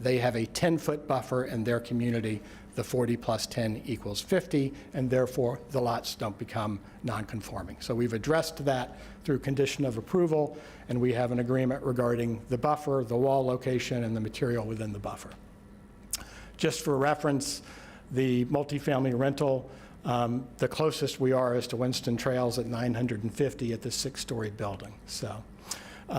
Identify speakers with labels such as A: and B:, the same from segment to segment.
A: They have a 10-foot buffer in their community. The 40 plus 10 equals 50, and therefore the lots don't become non-conforming. So we've addressed that through condition of approval, and we have an agreement regarding the buffer, the wall location, and the material within the buffer. Just for reference, the multifamily rental, the closest we are is to Winston Trails at 950 at the 6-story building. So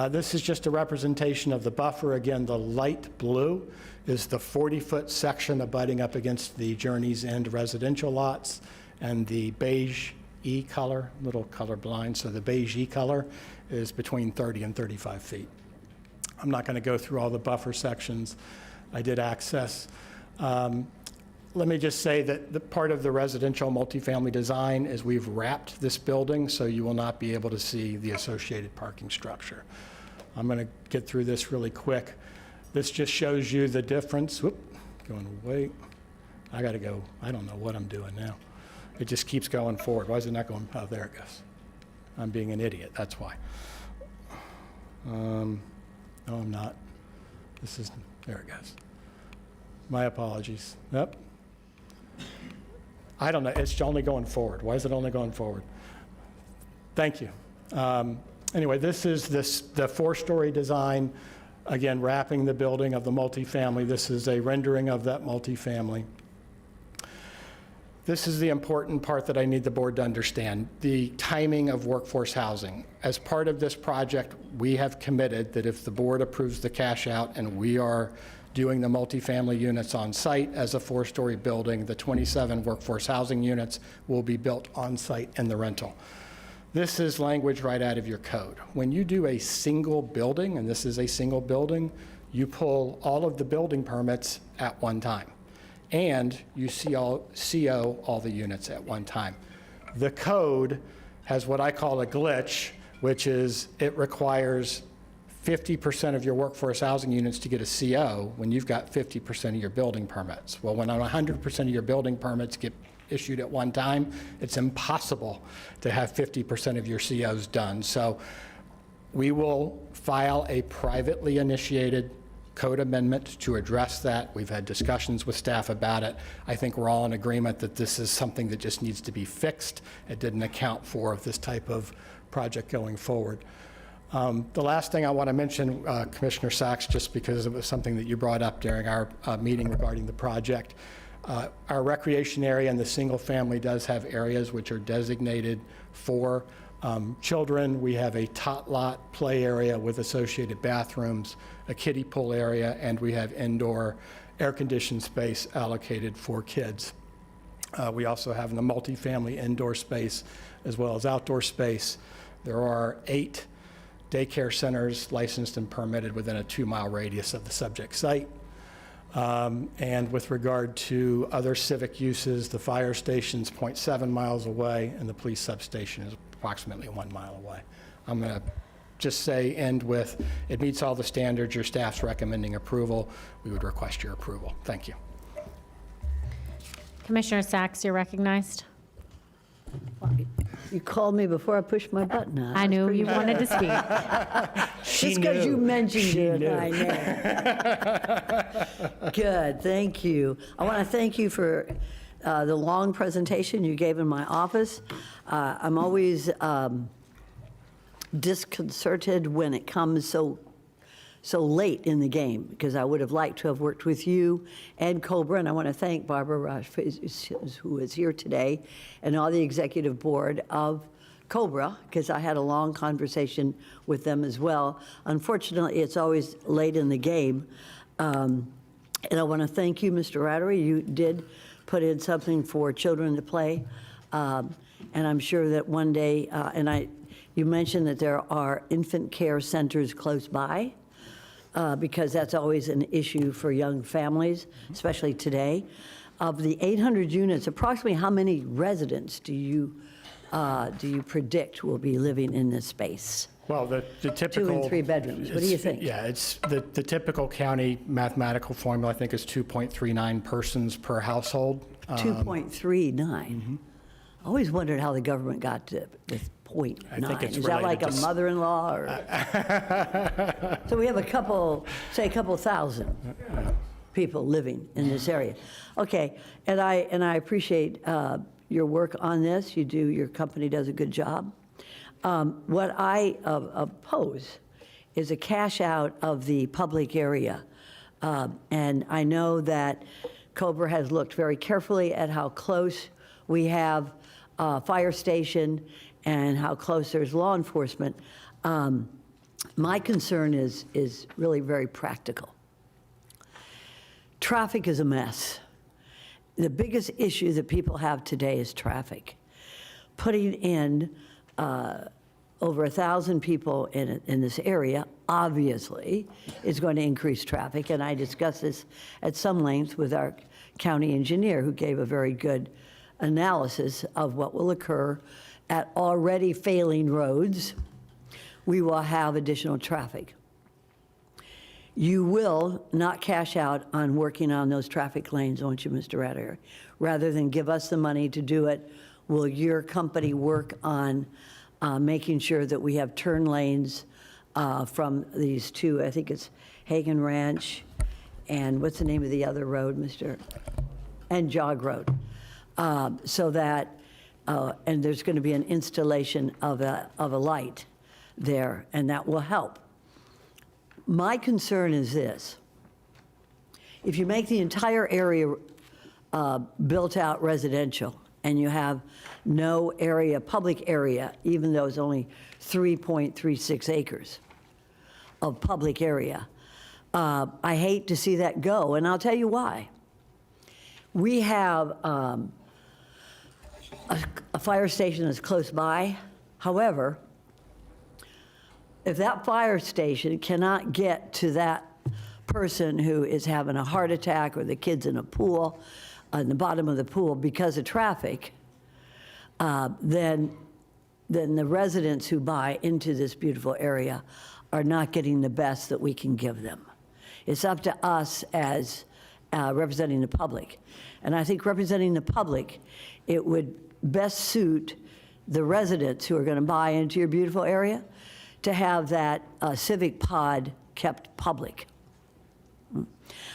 A: this is just a representation of the buffer. Again, the light blue is the 40-foot section abutting up against the Journey's End residential lots, and the beige E color, little color blind, so the beige E color is between 30 and 35 feet. I'm not going to go through all the buffer sections. I did access. Let me just say that the part of the residential multifamily design is we've wrapped this building, so you will not be able to see the associated parking structure. I'm going to get through this really quick. This just shows you the difference. Whoop, going away. I got to go. I don't know what I'm doing now. It just keeps going forward. Why is it not going? Oh, there it goes. I'm being an idiot. That's why. No, I'm not. This is, there it goes. My apologies. Yep. I don't know. It's only going forward. Why is it only going forward? Thank you. Anyway, this is the 4-story design. Again, wrapping the building of the multifamily. This is a rendering of that multifamily. This is the important part that I need the board to understand, the timing of workforce housing. As part of this project, we have committed that if the board approves the cash out and we are doing the multifamily units on site as a 4-story building, the 27 workforce housing units will be built on site in the rental. This is language right out of your code. When you do a single building, and this is a single building, you pull all of the building permits at one time, and you CO all the units at one time. The code has what I call a glitch, which is it requires 50% of your workforce housing units to get a CO when you've got 50% of your building permits. Well, when 100% of your building permits get issued at one time, it's impossible to have 50% of your COs done. So we will file a privately initiated code amendment to address that. We've had discussions with staff about it. I think we're all in agreement that this is something that just needs to be fixed. It didn't account for this type of project going forward. The last thing I want to mention, Commissioner Sachs, just because it was something that you brought up during our meeting regarding the project, our recreation area in the single family does have areas which are designated for children. We have a tot lot play area with associated bathrooms, a kiddie pool area, and we have indoor air-conditioned space allocated for kids. We also have the multifamily indoor space as well as outdoor space. There are 8 daycare centers licensed and permitted within a 2-mile radius of the subject site. And with regard to other civic uses, the fire station's 0.7 miles away, and the police substation is approximately 1 mile away. I'm going to just end with, it meets all the standards. Your staff's recommending approval. We would request your approval. Thank you.
B: Commissioner Sachs, you're recognized.
C: You called me before I pushed my button.
B: I knew you wanted to speak.
C: Just because you mentioned it, I know. Good, thank you. I want to thank you for the long presentation you gave in my office. I'm always disconcerted when it comes so late in the game, because I would have liked to have worked with you and Cobra, and I want to thank Barbara Rush, who is here today, and all the executive board of Cobra, because I had a long conversation with them as well. Unfortunately, it's always late in the game. And I want to thank you, Mr. Rattery. You did put in something for children to play. And I'm sure that one day, you mentioned that there are infant care centers close by, because that's always an issue for young families, especially today. Of the 800 units, approximately how many residents do you predict will be living in this space?
A: Well, the typical
C: 2 and 3 bedrooms. What do you think?
A: Yeah, it's the typical county mathematical formula, I think, is 2.39 persons per household.
C: 2.39. I always wondered how the government got to with 0.9. Is that like a mother-in-law? Or? So we have a couple, say a couple thousand. people living in this area. Okay, and I appreciate your work on this. Your company does a good job. What I oppose is a cash out of the public area. And I know that Cobra has looked very carefully at how close we have a fire station and how close there's law enforcement. My concern is really very practical. Traffic is a mess. The biggest issue that people have today is traffic. Putting in over 1,000 people in this area, obviously, is going to increase traffic. And I discussed this at some length with our county engineer, who gave a very good analysis of what will occur at already failing roads. We will have additional traffic. You will not cash out on working on those traffic lanes, won't you, Mr. Rattiger? Rather than give us the money to do it, will your company work on making sure that we have turn lanes from these two, I think it's Hagen Ranch, and what's the name of the other road, Mr.? And Jog Road. So that, and there's going to be an installation of a light there, and that will help. My concern is this. If you make the entire area built out residential, and you have no area, public area, even though it's only 3.36 acres of public area, I hate to see that go, and I'll tell you why. We have a fire station that's close by. However, if that fire station cannot get to that person who is having a heart attack or the kid's in a pool, in the bottom of the pool because of traffic, then the residents who buy into this beautiful area are not getting the best that we can give them. It's up to us as representing the public. And I think representing the public, it would best suit the residents who are going to buy into your beautiful area to have that civic pod kept public.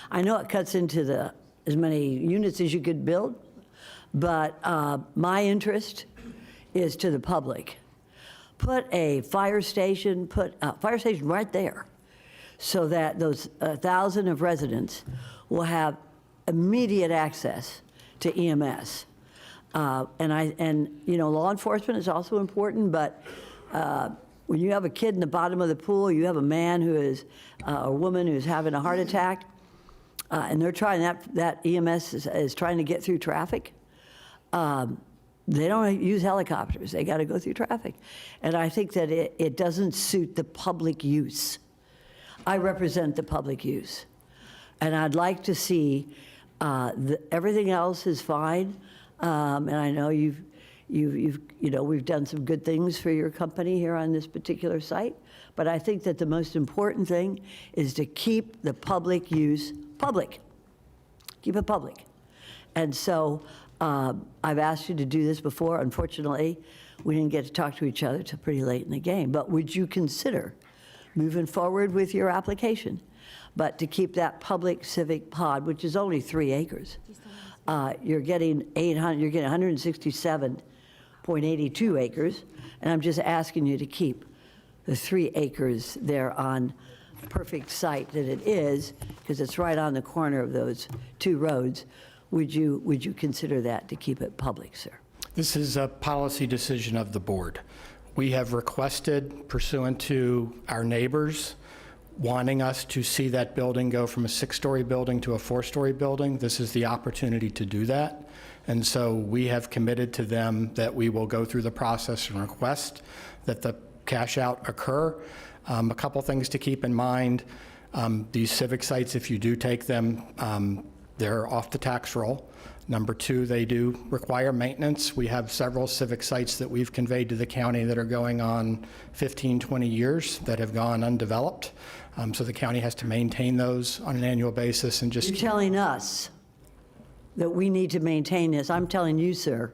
C: I know it cuts into as many units as you could build, but my interest is to the public. Put a fire station, right there, so that those 1,000 of residents will have immediate access to EMS. And you know, law enforcement is also important, but when you have a kid in the bottom of the pool, you have a man who is, a woman who's having a heart attack, and they're trying, that EMS is trying to get through traffic. They don't use helicopters. They got to go through traffic. And I think that it doesn't suit the public use. I represent the public use. And I'd like to see, everything else is fine. And I know you know, we've done some good things for your company here on this particular site. But I think that the most important thing is to keep the public use public. Keep it public. And so I've asked you to do this before. Unfortunately, we didn't get to talk to each other till pretty late in the game. But would you consider moving forward with your application, but to keep that public civic pod, which is only 3 acres? You're getting 167.82 acres, and I'm just asking you to keep the 3 acres there on perfect site that it is, because it's right on the corner of those 2 roads. Would you consider that to keep it public, sir?
A: This is a policy decision of the board. We have requested, pursuant to our neighbors wanting us to see that building go from a 6-story building to a 4-story building. This is the opportunity to do that. And so we have committed to them that we will go through the process and request that the cash out occur. A couple things to keep in mind. These civic sites, if you do take them, they're off the tax roll. Number 2, they do require maintenance. We have several civic sites that we've conveyed to the county that are going on 15, 20 years that have gone undeveloped. So the county has to maintain those on an annual basis and just...
C: You're telling us that we need to maintain this. I'm telling you, sir,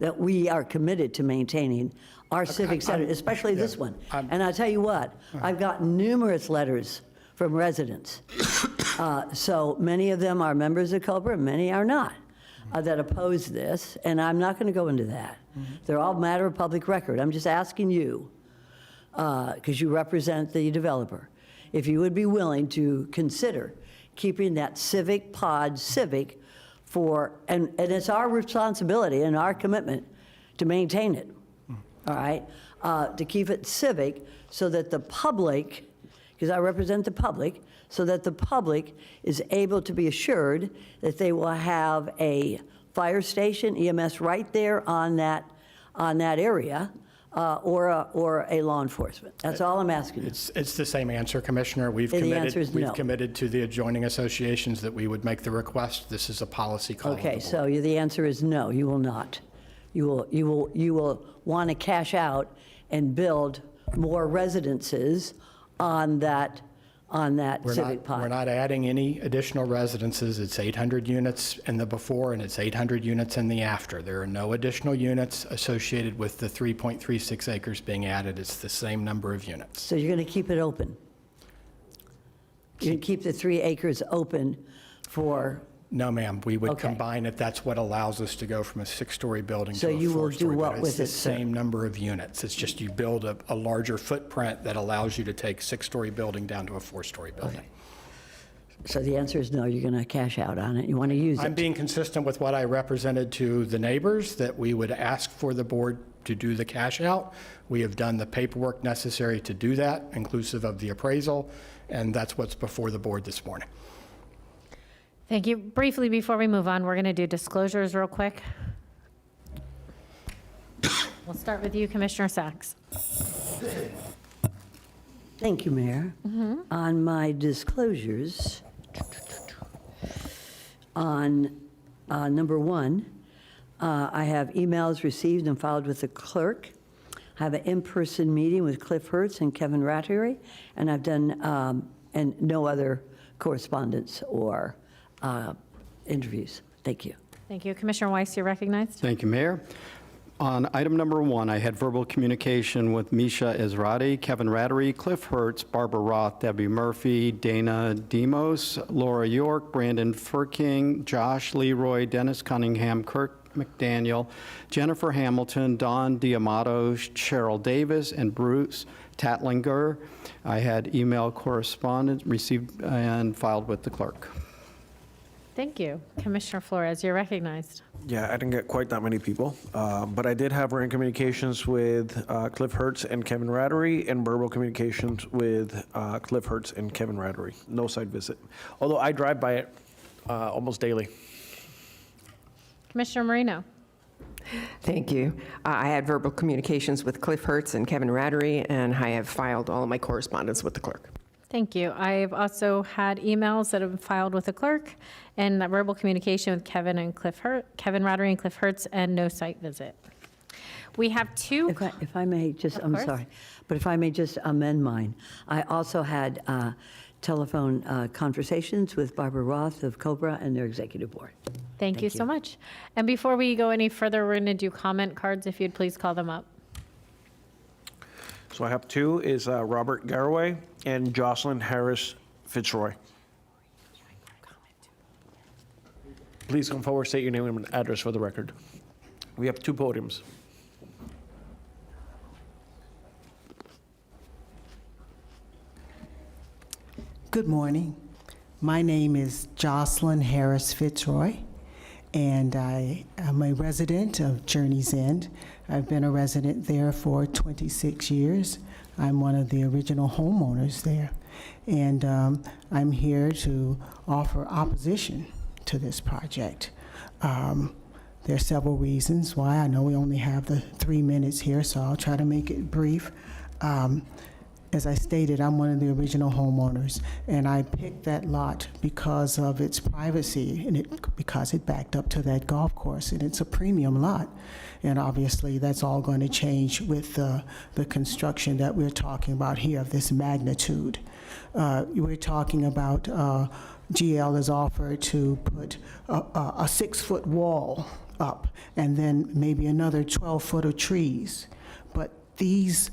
C: that we are committed to maintaining our civic center, especially this one. And I'll tell you what, I've gotten numerous letters from residents So many of them are members of Cobra, many are not, that oppose this, and I'm not going to go into that. They're all matter of public record. I'm just asking you, because you represent the developer, if you would be willing to consider keeping that civic pod civic for, and it's our responsibility and our commitment to maintain it, all right? To keep it civic so that the public, because I represent the public, so that the public is able to be assured that they will have a fire station, EMS right there on that area, or a law enforcement. That's all I'm asking you.
A: It's the same answer, Commissioner. We've
C: And the answer is no.
A: committed to the adjoining associations that we would make the request. This is a policy call of the
C: Okay,
A: board.
C: so the answer is no, you will not. You will want to cash out and build more residences on that civic pod.
A: We're not adding any additional residences. It's 800 units in the before, and it's 800 units in the after. There are no additional units associated with the 3.36 acres being added. It's the same number of units.
C: So you're going to keep it open? You're going to keep the 3 acres open for,
A: No, ma'am. We would
C: Okay.
A: combine it. That's what allows us to go from a 6-story building to a 4-story.
C: So you will do what
A: but
C: with it,
A: It's the
C: sir?
A: same number of units. It's just you build a larger footprint that allows you to take 6-story building down to a 4-story building.
C: so the answer is no, you're going to cash out on it, you want to use
A: I'm
C: it?
A: being consistent with what I represented to the neighbors, that we would ask for the board to do the cash out. We have done the paperwork necessary to do that, inclusive of the appraisal, and that's what's before the board this morning.
B: Thank you. Briefly, before we move on, we're going to do disclosures real quick. We'll start with you, Commissioner Sacks.
C: Thank you, Mayor. On my disclosures, on number 1, I have emails received and filed with the clerk. I have an in-person meeting with Cliff Hertz and Kevin Rattery, and I've done, and no other correspondence or interviews. Thank you.
B: Thank you. Commissioner Weiss, you're recognized.
D: Thank you, Mayor. On item number 1, I had verbal communication with Misha Ezrati, Kevin Rattery, Cliff Hertz, Barbara Roth, Debbie Murphy, Dana Demos, Laura York, Brandon Furking, Josh Leroy, Dennis Cunningham, Kirk McDaniel, Jennifer Hamilton, Don Diamato, Cheryl Davis, and Bruce Tatlinger. I had email correspondence received and filed with the clerk.
B: Thank you. Commissioner Flores, you're recognized.
E: Yeah, I didn't get quite that many people, but I did have written communications with Cliff Hertz and Kevin Rattery, and verbal communications with Cliff Hertz and Kevin Rattery. No site visit, although I drive by it almost daily.
B: Commissioner Marino.
F: Thank you. I had verbal communications with Cliff Hertz and Kevin Rattery, and I have filed all of my correspondence with the clerk.
B: Thank you. I've also had emails that have been filed with the clerk and that verbal communication with Kevin Rattery and Cliff Hertz, and no site visit. We have 2.
C: If I may just,
B: Of
C: I'm
B: course.
C: sorry, but if I may just amend mine. I also had telephone conversations with Barbara Roth of Cobra and their executive board.
B: Thank you so much. And before we go any further, we're going to do comment cards, if you'd please call them up.
E: So I have 2, is Robert Garraway and Jocelyn Harris Fitzroy. Please come forward, state your name and address for the record. We have 2 podiums.
G: Good morning. My name is Jocelyn Harris Fitzroy, and I am a resident of Journey's End. I've been a resident there for 26 years. I'm one of the original homeowners there, and I'm here to offer opposition to this project. There are several reasons why. I know we only have the 3 minutes here, so I'll try to make it brief. As I stated, I'm one of the original homeowners, and I picked that lot because of its privacy and because it backed up to that golf course, and it's a premium lot. And obviously, that's all going to change with the construction that we're talking about here of this magnitude. We're talking about GL has offered to put a 6-foot wall up and then maybe another 12-foot of trees. But these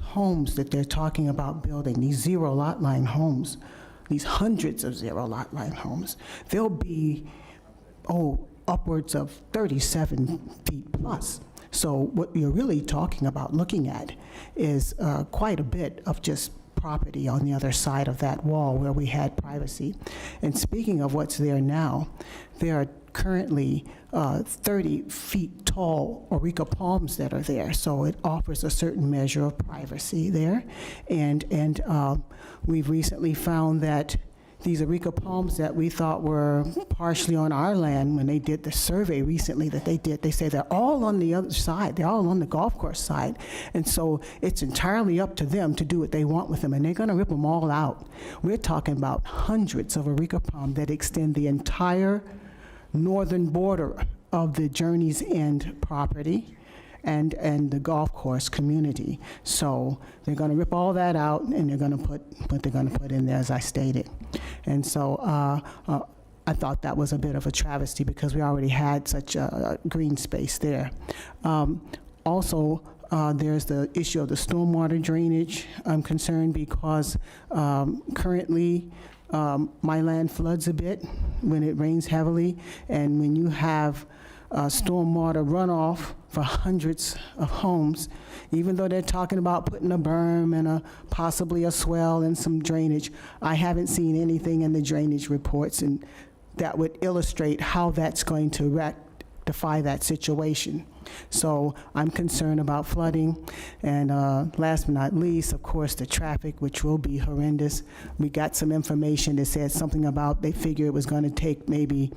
G: homes that they're talking about building, these 0 lot line homes, these hundreds of zero-lot line homes, they'll be, upwards of 37 feet plus. So what you're really talking about looking at is quite a bit of just property on the other side of that wall where we had privacy. And speaking of what's there now, there are currently 30 feet tall areca palms that are there, so it offers a certain measure of privacy there. And we've recently found that these areca palms that we thought were partially on our land, when they did the survey recently that they did, they say they're all on the other side. They're all on the golf course side. And so it's entirely up to them to do what they want with them, and they're going to rip them all out. We're talking about hundreds of areca palms that extend the entire northern border of the Journey's End property and the golf course community. So they're going to rip all that out, and they're going to put what they're going to put in there, as I stated. And so I thought that was a bit of a travesty because we already had such a green space there. Also, there's the issue of the stormwater drainage. I'm concerned because currently my land floods a bit when it rains heavily, and when you have stormwater runoff for hundreds of homes, even though they're talking about putting a berm and possibly a swell and some drainage, I haven't seen anything in the drainage reports and that would illustrate how that's going to rectify that situation. So I'm concerned about flooding. And last but not least, of course, the traffic, which will be horrendous. We got some information that said something about they figure it was going to take maybe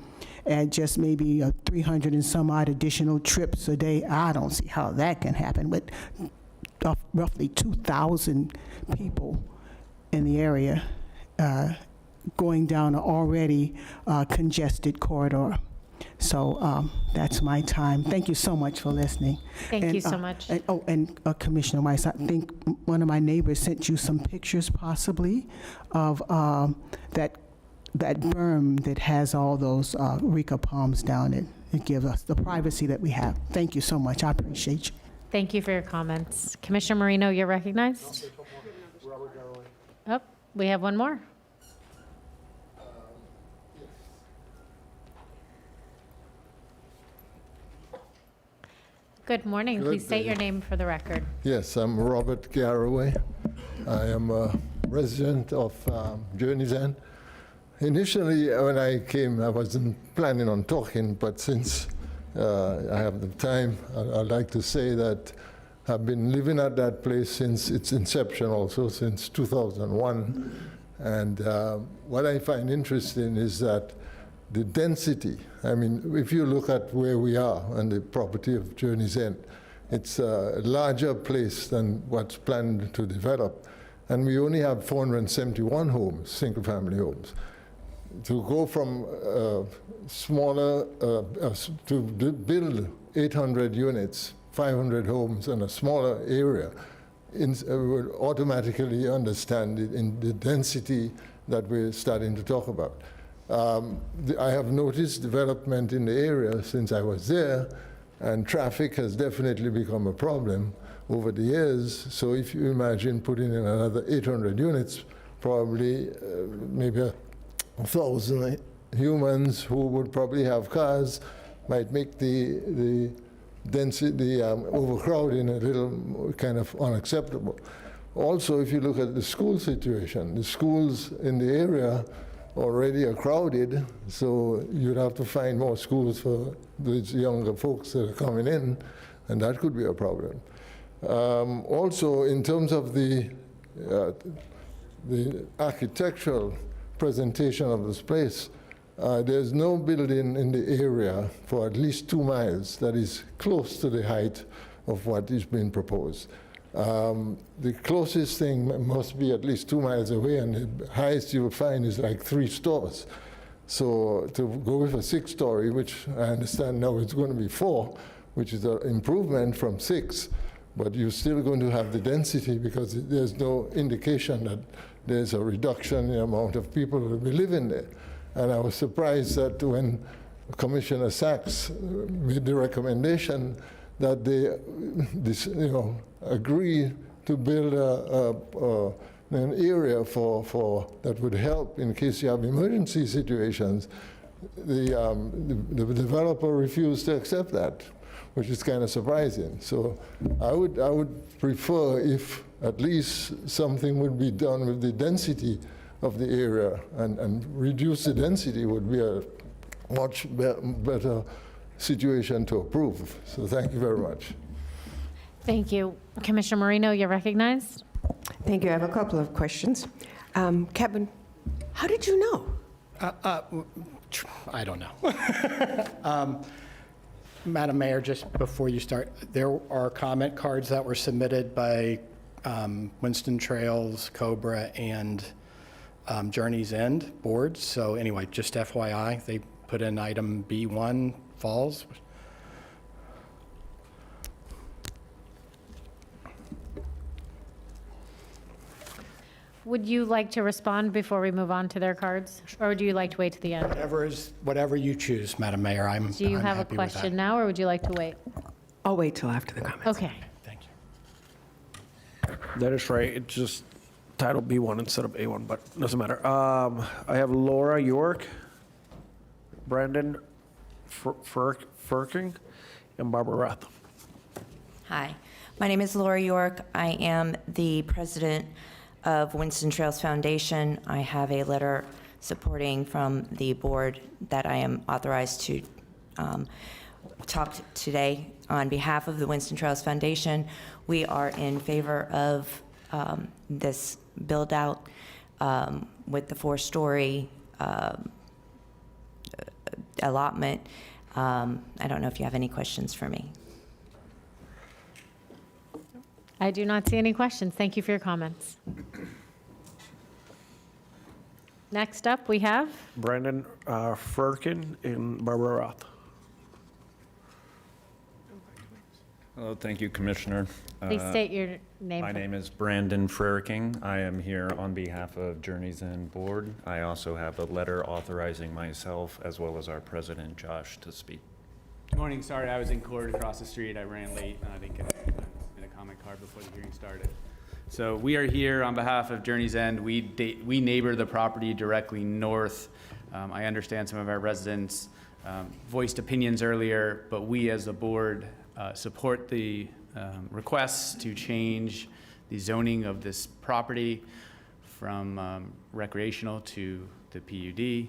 G: 300 and some odd additional trips a day. I don't see how that can happen, but roughly 2,000 people in the area going down an already congested corridor. So that's my time. Thank you so much for listening.
B: Thank you so much.
G: And Commissioner Weiss, I think one of my neighbors sent you some pictures possibly of that berm that has all those areca palms down it. It gives us the privacy that we have. Thank you so much. I appreciate you.
B: Thank you for your comments. Commissioner Marino, you're recognized. Oh, we have one more. Good morning.
H: Good
B: Please state
H: day.
B: your name for the record.
H: Yes, I'm Robert Garraway. I am a resident of Journey's End. Initially, when I came, I wasn't planning on talking, but since I have the time, I'd like to say that I've been living at that place since its inception, also since 2001. And what I find interesting is that the density, I mean, if you look at where we are and the property of Journey's End, it's a larger place than what's planned to develop. And we only have 471 homes, single-family homes. To go from smaller, to build 800 units, 500 homes in a smaller area, will automatically understand it in the density that we're starting to talk about. I have noticed development in the area since I was there, and traffic has definitely become a problem over the years. So if you imagine putting in another 800 units, probably maybe 1,000 humans who would probably have cars might make the density, the overcrowding a little kind of unacceptable. Also, if you look at the school situation, the schools in the area already are crowded, so you'd have to find more schools for these younger folks that are coming in, and that could be a problem. Also, in terms of the architectural presentation of this place, there's no building in the area for at least 2 miles that is close to the height of what is being proposed. The closest thing must be at least 2 miles away, and the highest you will find is like 3 stores. So to go with a 6-story, which I understand now it's going to be 4, which is an improvement from 6, but you're still going to have the density because there's no indication that there's a reduction in the amount of people who will be living there. And I was surprised that when Commissioner Sachs made the recommendation that they agree to build an area for that would help in case you have emergency situations, the developer refused to accept that, which is kind of surprising. So I would prefer if at least something would be done with the density of the area, and reduce the density would be a much better situation to approve. So thank you very much.
B: Thank you. Commissioner Marino, you're recognized.
F: Thank you. I have a couple of questions. Kevin, how did you know?
A: I don't know. Madam Mayor, just before you start, there are comment cards that were submitted by Winston Trails, Cobra, and Journey's End boards. So anyway, just FYI, they put in item B1 falls.
B: Would you like to respond before we move on to their cards? Or would you like to wait to the end?
A: Whatever you choose, Madam Mayor. I'm
B: Do you have a
A: happy with that.
B: question now, or would you like to wait?
F: I'll wait till after the comments.
B: Okay.
A: Thank you.
E: That is right. It's just title B1 instead of A1, but doesn't matter. I have Laura York, Brandon Firking, and Barbara Roth.
I: Hi, my name is Laura York. I am the president of Winston Trails Foundation. I have a letter supporting from the board that I am authorized to talk today on behalf of the Winston Trails Foundation. We are in favor of this build out with the 4-story allotment. I don't know if you have any questions for me.
B: I do not see any questions. Thank you for your comments. Next up, we have
E: Brandon Firkin and Barbara Roth.
J: Hello, thank you, Commissioner.
B: please state your name.
J: My name is Brandon Frerking. I am here on behalf of Journey's End Board. I also have a letter authorizing myself as well as our president, Josh, to speak.
K: Good morning. Sorry, I was in court across the street. I ran late and I didn't get a comment card before the hearing started. So we are here on behalf of Journey's End. We neighbor the property directly north. I understand some of our residents voiced opinions earlier, but we as a board support the requests to change the zoning of this property from recreational to the PUD.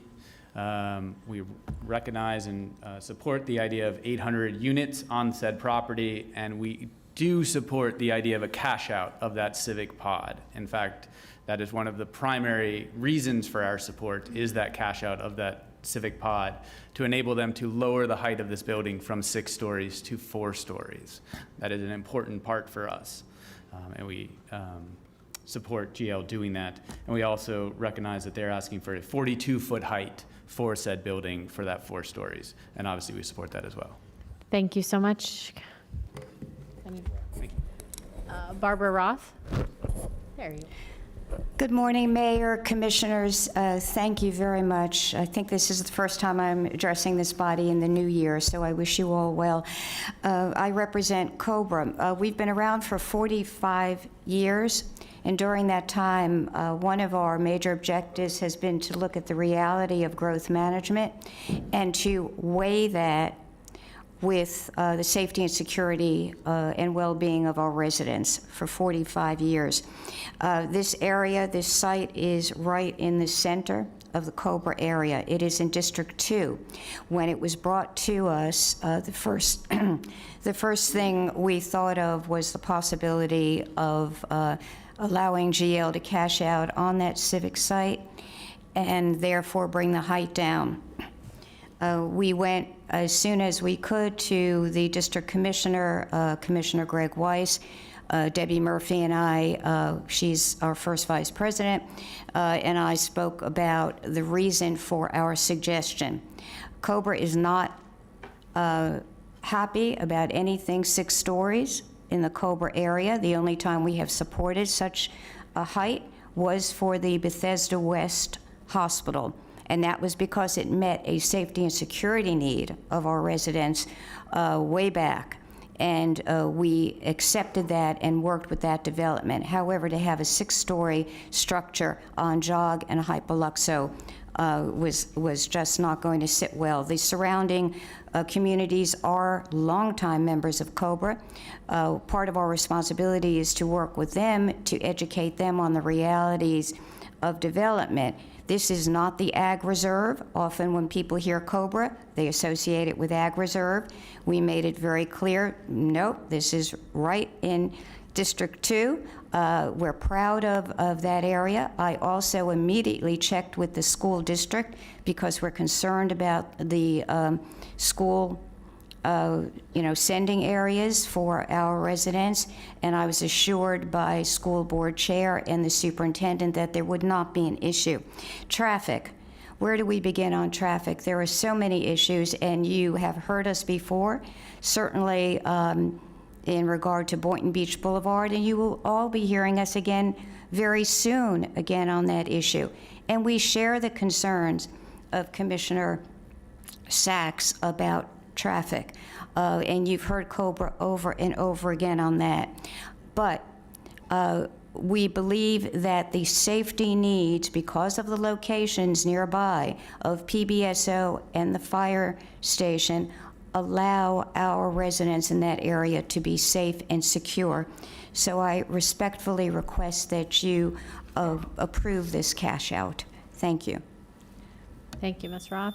K: We recognize and support the idea of 800 units on said property, and we do support the idea of a cash out of that civic pod. In fact, that is one of the primary reasons for our support, is that cash out of that civic pod to enable them to lower the height of this building from 6 stories to 4 stories. That is an important part for us, and we support GL doing that. And we also recognize that they're asking for a 42-foot height for said building for that 4 stories, and obviously we support that as well.
B: Thank you so much. Barbara Roth. There you go.
L: Good morning, Mayor, Commissioners. Thank you very much. I think this is the first time I'm addressing this body in the new year, so I wish you all well. I represent Cobra. We've been around for 45 years, and during that time, one of our major objectives has been to look at the reality of growth management and to weigh that with the safety and security and well-being of our residents for 45 years. This area, this site is right in the center of the Cobra area. It is in District 2. When it was brought to us, the first thing we thought of was the possibility of allowing GL to cash out on that civic site and therefore bring the height down. We went as soon as we could to the district commissioner, Commissioner Greg Weiss, Debbie Murphy and I, she's our first vice president, and I spoke about the reason for our suggestion. Cobra is not happy about anything 6 stories in the Cobra area. The only time we have supported such a height was for the Bethesda West Hospital. And that was because it met a safety and security need of our residents way back. and we accepted that and worked with that development. However, to have a 6-story structure on Jog and Hypoluxo was just not going to sit well. The surrounding communities are longtime members of COBRA. Part of our responsibility is to work with them to educate them on the realities of development. This is not the Ag Reserve. Often when people hear COBRA, they associate it with Ag Reserve. We made it very clear, nope, this is right in District 2. We're proud of that area. I also immediately checked with the school district because we're concerned about the school sending areas for our residents, and I was assured by school board chair and the superintendent that there would not be an issue. Traffic. Where do we begin on traffic? There are so many issues, and you have heard us before, certainly in regard to Boynton Beach Boulevard, and you will all be hearing us again very soon again on that issue. And we share the concerns of Commissioner Sachs about traffic, and you've heard COBRA over and over again on that. But we believe that the safety needs, because of the locations nearby of PBSO and the fire station, allow our residents in that area to be safe and secure. So I respectfully request that you approve this cash out. Thank you.
B: Thank you, Ms. Roth.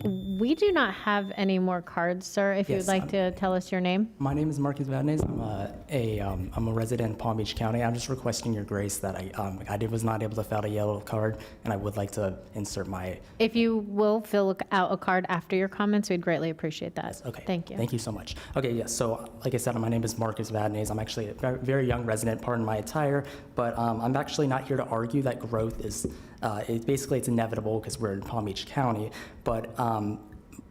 B: We do not have any more cards, sir. If
M: Yes,
B: you'd like to tell us your name.
M: My name is Marcus Vadnez. I'm a resident in Palm Beach County. I'm just requesting your grace that I was not able to fill out a yellow card, and I would like to insert my...
B: If you will fill out a card after your comments, we'd greatly appreciate that.
M: Yes, okay.
B: Thank you.
M: Thank you so much. Okay, yes, so like I said, my name is Marcus Vadnez. I'm actually a very young resident, pardon my attire, but I'm actually not here to argue that growth is... basically, it's inevitable because we're in Palm Beach County, but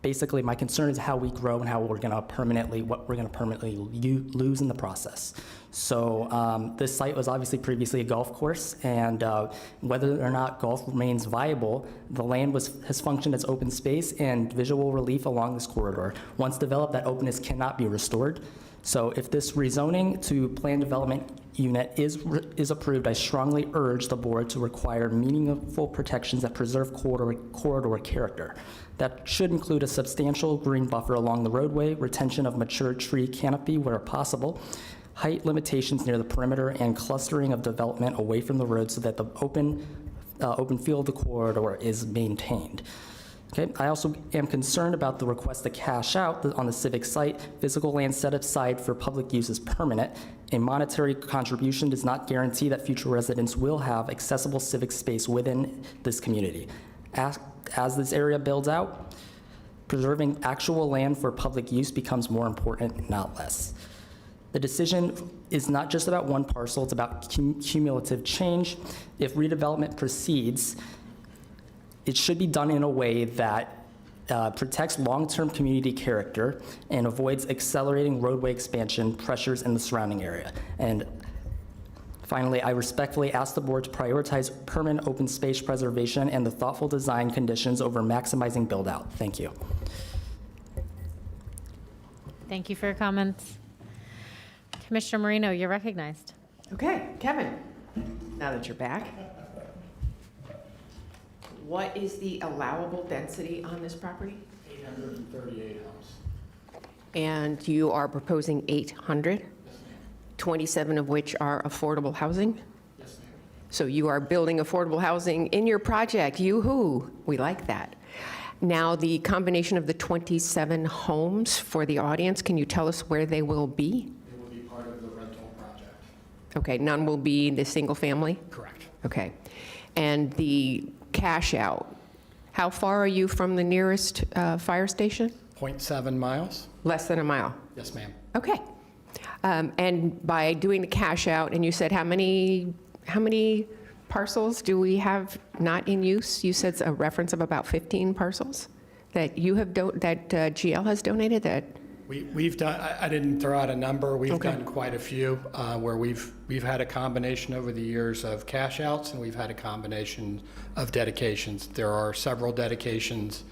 M: basically my concern is how we grow and how what we're going to permanently lose in the process. So this site was obviously previously a golf course, and whether or not golf remains viable, the land has functioned as open space and visual relief along this corridor. Once developed, that openness cannot be restored. So if this rezoning to planned development unit is approved, I strongly urge the board to require meaningful protections that preserve corridor character. That should include a substantial green buffer along the roadway, retention of mature tree canopy where possible, height limitations near the perimeter, and clustering of development away from the road so that the open feel of the corridor is maintained. Okay, I also am concerned about the request to cash out on the civic site. Physical land set aside for public use is permanent. A monetary contribution does not guarantee that future residents will have accessible civic space within this community. As this area builds out, preserving actual land for public use becomes more important, not less. The decision is not just about one parcel, it's about cumulative change. If redevelopment proceeds, it should be done in a way that protects long-term community character and avoids accelerating roadway expansion pressures in the surrounding area. And finally, I respectfully ask the board to prioritize permanent open space preservation and the thoughtful design conditions over maximizing build-out. Thank you.
B: Thank you for your comments. Commissioner Marino, you're recognized.
F: Okay, Kevin, now that you're back. What is the allowable density on this property?
A: 838 homes.
F: And you are proposing 800, 27 of which are affordable housing?
A: Yes, ma'am.
F: So you are building affordable housing in your project. Yoo-hoo, we like that. Now, the combination of the 27 homes for the audience, can you tell us where they will be?
A: It will be part of the rental project.
F: Okay, none will be the single family?
A: Correct.
F: Okay. And the cash out, how far are you from the nearest fire station?
A: 0.7 miles?
F: Less than a mile?
A: Yes, ma'am.
F: Okay. And by doing the cash out, and you said how many parcels do we have not in use? You said a reference of about 15 parcels that you have that GL has donated. That
A: We've done. I didn't throw out a number. We've
F: Okay.
A: done quite a few where we've had a combination over the years of cash outs, and we've had a combination of dedications. There are several dedications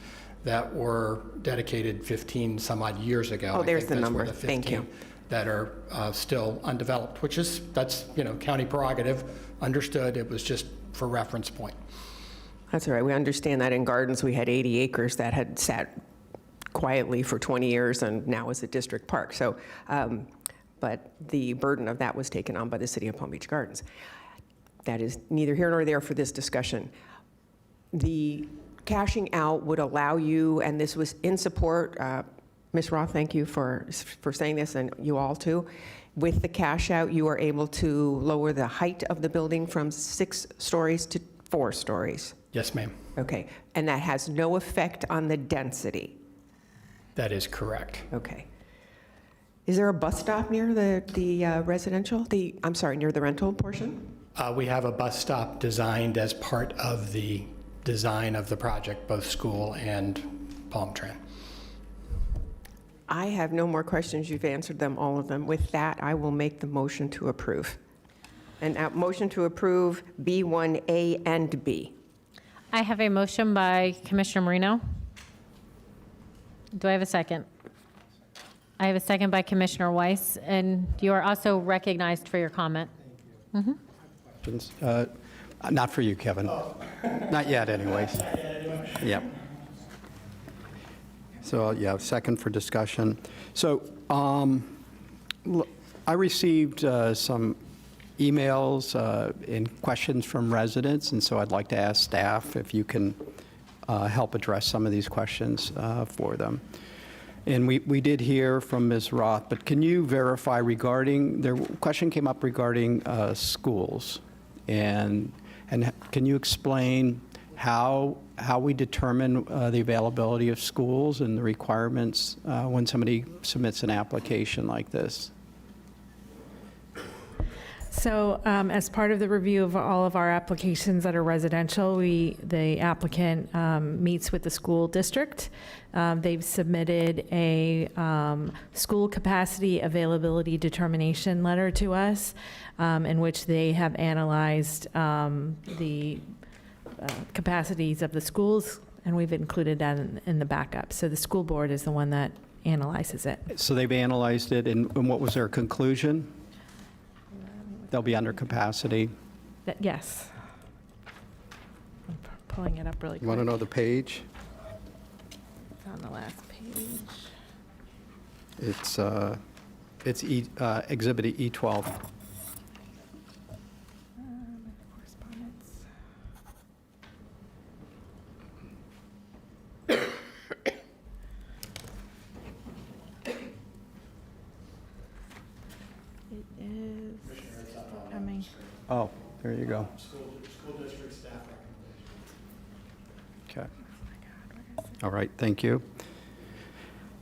A: that were dedicated 15 some odd years ago.
F: Oh,
A: I
F: there's
A: think
F: the
A: those were
F: number.
A: the
F: Thank you.
A: 15 that are still undeveloped, that's, county prerogative, understood. It was just for reference point.
F: That's all right. We understand that in Gardens, we had 80 acres that had sat quietly for 20 years and now is a district park. So, but the burden of that was taken on by the city of Palm Beach Gardens. That is neither here nor there for this discussion. The cashing out would allow you, and this was in support, Ms. Roth, thank you for saying this, and you all too. With the cash out, you are able to lower the height of the building from 6 stories to 4 stories.
A: Yes, ma'am.
F: Okay, and that has no effect on the density.
A: That is correct.
F: Okay. Is there a bus stop near the residential? Near the rental portion?
A: We have a bus stop designed as part of the design of the project, both school and Palm Tran.
F: I have no more questions. You've answered them, all of them. With that, I will make the motion to approve. And motion to approve B1A and B.
B: I have a motion by Commissioner Marino. Do I have a second? I have a second by Commissioner Weiss, and you are also recognized for your comment.
D: Not for you, Kevin. Not yet, anyways. Yep. So, yeah, second for discussion. So, I received some emails and questions from residents, and so I'd like to ask staff if you can help address some of these questions for them. And we did hear from Ms. Roth, but can you verify regarding, their question came up regarding schools, and can you explain how we determine the availability of schools and the requirements when somebody submits an application like this?
N: So as part of the review of all of our applications that are residential, the applicant meets with the school district. They've submitted a school capacity availability determination letter to us in which they have analyzed the capacities of the schools, and we've included that in the backup. So the school board is the one that analyzes it.
D: So they've analyzed it, and what was their conclusion? They'll be under capacity.
N: Yes. I'm pulling it up really quick.
D: You want to know the page?
N: It's on the last page.
D: It's Exhibit E12.
N: Correspondence. It is coming.
D: Oh, there you go.
A: School district staff recommendation.
D: Okay. All right, thank you.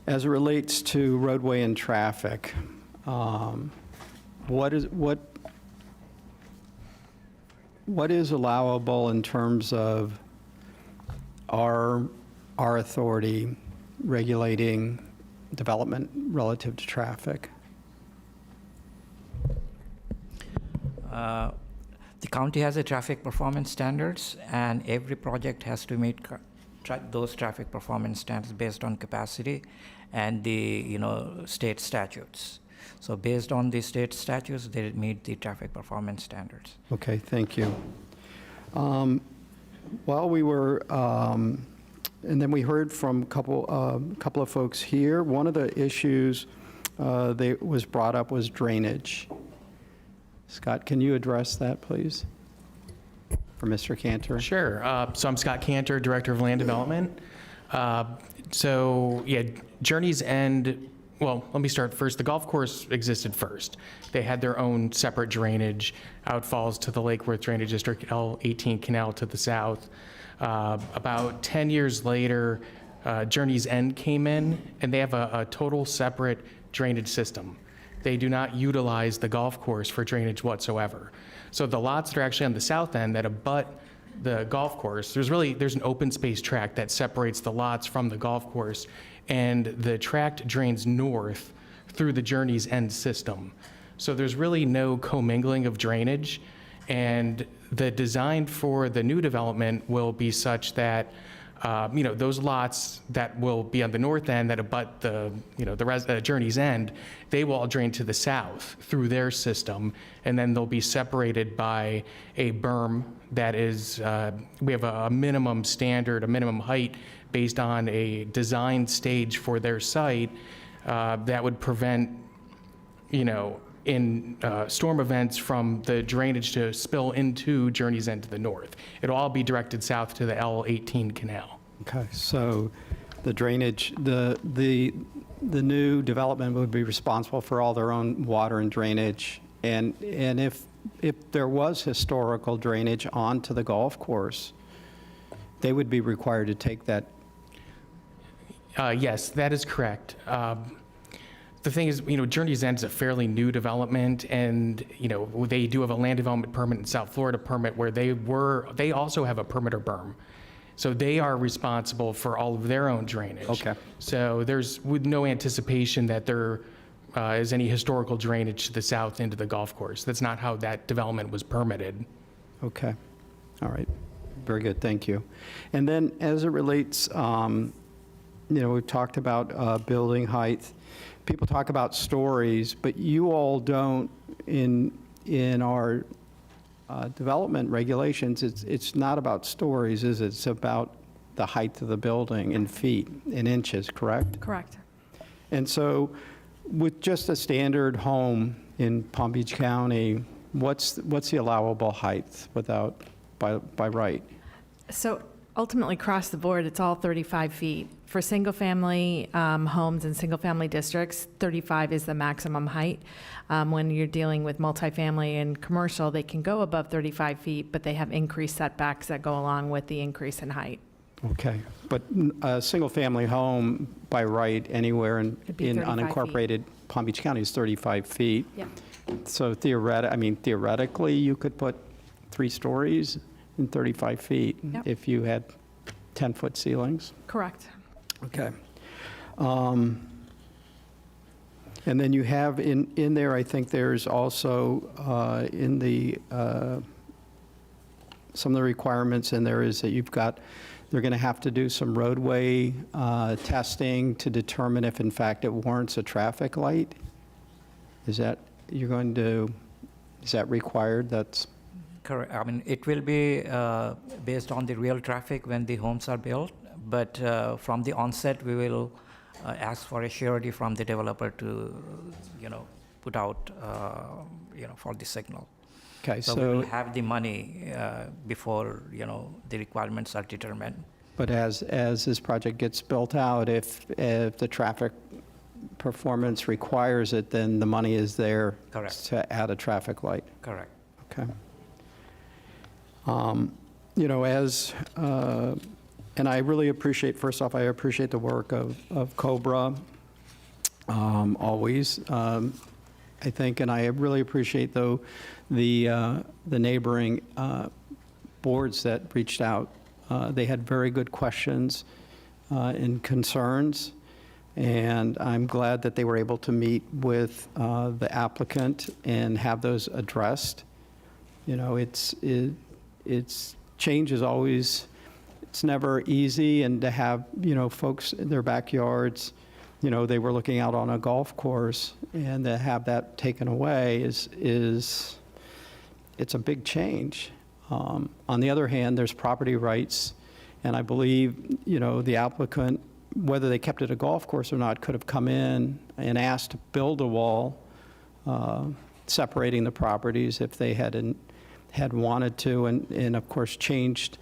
D: As it relates to roadway and traffic, what is allowable in terms of our authority regulating development relative to traffic?
O: The county has a traffic performance standards, and every project has to meet those traffic performance standards based on capacity and the state statutes. So based on the state statutes, they meet the traffic performance standards.
D: Okay, thank you. While we were, and then we heard from a couple of folks here. One of the issues that was brought up was drainage. Scott, can you address that, please, for Mr. Cantor?
P: Sure. So I'm Scott Cantor, Director of Land Development. So yeah, Journey's End, well, let me start first. The golf course existed first. They had their own separate drainage, outfalls to the Lake Worth Drainage District, L18 Canal to the south. About 10 years later, Journey's End came in, and they have a total separate drainage system. They do not utilize the golf course for drainage whatsoever. So the lots that are actually on the south end that abut the golf course, there's an open space tract that separates the lots from the golf course, and the tract drains north through the Journey's End system. So there's really no commingling of drainage, and the design for the new development will be such that those lots that will be on the north end that abut the Journey's End, they will all drain to the south through their system, and then they'll be separated by a berm that is, we have a minimum standard, a minimum height based on a design stage for their site that would prevent, in storm events from the drainage to spill into Journey's End to the north. It'll all be directed south to the L18 canal.
D: Okay, so the drainage, the new development would be responsible for all their own water and drainage. And if there was historical drainage onto the golf course, they would be required to take that.
P: Yes, that is correct. The thing is, Journey's End is a fairly new development, and, they do have a land development permit and South Florida permit where they also have a perimeter berm. So they are responsible for all of their own drainage.
D: Okay.
P: So there's with no anticipation that there is any historical drainage to the south into the golf course. That's not how that development was permitted.
D: Okay, all right, very good, thank you. And then as it relates, we've talked about building height. People talk about stories, but you all don't, in our development regulations, it's not about stories, is it? It's about the height of the building in feet, in inches, correct?
N: Correct.
D: And so with just a standard home in Palm Beach County, what's the allowable height by right?
N: So ultimately, across the board, it's all 35 feet. For single-family homes and single-family districts, 35 is the maximum height. When you're dealing with multifamily and commercial, they can go above 35 feet, but they have increased setbacks that go along with the increase in height.
D: Okay, but a single-family home by right anywhere in
N: be 35
D: unincorporated Palm Beach County is 35 feet.
N: Yep.
D: So theoretically, you could put 3 stories in 35 feet
N: Yep.
D: if you had 10-foot ceilings.
N: Correct.
D: Okay. And then you have in there, I think there's also in the, some of the requirements in there is that they're going to have to do some roadway testing to determine if in fact it warrants a traffic light. Is that required? That's
O: Correct. I mean, it will be based on the real traffic when the homes are built, but from the onset, we will ask for a surety from the developer to, put out, for the signal.
D: okay.
O: So we will have the money before, the requirements are determined.
D: But as this project gets built out, if the traffic performance requires it, then the money is there.
O: Correct.
D: To add a traffic light.
O: Correct.
D: Okay. And I really appreciate, first off, I appreciate the work of Cobra, always, I think, and I really appreciate, though, the neighboring boards that reached out. They had very good questions and concerns, and I'm glad that they were able to meet with the applicant and have those addressed. Change is always, it's never easy, and to have, folks in their backyards, they were looking out on a golf course, and to have that taken away it's a big change. On the other hand, there's property rights, and I believe, the applicant, whether they kept it a golf course or not, could have come in and asked to build a wall separating the properties if they had wanted to, and of course changed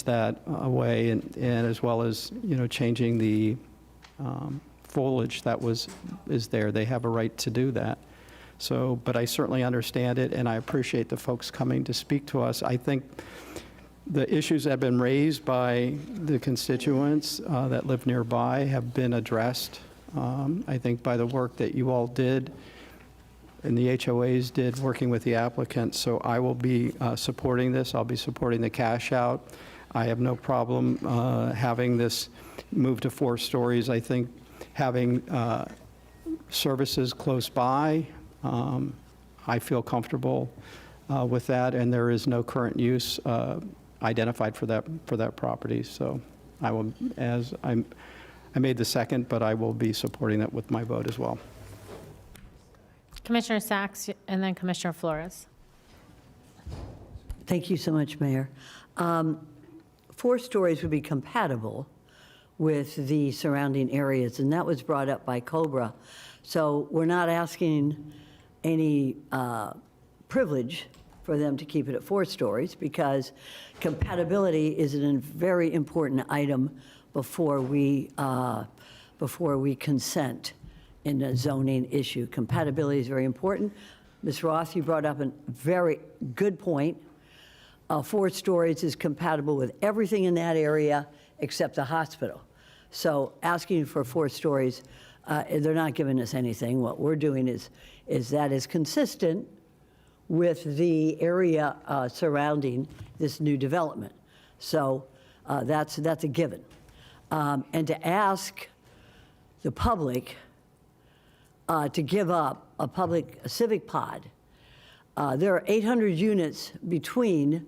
D: that away, and as well as changing the foliage that is there. They have a right to do that. So, but I certainly understand it, and I appreciate the folks coming to speak to us. I think the issues that have been raised by the constituents that live nearby have been addressed, I think, by the work that you all did and the HOAs did working with the applicant. So I will be supporting this. I'll be supporting the cash out. I have no problem having this move to 4 stories. I think having services close by, I feel comfortable with that, and there is no current use identified for that property. So I will, I made the second, but I will be supporting it with my vote as well.
B: Commissioner Sacks and then Commissioner Flores.
C: Thank you so much, Mayor. 4 stories would be compatible with the surrounding areas, and that was brought up by Cobra. So we're not asking any privilege for them to keep it at 4 stories, because compatibility is a very important item before we consent in a zoning issue. Compatibility is very important. Ms. Roth, you brought up a very good point. 4 stories is compatible with everything in that area except the hospital. So asking for 4 stories, they're not giving us anything. What we're doing is that is consistent with the area surrounding this new development. So that's a given. And to ask the public to give up a civic pod, there are 800 units between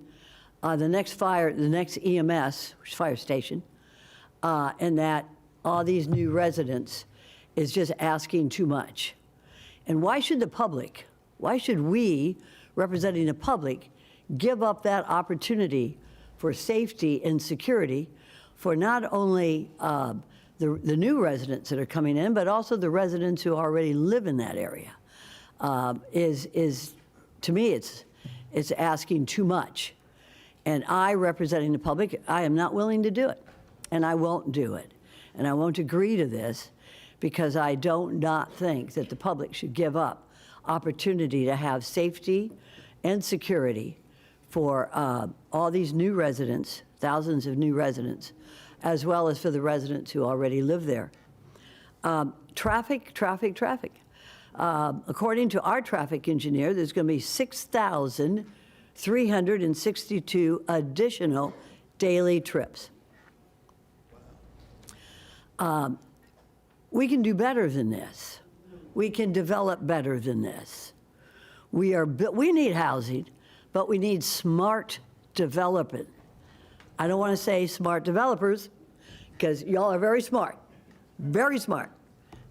C: the next EMS, which is fire station, and that all these new residents is just asking too much. And why should we, representing the public, give up that opportunity for safety and security for not only the new residents that are coming in, but also the residents who already live in that area? To me, it's asking too much. And I, representing the public, I am not willing to do it, and I won't do it. And I won't agree to this, because I don't not think that the public should give up opportunity to have safety and security for all these new residents, thousands of new residents, as well as for the residents who already live there. Traffic. According to our traffic engineer, there's going to be 6,362 additional daily trips. We can do better than this. We can develop better than this. We need housing, but we need smart development. I don't want to say smart developers, because y'all are very smart,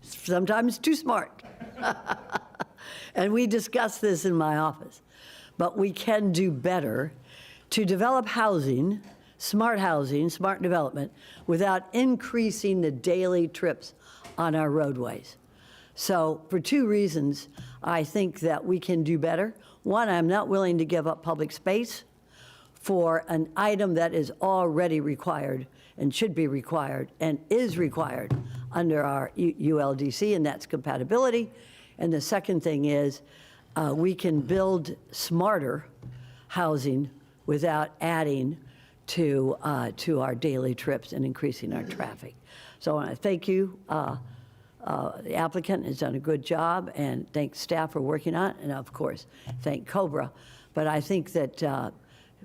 C: sometimes too smart. And we discussed this in my office. But we can do better to develop housing, smart development, without increasing the daily trips on our roadways. So for 2 reasons, I think that we can do better. One, I'm not willing to give up public space for an item that is already required and should be required and is required under our ULDC, and that's compatibility. And the second thing is we can build smarter housing without adding to our daily trips and increasing our traffic. So I want to thank you. The applicant has done a good job, and thank staff for working on it, and of course, thank Cobra. But I think that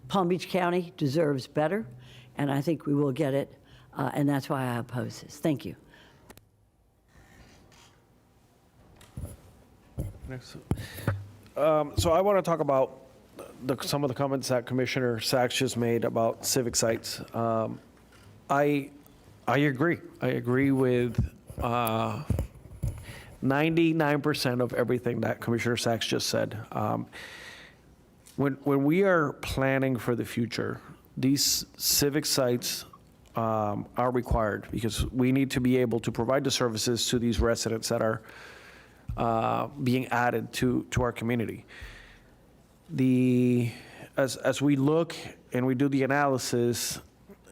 C: Palm Beach County deserves better, and I think we will get it, and that's why I oppose this. Thank you.
E: So I want to talk about some of the comments that Commissioner Sacks just made about civic sites. I agree. I agree with 99% of everything that Commissioner Sacks just said. When we are planning for the future, these civic sites are required, because we need to be able to provide the services to these residents that are being added to our community. As we look and we do the analysis,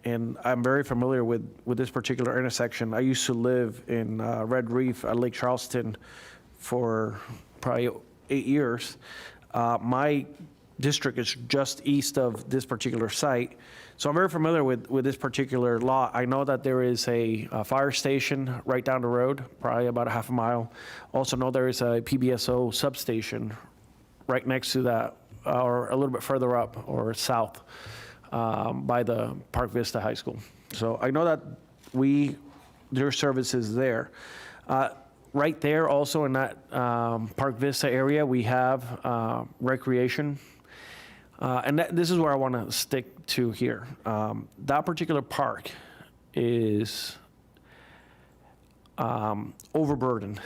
E: and I'm very familiar with this particular intersection. I used to live in Red Reef at Lake Charleston for probably 8 years. My district is just east of this particular site. So I'm very familiar with this particular lot. I know that there is a fire station right down the road, probably about a half a mile. Also know there is a PBSO substation right next to that, or a little bit further up or south by the Park Vista High School. So I know that there are services there. Right there also in that Park Vista area, we have recreation. And this is where I want to stick to here. That particular park is overburdened.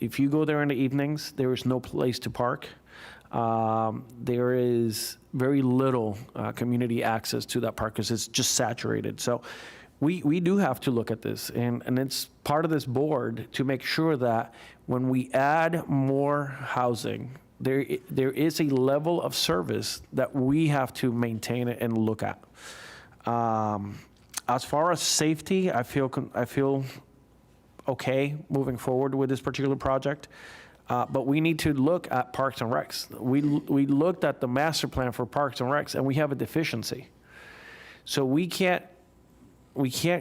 E: If you go there in the evenings, there is no place to park. There is very little community access to that park because it's just saturated. So we do have to look at this, and it's part of this board to make sure that when we add more housing, there is a level of service that we have to maintain and look at. As far as safety, I feel okay moving forward with this particular project. But we need to look at Parks and Recs. We looked at the master plan for Parks and Recs, and we have a deficiency. So we can't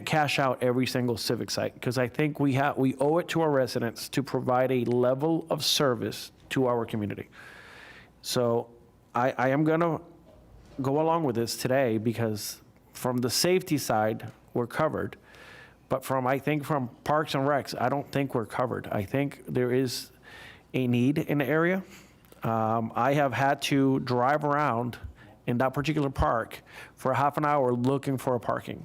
E: cash out every single civic site, because I think we owe it to our residents to provide a level of service to our community. So I am gonna go along with this today, because from the safety side, we're covered. But I think from Parks and Recs, I don't think we're covered. I think there is a need in the area. I have had to drive around in that particular park for half an hour looking for a parking.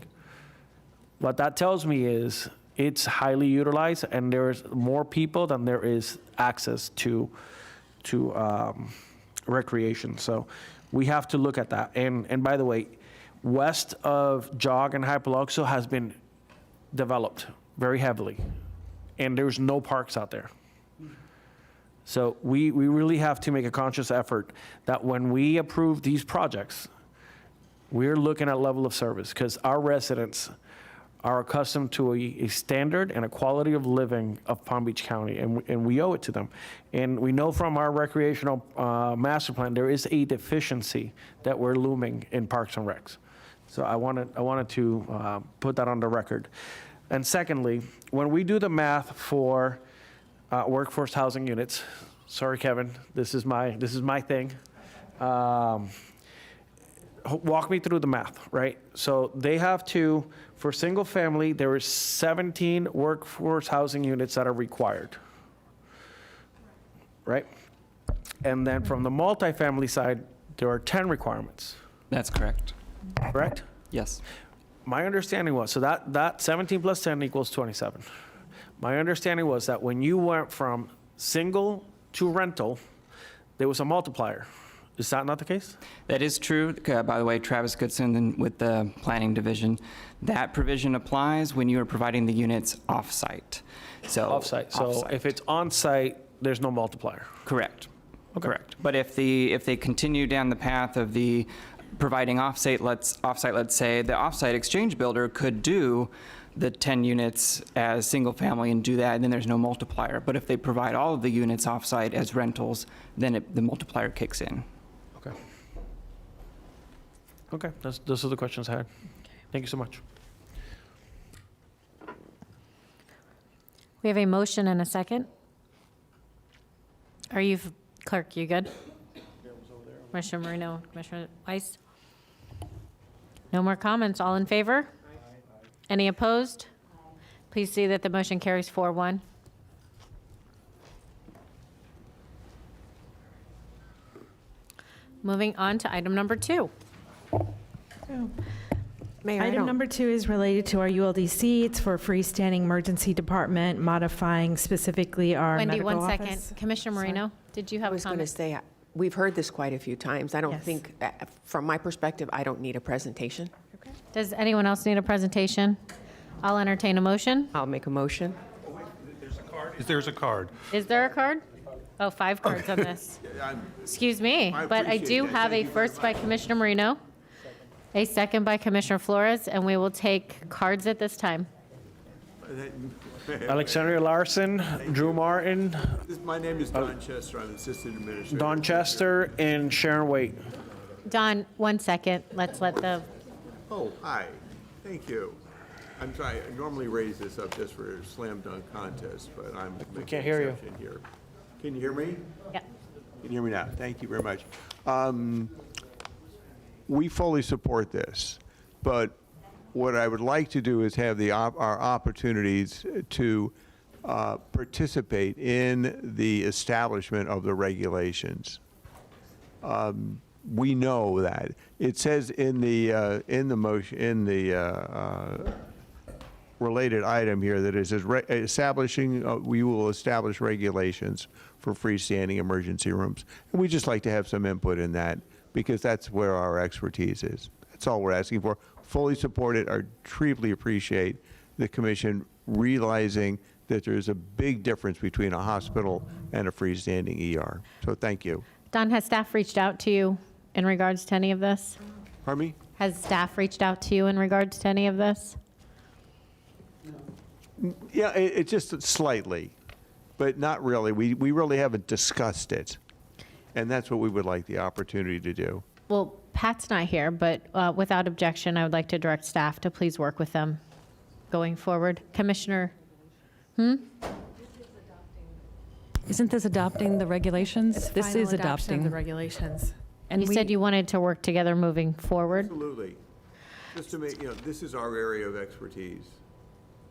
E: What that tells me is it's highly utilized, and there's more people than there is access to recreation. So we have to look at that. And by the way, west of Jog and Hypoluxo has been developed very heavily, and there's no parks out there. So we really have to make a conscious effort that when we approve these projects, we're looking at level of service, because our residents are accustomed to a standard and a quality of living of Palm Beach County, and we owe it to them. And we know from our recreational master plan, there is a deficiency that we're looming in Parks and Recs. So I wanted to put that on the record. And secondly, when we do the math for workforce housing units, sorry, Kevin, this is my thing. Walk me through the math, right? So they have to, for single family, there is 17 workforce housing units that are required, right? And then from the multifamily side, there are 10 requirements.
Q: That's correct.
E: Correct?
Q: Yes.
E: My understanding was, so that 17 plus 10 equals 27. My understanding was that when you went from single to rental, there was a multiplier. Is that not the case?
Q: That is true. By the way, Travis Goodson with the Planning Division, that provision applies when you are providing the units off-site. So
E: Off-site. So
Q: off-site.
E: if it's on-site, there's no multiplier.
Q: Correct.
E: Okay.
Q: Correct. But if they continue down the path of the providing off-site, let's say the off-site exchange builder could do the 10 units as single family and do that, and then there's no multiplier. But if they provide all of the units off-site as rentals, then the multiplier kicks in.
E: Okay. Okay, those are the questions I had. Thank you so much.
B: We have a motion and a second. Are you, clerk, you good? Commissioner Marino, Commissioner Weiss? No more comments. All in favor? Any opposed? Please see that the motion carries 4-1. Moving on to item number 2.
F: Mayor,
N: Item number 2 is related to our ULDC. It's for freestanding emergency department, modifying specifically our
B: Wendy,
N: medical
B: one
N: office.
B: second. Commissioner Marino, did you have
F: I
B: a
F: was going to
B: comment?
F: say, we've heard this quite a few times. I don't
N: Yes.
F: think, from my perspective, I don't need a presentation.
B: Does anyone else need a presentation? I'll entertain a motion.
F: I'll make a motion.
R: There's a card.
B: Is there a card? Oh, 5 cards on this. Excuse me, but I do have a first by Commissioner Marino, a second by Commissioner Flores, and we will take cards at this time.
E: Alexandria Larson, Drew Martin,
R: My name is Don Chester. I'm Assistant Administrator.
E: Don Chester, and Sharon Waite.
B: Don, 1 second. Let's let the,
R: Oh, hi. Thank you. I'm sorry, I normally raise this up just for a slam dunk contest, but I'm making
E: can't
R: an
E: hear you.
R: exception here. Can you hear me?
B: yeah.
R: Can you hear me now? Thank you very much. We fully support this, but what I would like to do is have our opportunities to participate in the establishment of the regulations. We know that it says in the motion, in the related item here that is establishing, we will establish regulations for freestanding emergency rooms. And we just like to have some input in that because that's where our expertise is. That's all we're asking for. Fully support it. I truly appreciate the commission realizing that there's a big difference between a hospital and a freestanding ER. So thank you.
B: Don, has staff reached out to you in regards to any of this?
R: Pardon me?
B: Has staff reached out to you in regards to any of this?
R: Yeah, it just slightly, but not really. We really haven't discussed it. And that's what we would like the opportunity to do.
B: Well, Pat's not here, but without objection, I would like to direct staff to please work with them going forward. Commissioner,
S: Isn't this adopting the regulations?
N: It's
S: This
N: final
S: is
N: adoption of
S: adopting.
N: the regulations.
B: and you said you wanted to work together moving forward.
R: Absolutely. Just to make, this is our area of expertise.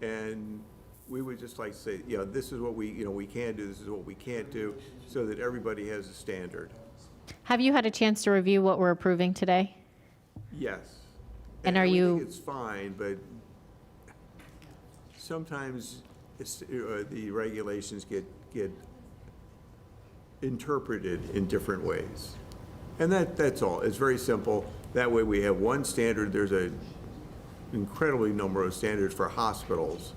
R: And we would just like to say, this is what we can do, this is what we can't do, so that everybody has a standard.
B: Have you had a chance to review what we're approving today?
R: Yes.
B: And are
R: we
B: you-
R: think it's fine, but sometimes the regulations get interpreted in different ways. And that's all. It's very simple. That way we have one standard. There's an incredibly number of standards for hospitals.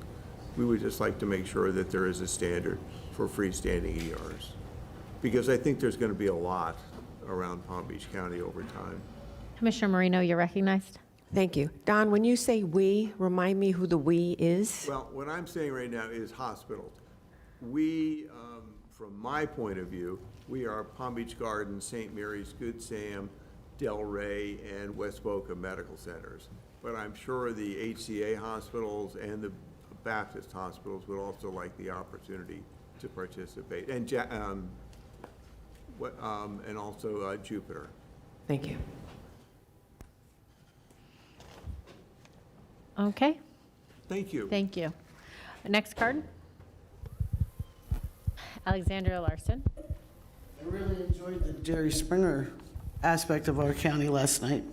R: We would just like to make sure that there is a standard for freestanding ERs. Because I think there's going to be a lot around Palm Beach County over time.
B: Commissioner Marino, you're recognized.
F: Thank you. Don, when you say "we," remind me who the "we" is?
R: Well, what I'm saying right now is hospitals. We, from my point of view, we are Palm Beach Gardens, St. Mary's, Good Sam, Delray, and West Boca medical centers. But I'm sure the HCA hospitals and the Baptist hospitals would also like the opportunity to participate, and also Jupiter.
F: Thank you.
B: Okay,
R: Thank you.
B: thank you. Next card. Alexandria Larson.
T: I really enjoyed the Jerry Springer aspect of our county last night.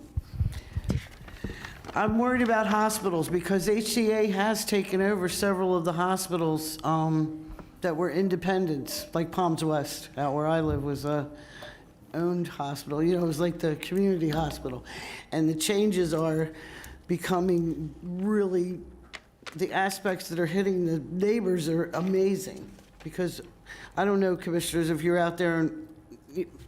T: I'm worried about hospitals because HCA has taken over several of the hospitals that were independent, like Palms West, out where I live, was a owned hospital. It was like the community hospital. And the changes are becoming really, the aspects that are hitting the neighbors are amazing. Because I don't know, commissioners, if you're out there and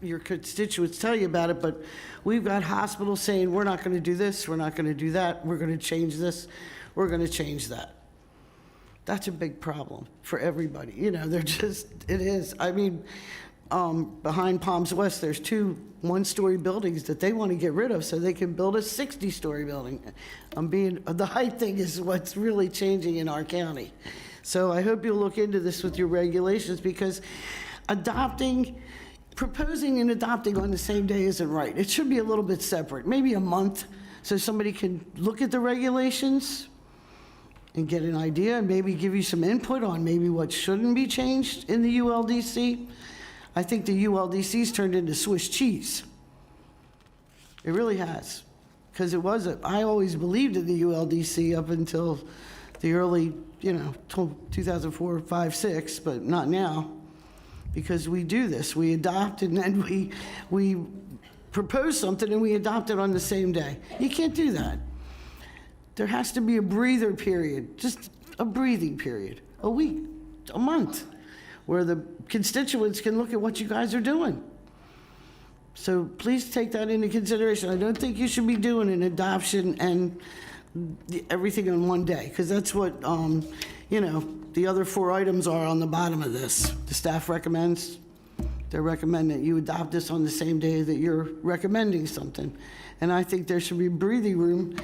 T: your constituents tell you about it, but we've got hospitals saying, we're not going to do this, we're not going to do that, we're going to change this, we're going to change that. That's a big problem for everybody. It is. I mean, behind Palms West, there's two one-story buildings that they want to get rid of so they can build a 60-story building. The height thing is what's really changing in our county. So I hope you'll look into this with your regulations, because proposing and adopting on the same day isn't right. It should be a little bit separate, maybe a month, so somebody can look at the regulations and get an idea and maybe give you some input on maybe what shouldn't be changed in the ULDC. I think the ULDC's turned into Swiss cheese. It really has, because I always believed in the ULDC up until the early, 2004, 5, 6, but not now. Because we do this, we adopt and then we propose something and we adopt it on the same day. You can't do that. There has to be a breather period, just a breathing period, a week, a month, where the constituents can look at what you guys are doing. So please take that into consideration. I don't think you should be doing an adoption and everything in one day, because that's what, the other 4 items are on the bottom of this. The staff recommends, they recommend that you adopt this on the same day that you're recommending something. And I think there should be breathing room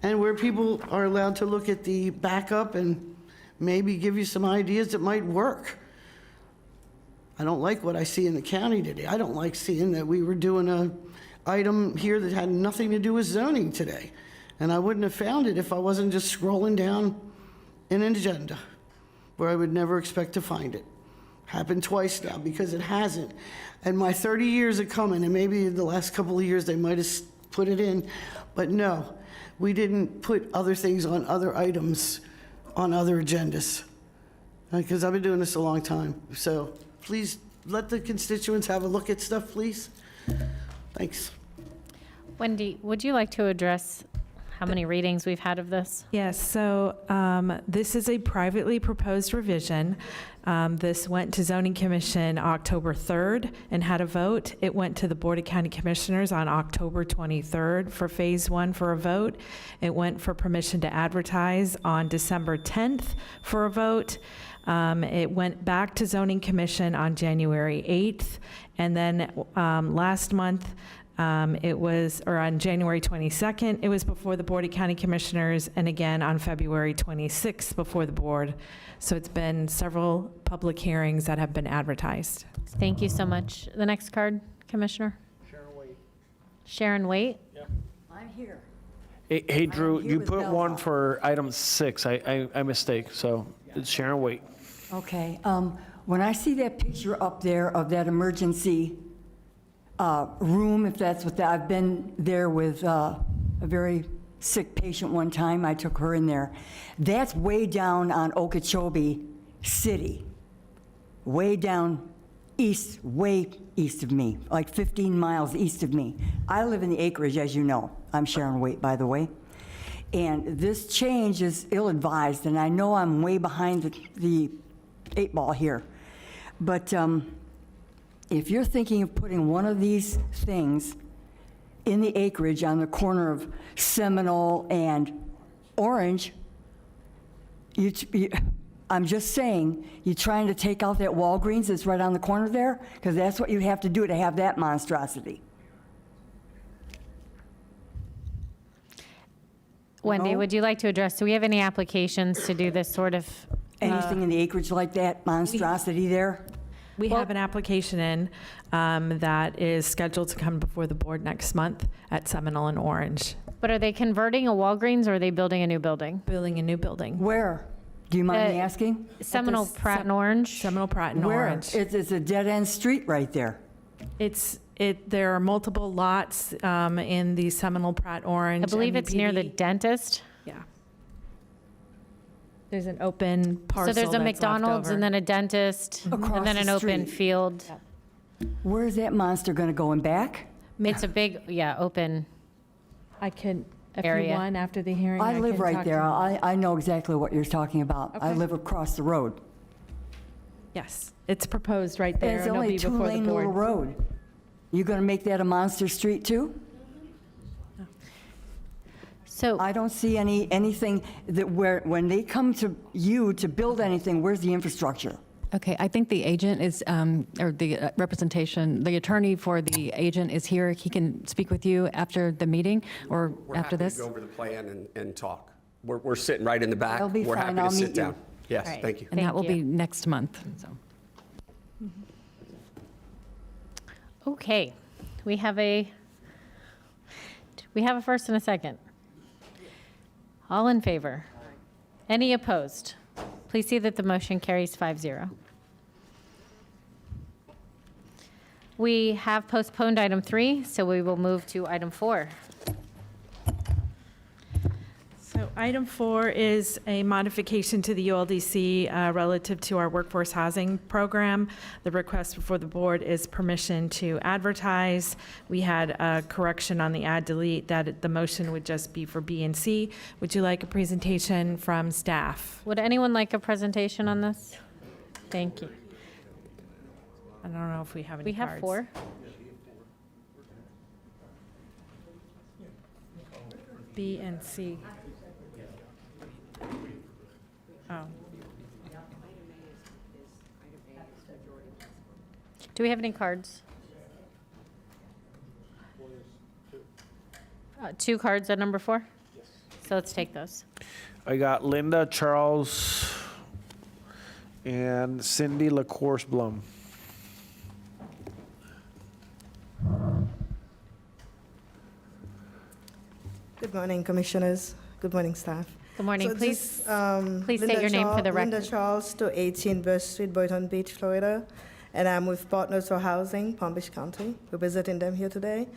T: and where people are allowed to look at the backup and maybe give you some ideas that might work. I don't like what I see in the county today. I don't like seeing that we were doing an item here that had nothing to do with zoning today. And I wouldn't have found it if I wasn't just scrolling down an agenda where I would never expect to find it. Happened twice now because it hasn't. And my 30 years of coming, and maybe in the last couple of years they might have put it in, but no, we didn't put other things on other items on other agendas, because I've been doing this a long time. So please let the constituents have a look at stuff, please. Thanks.
B: Wendy, would you like to address how many readings we've had of this?
N: Yes, so this is a privately proposed revision. This went to Zoning Commission October 3rd and had a vote. It went to the Board of County Commissioners on October 23rd for Phase 1 for a vote. It went for permission to advertise on December 10th for a vote. It went back to Zoning Commission on January 8th, and then last month, on January 22nd, it was before the Board of County Commissioners, and again on February 26th before the board. So it's been several public hearings that have been advertised.
B: Thank you so much. The next card, Commissioner? Sharon Waite?
C: I'm here.
E: Hey, Drew,
C: here
E: you
C: with
E: put
C: Bella.
E: one for item 6. I mistake, so it's Sharon Waite.
U: Okay, when I see that picture up there of that emergency room, if that's what I've been there with a very sick patient one time, I took her in there. That's way down on Okeechobee City, way down east, way east of me, like 15 miles east of me. I live in the acreage, as you know. I'm Sharon Waite, by the way. And this change is ill-advised, and I know I'm way behind the 8 ball here. But if you're thinking of putting one of these things in the acreage on the corner of Seminole and Orange, I'm just saying, you're trying to take out that Walgreens that's right on the corner there? Because that's what you have to do to have that monstrosity.
B: Wendy, would you like to address, do we have any applications to do this sort of?
U: Anything in the acreage like that monstrosity there?
N: We have an application in that is scheduled to come before the board next month at Seminole and Orange.
B: But are they converting a Walgreens or are they building a new building?
N: Building a new building.
U: Where? Do you mind me asking?
B: Seminole, Pratt, and Orange.
N: Seminole, Pratt, and
U: Where?
N: Orange.
U: It's a dead-end street right there.
N: There are multiple lots in the Seminole, Pratt, Orange.
B: I believe it's near the
N: MUPD.
B: dentist.
N: Yeah. There's an open parcel.
B: So there's a
N: that's
B: McDonald's
N: left
B: and
N: over.
B: then a dentist
U: Across
B: and then
U: the
B: an open
U: street.
B: field.
U: Where's that monster gonna go, in back?
B: It's a big, open
N: I can, if
B: area.
N: you want, after the hearing.
U: I live
N: can
U: right
N: talk
U: there.
N: to-
U: I know exactly what you're talking about. I
N: Okay.
U: live across the road.
N: Yes, it's proposed right there.
U: It's
N: and it'll
U: only a
N: be before the
U: two-lane little
N: board.
U: road. You gonna make that a monster street too?
B: So
U: I don't see anything that when they come to you to build anything, where's the infrastructure?
S: Okay, I think the agent is, or the representation, the attorney for the agent is here. He can speak with you after the meeting or after this.
V: We're happy to go over the plan and talk. We're sitting right in the back.
U: That'll be
V: We're
U: fine.
V: happy
U: I'll
V: to
U: meet
V: sit
U: you.
V: down. Yes,
B: All right.
V: thank you.
S: And that
B: Thank
S: will be
B: you.
S: next month, so.
B: Okay, we have a first and a second. All in favor? Any opposed? Please see that the motion carries 5-0. We have postponed item 3, so we will move to item 4.
N: So item 4 is a modification to the ULDC relative to our workforce housing program. The request before the board is permission to advertise. We had a correction on the add delete that the motion would just be for B and C. Would you like a presentation from staff?
B: Would anyone like a presentation on this? Thank you.
N: I don't know if we have any
B: We
N: cards.
B: have 4.
N: B and C. Oh.
B: Do we have any cards? 2 cards at number 4? Yes. So let's take those.
E: I got Linda, Charles, and Cindy LaCourse Blum.
W: Good morning, commissioners. Good morning, staff.
B: Good morning.
W: So
B: Please,
W: this,
B: please state your name for the
W: Linda
B: record.
W: Charles, 218 Burst Street, Boynton Beach, Florida. And I'm with Partners for Housing, Palm Beach County. We're visiting them here today.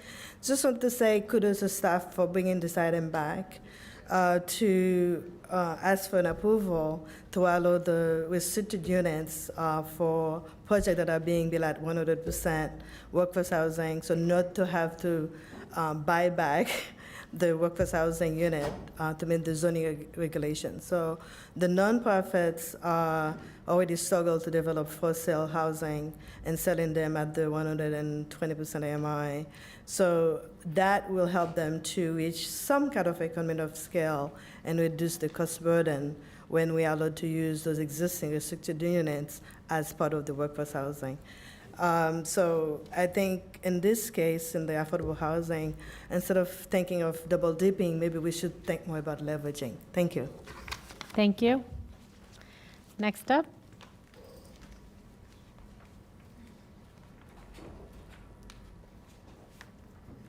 W: Just want to say kudos to staff for bringing this item back. to ask for an approval to allow the restricted units for projects that are being built at 100% workforce housing, so not to have to buy back the workforce housing unit to meet the zoning regulations. So the nonprofits already struggle to develop for sale housing and selling them at the 120% AMI. So that will help them to reach some kind of economy of scale and reduce the cost burden when we are allowed to use those existing restricted units as part of the workforce housing. So I think in this case, in the affordable housing, instead of thinking of double dipping, maybe we should think more about leveraging. Thank you.
B: Thank you. Next up.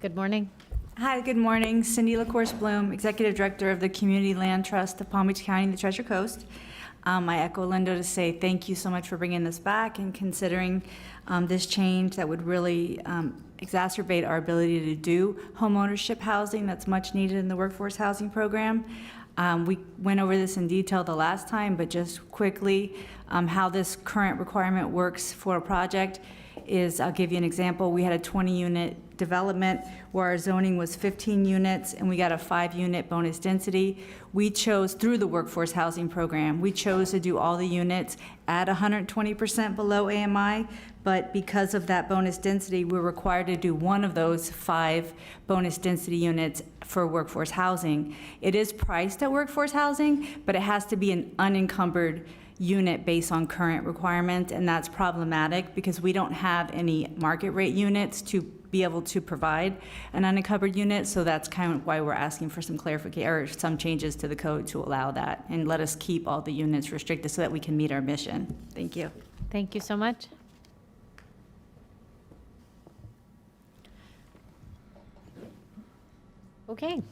B: Good morning.
G: Hi, good morning. Cindy LaCourse Bloom, Executive Director of the Community Land Trust of Palm Beach County and the Treasure Coast. I echo Linda to say thank you so much for bringing this back and considering this change that would really exacerbate our ability to do homeownership housing that's much needed in the workforce housing program. We went over this in detail the last time, but just quickly, how this current requirement works for a project is, I'll give you an example. We had a 20-unit development where our zoning was 15 units and we got a 5-unit bonus density. We chose, through the workforce housing program, we chose to do all the units at 120% below AMI, but because of that bonus density, we're required to do one of those 5 bonus density units for workforce housing. It is priced at workforce housing, but it has to be an unencumbered unit based on current requirements, and that's problematic because we don't have any market rate units to be able to provide an unencumbered unit, so that's kind of why we're asking for some clarification or some changes to the code to allow that and let us keep all the units restricted so that we can meet our mission. Thank you.
B: Thank you so much. Okay.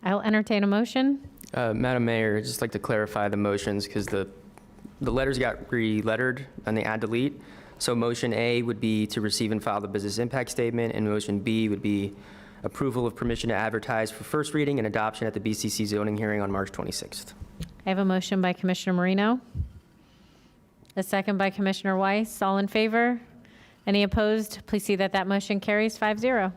B: I'll entertain a motion.
H: Madam Mayor, I'd just like to clarify the motions because the letters got re-lettered on the add delete. So motion A would be to receive and file the business impact statement, and motion B would be approval of permission to advertise for first reading and adoption at the BCC zoning hearing on March 26th.
B: I have a motion by Commissioner Marino. A second by Commissioner Weiss. All in favor? Any opposed? Please see that that motion carries 5-0.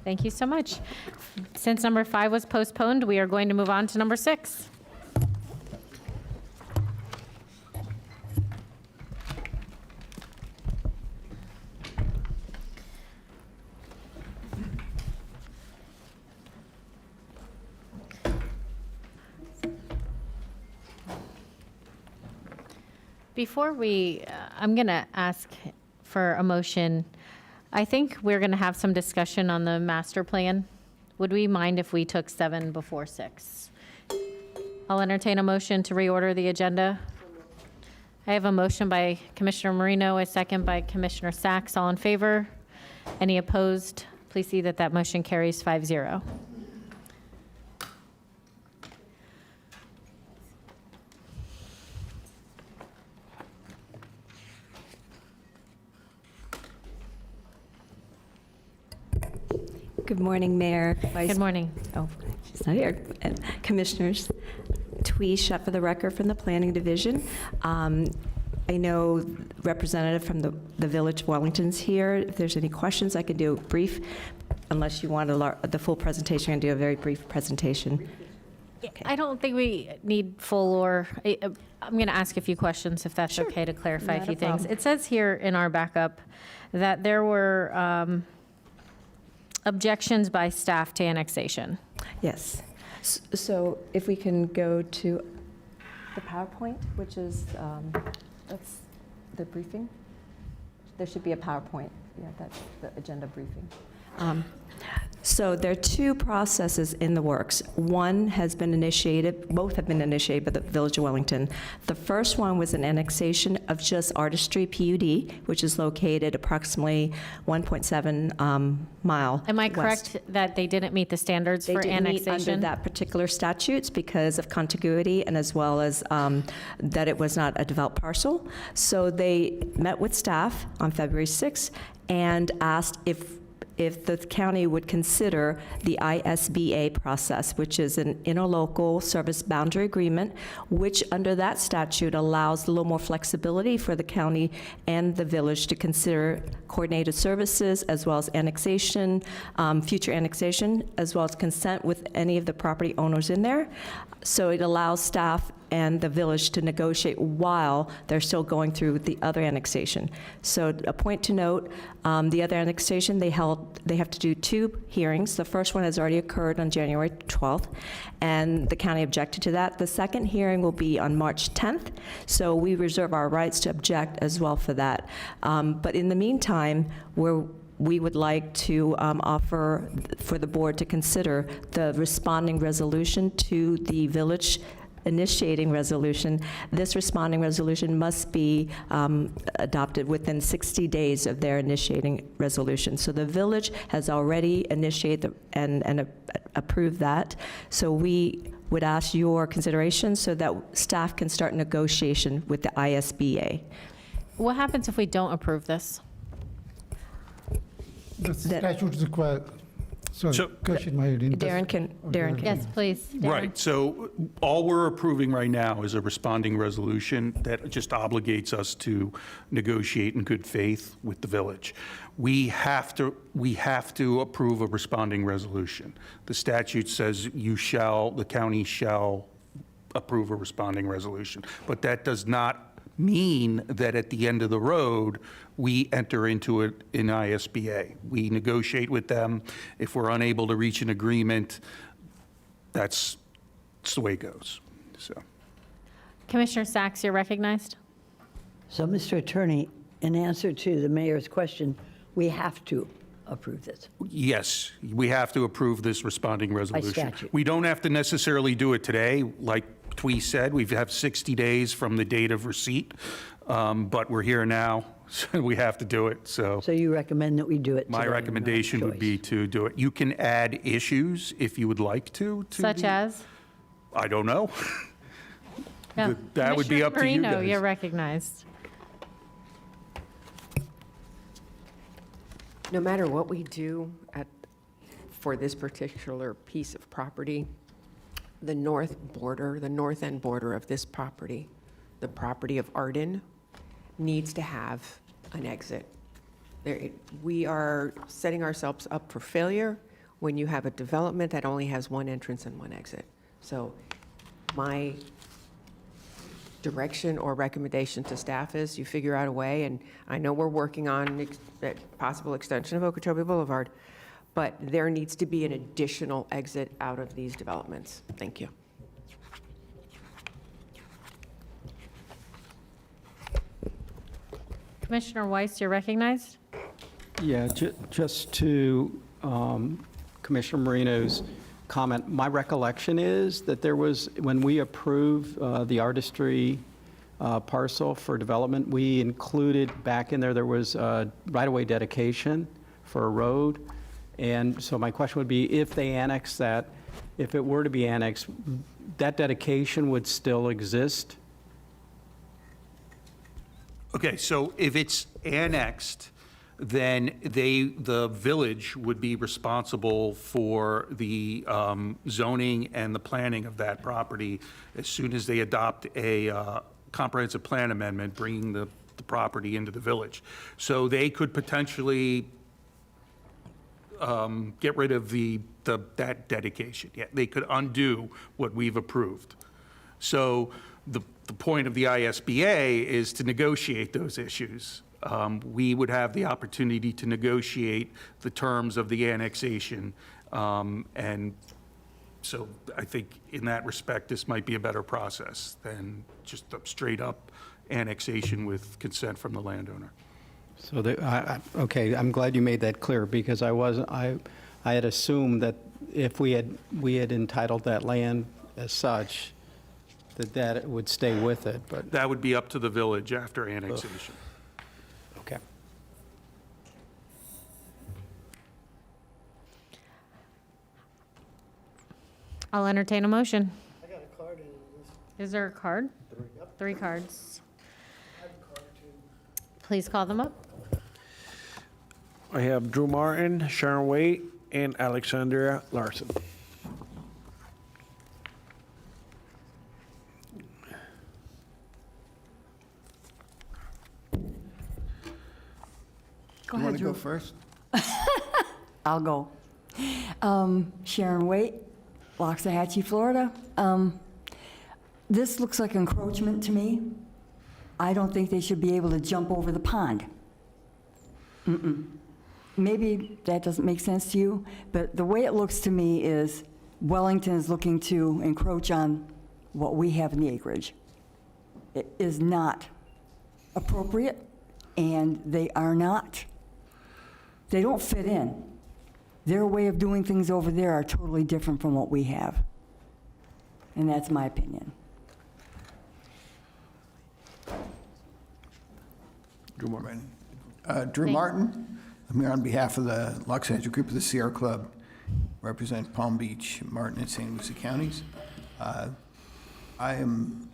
B: Thank you so much. Since number 5 was postponed, we are going to move on to number 6. Before we, I'm going to ask for a motion. I think we're going to have some discussion on the master plan. Would we mind if we took 7 before 6? I'll entertain a motion to reorder the agenda. I have a motion by Commissioner Marino, a second by Commissioner Sacks. All in favor? Any opposed? Please see that that motion carries 5-0.
I: Good morning, Mayor.
B: Good morning.
I: Oh, she's not here. Commissioners, Twee Shutt for the record from the Planning Division. I know representative from the Village of Wellington's here. If there's any questions, I can do a brief, unless you want the full presentation, I can do a very brief presentation.
B: I don't think we need full or, I'm going to ask a few questions if that's okay to clarify a
I: Not
B: few
I: a
B: things.
I: problem.
B: It says here in our backup that there were objections by staff to annexation.
I: Yes. So if we can go to the PowerPoint, which is, that's the briefing. There should be a PowerPoint. Yeah, that's the agenda briefing. So there are 2 processes in the works. One has been initiated, both have been initiated by the Village of Wellington. The first one was an annexation of just Artistry PUD, which is located approximately 1.7 mile
B: Am I
I: west.
B: correct that they didn't meet the standards
I: They
B: for
I: didn't meet
B: annexation?
I: under that particular statutes because of contiguity and as well as that it was not a developed parcel. So they met with staff on February 6th and asked if if the county would consider the ISBA process, which is an interlocal service boundary agreement, which under that statute allows a little more flexibility for the county and the village to consider coordinated services as well as annexation, future annexation, as well as consent with any of the property owners in there. So it allows staff and the village to negotiate while they're still going through the other annexation. So a point to note, the other annexation, they have to do 2 hearings. The first one has already occurred on January 12th, and the county objected to that. The second hearing will be on March 10th, so we reserve our rights to object as well for that. But in the meantime, we would like to offer for the board to consider the responding resolution to the village initiating resolution. This responding resolution must be adopted within 60 days of their initiating resolution. So the village has already initiated and approved that. So we would ask your consideration so that staff can start negotiation with the ISBA.
B: What happens if we don't approve this?
J: The statute requires, question my head.
I: Darren can.
B: Yes, please. Darren.
K: Right, so all we're approving right now is a responding resolution that just obligates us to negotiate in good faith with the village. We have to approve a responding resolution. The statute says the county shall approve a responding resolution, but that does not mean that at the end of the road, we enter into an ISBA. We negotiate with them. If we're unable to reach an agreement, that's the way it goes. So,
B: Commissioner Sachs, you're recognized.
C: So, Mr. Attorney, in answer to the mayor's question, we have to approve this.
K: yes, we have to approve this responding resolution.
C: statute.
K: We don't have to necessarily do it today. Like Twee said, we have 60 days from the date of receipt, but we're here now, so we have to do it. So
C: you recommend that we do it
K: my
C: today,
K: recommendation
C: no
K: would be to do it. You can add issues if you would like to
B: Such as?
K: I don't know.
B: Yeah.
K: That would be up to you
B: Commissioner Marino,
K: guys.
B: you're recognized.
F: No matter what we do for this particular piece of property, the north end border of this property, the property of Arden, needs to have an exit. We are setting ourselves up for failure when you have a development that only has one entrance and one exit. So my direction or recommendation to staff is you figure out a way, and I know we're working on that possible extension of Okeechobee Boulevard, but there needs to be an additional exit out of these developments. Thank you.
B: Commissioner Weiss, you're recognized.
D: Yeah, just to Commissioner Marino's comment, my recollection is that there was, when we approved the artistry parcel for development, we included back in there was right-of-way dedication for a road. And so my question would be, if they annex that, if it were to be annexed, that dedication would still exist?
K: Okay, so if it's annexed, then the village would be responsible for the zoning and the planning of that property as soon as they adopt a comprehensive plan amendment bringing the property into the village. So they could potentially get rid of that dedication. Yeah, they could undo what we've approved. So the point of the ISBA is to negotiate those issues. We would have the opportunity to negotiate the terms of the annexation. And so I think in that respect, this might be a better process than just a straight up annexation with consent from the landowner.
D: So, okay, I'm glad you made that clear, because I had assumed that if we had entitled that land as such, that it would stay with it, but.
K: That would be up to the village after annexation.
D: Okay.
B: I'll entertain a motion. I got a card in this. Is there a card? 3. Yep. 3 cards. I have a card too. Please call them up.
E: I have Drew Martin, Sharon Waite, and Alexandria Larson.
U: Go
A: You
U: ahead,
A: want to go
U: Drew.
A: first?
U: I'll go. Sharon Waite, Waxahachie, Florida. This looks like encroachment to me. I don't think they should be able to jump over the pond. Maybe that doesn't make sense to you, but the way it looks to me is Wellington is looking to encroach on what we have in the acreage. It is not appropriate, and they don't fit in. Their way of doing things over there are totally different from what we have. And that's my opinion.
E: Drew Martin.
A: Drew Martin. I'm here on behalf of the Waxahachie Group of the Sierra Club, represent Palm Beach, Martin, and St. Lucie counties. I'm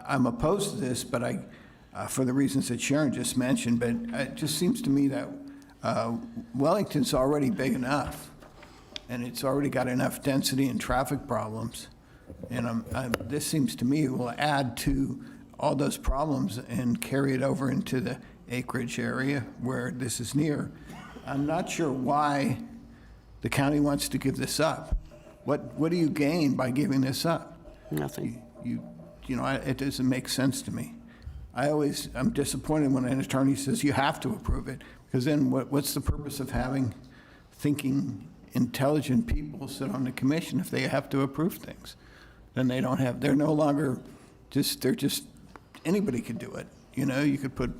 A: opposed to this, but for the reasons that Sharon just mentioned, but it just seems to me that Wellington's already big enough, and it's already got enough density and traffic problems. And this seems to me will add to all those problems and carry it over into the acreage area where this is near. I'm not sure why the county wants to give this up. What do you gain by giving this up?
T: Nothing.
A: It doesn't make sense to me. I'm disappointed when an attorney says you have to approve it, because then what's the purpose of having thinking, intelligent people sit on the commission if they have to approve things? Then they're no longer anybody could do it. You could put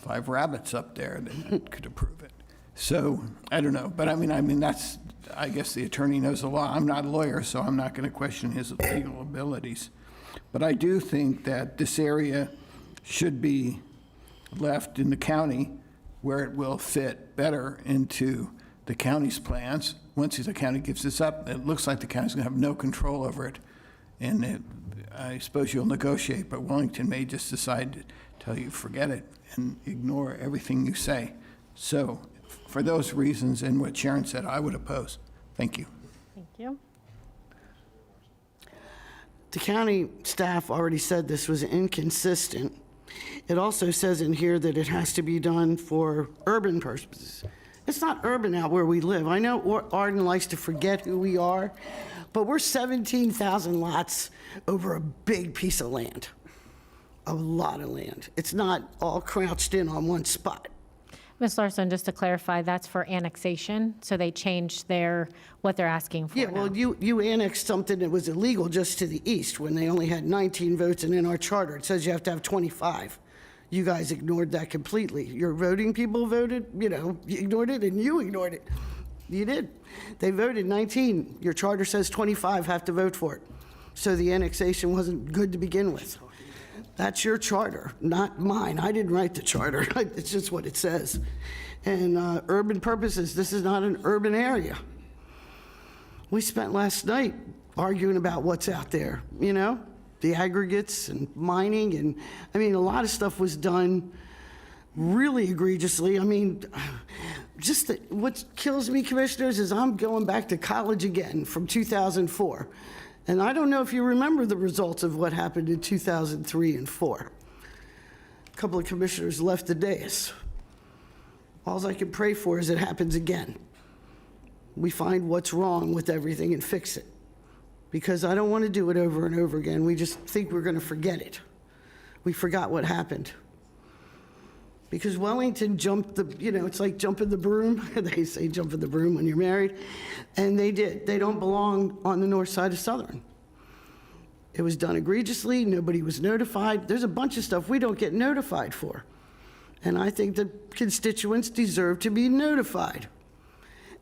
A: 5 rabbits up there that could approve it. So, I don't know, but I guess the attorney knows the law. I'm not a lawyer, so I'm not going to question his legal abilities. But I do think that this area should be left in the county where it will fit better into the county's plans. Once the county gives this up, it looks like the county's going to have no control over it. And I suppose you'll negotiate, but Wellington may just decide to tell you, forget it, and ignore everything you say. So for those reasons and what Sharon said, I would oppose. Thank you.
B: Thank you.
T: The county staff already said this was inconsistent. It also says in here that it has to be done for urban purposes. It's not urban out where we live. I know Arden likes to forget who we are, but we're 17,000 lots over a big piece of land, a lot of land. It's not all crouched in on one spot.
B: Ms. Larson, just to clarify, that's for annexation, so they changed what they're asking for
T: Yeah,
B: now.
T: well, you annexed something that was illegal just to the east when they only had 19 votes, and in our charter, it says you have to have 25. You guys ignored that completely. Your voting people voted, you ignored it, and you ignored it. You did. They voted 19. Your charter says 25 have to vote for it. So the annexation wasn't good to begin with. That's your charter, not mine. I didn't write the charter. It's just what it says. And urban purposes, this is not an urban area. We spent last night arguing about what's out there, the aggregates and mining. And a lot of stuff was done really egregiously. What kills me, commissioners, is I'm going back to college again from 2004. And I don't know if you remember the results of what happened in 2003 and 4. A couple of commissioners left the dais. All I can pray for is it happens again. We find what's wrong with everything and fix it. Because I don't want to do it over and over again. We just think we're going to forget it. We forgot what happened. Because Wellington jumped it's like jumping the broom. They say jump in the broom when you're married. And they did. They don't belong on the north side of Southern. It was done egregiously. Nobody was notified. There's a bunch of stuff we don't get notified for. And I think the constituents deserve to be notified.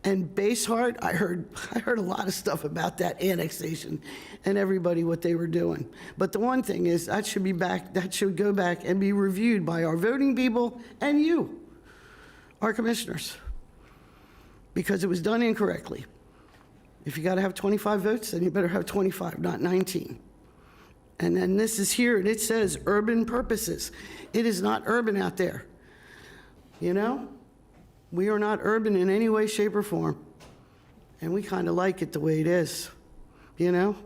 T: And Basehart, I heard a lot of stuff about that annexation and everybody what they were doing. But the one thing is that should go back and be reviewed by our voting people and you, our commissioners, because it was done incorrectly. If you got to have 25 votes, then you better have 25, not 19. And then this is here, and it says urban purposes. It is not urban out there, We are not urban in any way, shape, or form. And we kind of like it the way it is, you know?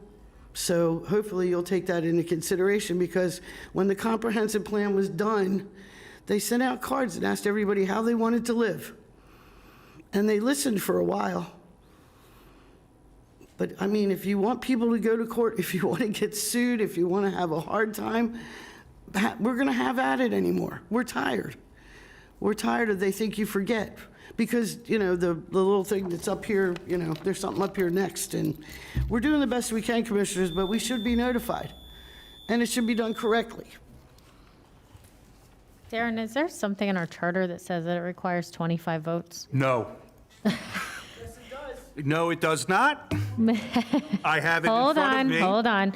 T: So hopefully you'll take that into consideration, because when the comprehensive plan was done, they sent out cards and asked everybody how they wanted to live. And they listened for a while. But I mean, if you want people to go to court, if you want to get sued, if you want to have a hard time, we're going to have at it anymore. We're tired. We're tired of they think you forget. Because, you know, the little thing that's up here, you know, there's something up here next. And we're doing the best we can, commissioners, but we should be notified. And it should be done correctly.
B: Darren, is there something in our charter that says that it requires 25 votes?
K: No. No, it does not. I have it in front of me.
B: Hold on.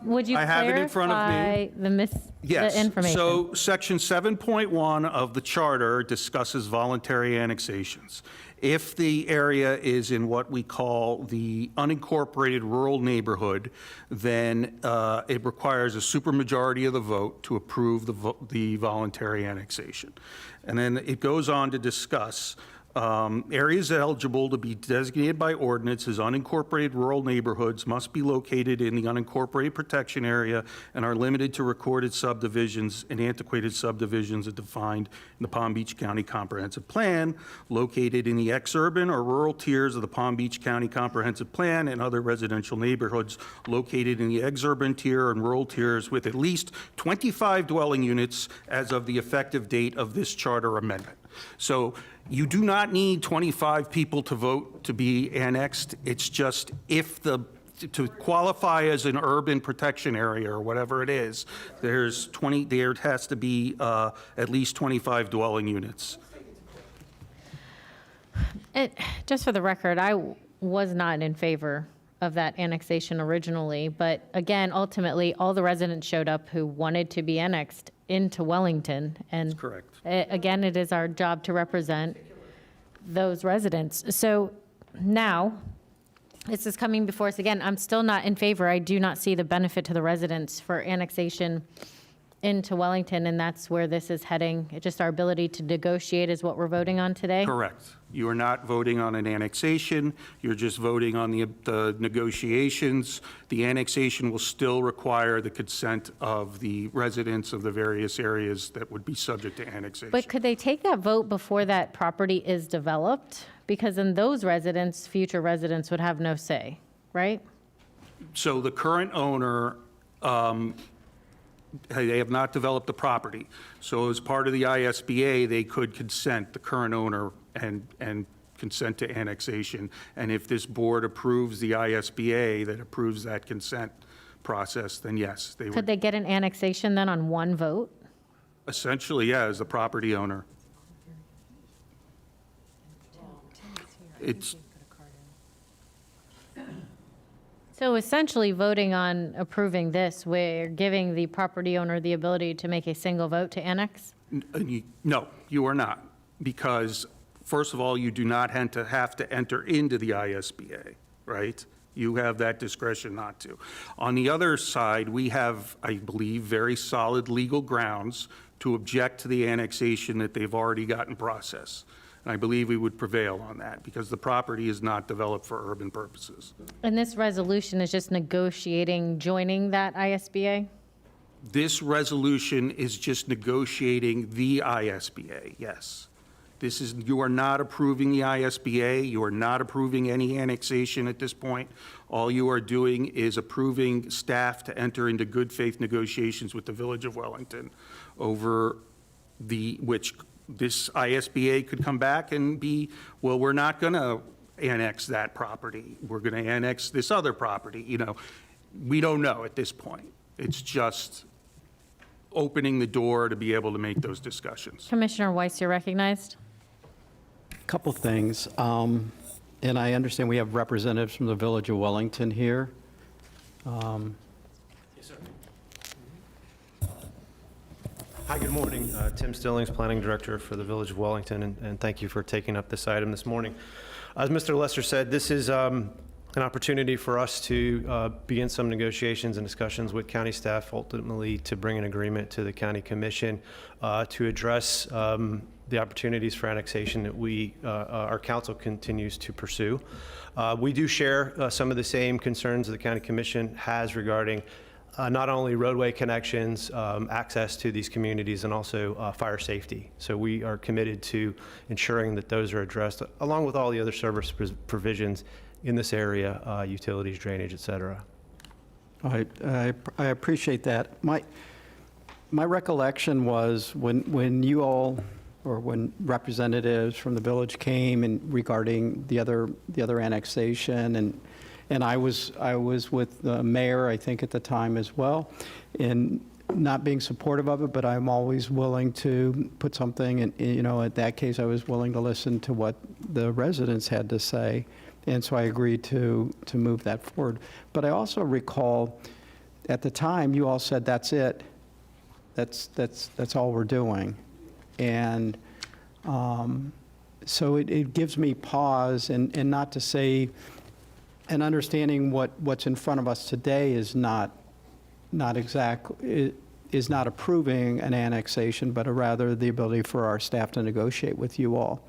B: Would you
K: I have it in front of me.
B: clarify
K: Yes.
B: the information?
K: So Section 7.1 of the Charter discusses voluntary annexations. If the area is in what we call the unincorporated rural neighborhood, then it requires a supermajority of the vote to approve the voluntary annexation. And then it goes on to discuss areas eligible to be designated by ordinance as unincorporated rural neighborhoods must be located in the unincorporated protection area and are limited to recorded subdivisions and antiquated subdivisions as defined in the Palm Beach County Comprehensive Plan, located in the exurban or rural tiers of the Palm Beach County Comprehensive Plan, and other residential neighborhoods located in the exurban tier and rural tiers with at least 25 dwelling units as of the effective date of this charter amendment. So you do not need 25 people to vote to be annexed. It's just to qualify as an urban protection area or whatever it is, there has to be at least 25 dwelling units.
B: Just for the record, I was not in favor of that annexation originally, but again, ultimately, all the residents showed up who wanted to be annexed into Wellington. And
K: That's correct.
B: Again, it is our job to represent those residents. So now, this is coming before us again. I'm still not in favor. I do not see the benefit to the residents for annexation into Wellington, and that's where this is heading. Just our ability to negotiate is what we're voting on today.
K: Correct. You are not voting on an annexation. You're just voting on the negotiations. The annexation will still require the consent of the residents of the various areas that would be subject to annexation.
B: But could they take that vote before that property is developed? Because then those residents, future residents, would have no say, right?
K: So the current owner, they have not developed the property. So as part of the ISBA, they could consent, the current owner, and consent to annexation. And if this board approves the ISBA that approves that consent process, then yes, they
B: Could
K: would.
B: they get an annexation then on one vote?
K: Essentially, yeah, as the property owner. It's,
B: So essentially, voting on approving this, we're giving the property owner the ability to make a single vote to annex?
K: no, you are not. Because, first of all, you do not have to enter into the ISBA, right? You have that discretion not to. On the other side, we have, I believe, very solid legal grounds to object to the annexation that they've already got in process. And I believe we would prevail on that because the property is not developed for urban purposes.
B: And this resolution is just negotiating joining that ISBA?
K: This resolution is just negotiating the ISBA, yes. You are not approving the ISBA, you are not approving any annexation at this point. All you are doing is approving staff to enter into good faith negotiations with the Village of Wellington over which this ISBA could come back and be, well, we're not going to annex that property. We're going to annex this other property. You know, we don't know at this point. It's just opening the door to be able to make those discussions.
B: Commissioner Weiss, you're recognized.
D: Couple things. And I understand we have representatives from the Village of Wellington here.
L: Hi, good morning. Tim Stillings, Planning Director for the Village of Wellington, and thank you for taking up this item this morning. As Mr. Lester said, this is an opportunity for us to begin some negotiations and discussions with county staff, ultimately to bring an agreement to the County Commission to address the opportunities for annexation that our council continues to pursue. We do share some of the same concerns the County Commission has regarding not only roadway connections, access to these communities, and also fire safety. So we are committed to ensuring that those are addressed, along with all the other service provisions in this area, utilities, drainage, et cetera.
D: I appreciate that. My recollection was when you all, or when representatives from the village came and regarding the other annexation, and I was with the mayor, I think, at the time as well, and not being supportive of it, but I'm always willing to put something, and, you know, at that case, I was willing to listen to what the residents had to say, and so I agreed to move that forward. But I also recall, at the time, you all said, that's it, that's all we're doing. And so it gives me pause, and not to say, and understanding what's in front of us today is not approving an annexation, but rather the ability for our staff to negotiate with you all.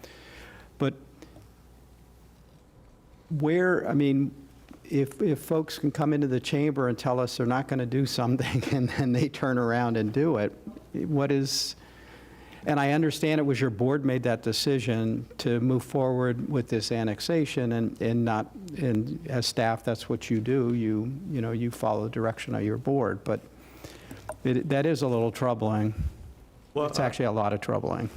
D: But if folks can come into the chamber and tell us they're not going to do something, and then they turn around and do it, and I understand it was your board made that decision to move forward with this annexation, and as staff, that's what you do. You follow the direction of your board, but that is a little troubling.
L: Well,
D: it's actually a lot of troubling.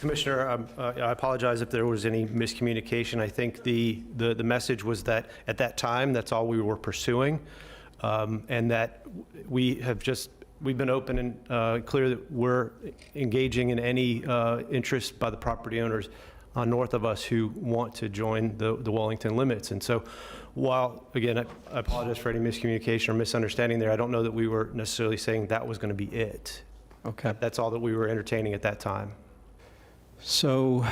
L: Commissioner, I apologize if there was any miscommunication. I think the message was that at that time, that's all we were pursuing, and that we've been open and clear that we're engaging in any interest by the property owners north of us who want to join the Wellington limits. And so while, again, I apologize for any miscommunication or misunderstanding there, I don't know that we were necessarily saying that was going to be it.
D: Okay.
L: That's all that we were entertaining at that time.
D: So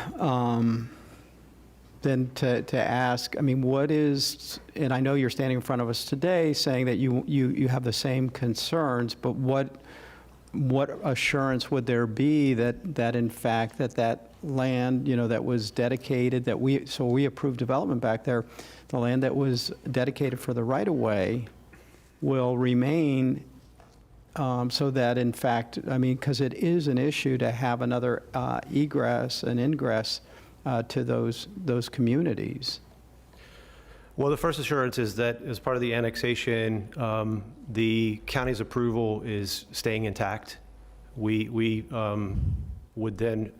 D: then to ask, I mean, what is, and I know you're standing in front of us today saying that you have the same concerns, but what assurance would there be that in fact that land, that was dedicated, so we approved development back there, the land that was dedicated for the right-of-way will remain, so that in fact, I mean, because it is an issue to have another egress and ingress to those communities.
L: Well, the first assurance is that as part of the annexation, the county's approval is staying intact. We would then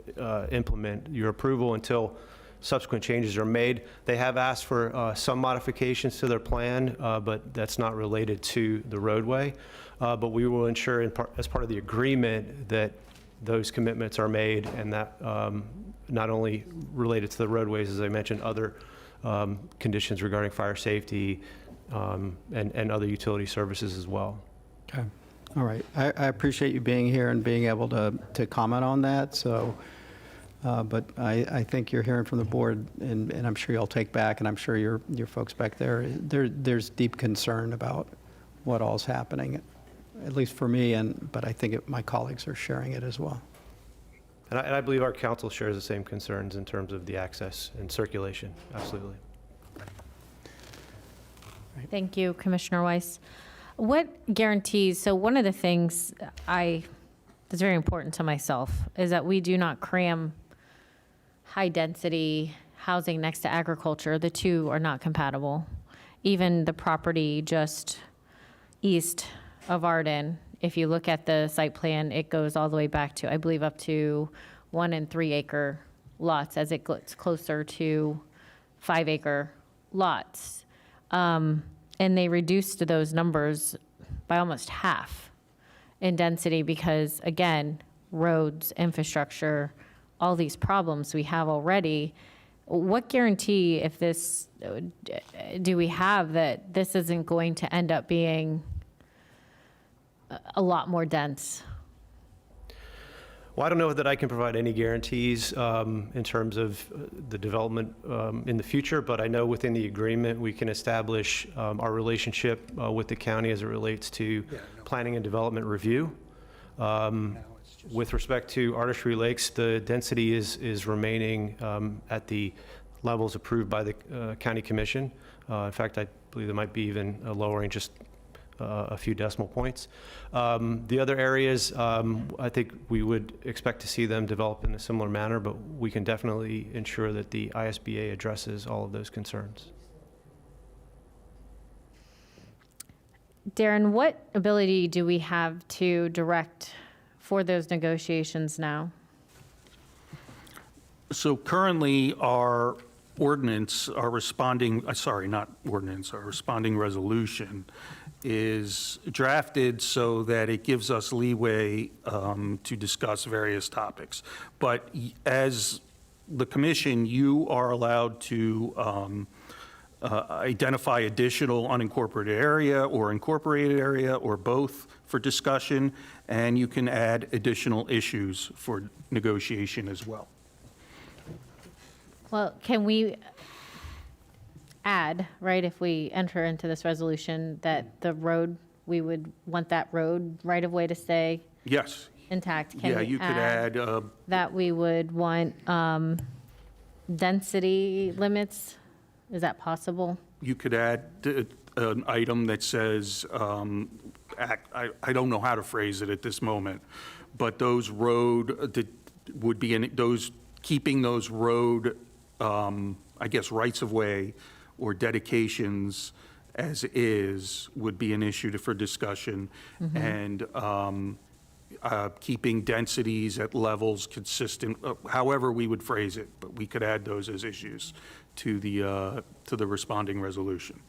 L: implement your approval until subsequent changes are made. They have asked for some modifications to their plan, but that's not related to the roadway. But we will ensure as part of the agreement that those commitments are made, and that not only related to the roadways, as I mentioned, other conditions regarding fire safety and other utility services as well.
D: Okay. All right. I appreciate you being here and being able to comment on that. So, but I think you're hearing from the board, and I'm sure you'll take back, and I'm sure your folks back there's deep concern about what all's happening, at least for me, but I think my colleagues are sharing it as well.
L: And I believe our council shares the same concerns in terms of the access and circulation. Absolutely.
B: Thank you, Commissioner Weiss. What guarantees, so one of the things that's very important to myself is that we do not cram high-density housing next to agriculture. The two are not compatible. Even the property just east of Arden, if you look at the site plan, it goes all the way back to, I believe, up to 1 and 3 acre lots as it gets closer to 5 acre lots. And they reduced those numbers by almost half in density because, again, roads, infrastructure, all these problems we have already. What guarantee do we have that this isn't going to end up being a lot more dense?
L: Well, I don't know that I can provide any guarantees in terms of the development in the future, but I know within the agreement we can establish our relationship with the county as it relates to planning and development review. With respect to Artistry Lakes, the density is remaining at the levels approved by the county commission. In fact, I believe there might be even a lowering just a few decimal points. The other areas, I think we would expect to see them develop in a similar manner, but we can definitely ensure that the ISBA addresses all of those concerns.
B: Darren, what ability do we have to direct for those negotiations now?
K: So currently, our ordinance, our responding, not ordinance, our responding resolution is drafted so that it gives us leeway to discuss various topics. But as the commission, you are allowed to identify additional unincorporated area or incorporated area or both for discussion, and you can add additional issues for negotiation as well.
B: Well, can we add, right, if we enter into this resolution, that the road, we would want that road right-of-way to stay
K: Yes.
B: intact? Can
K: Yeah,
B: we
K: you could add,
B: that we would want density limits? Is that possible?
K: you could add an item that says, I don't know how to phrase it at this moment, but those road, that would be in those, keeping those road, I guess, rights-of-way or dedications as is would be an issue for discussion. And keeping densities at levels consistent, however we would phrase it, but we could add those as issues to the responding resolution.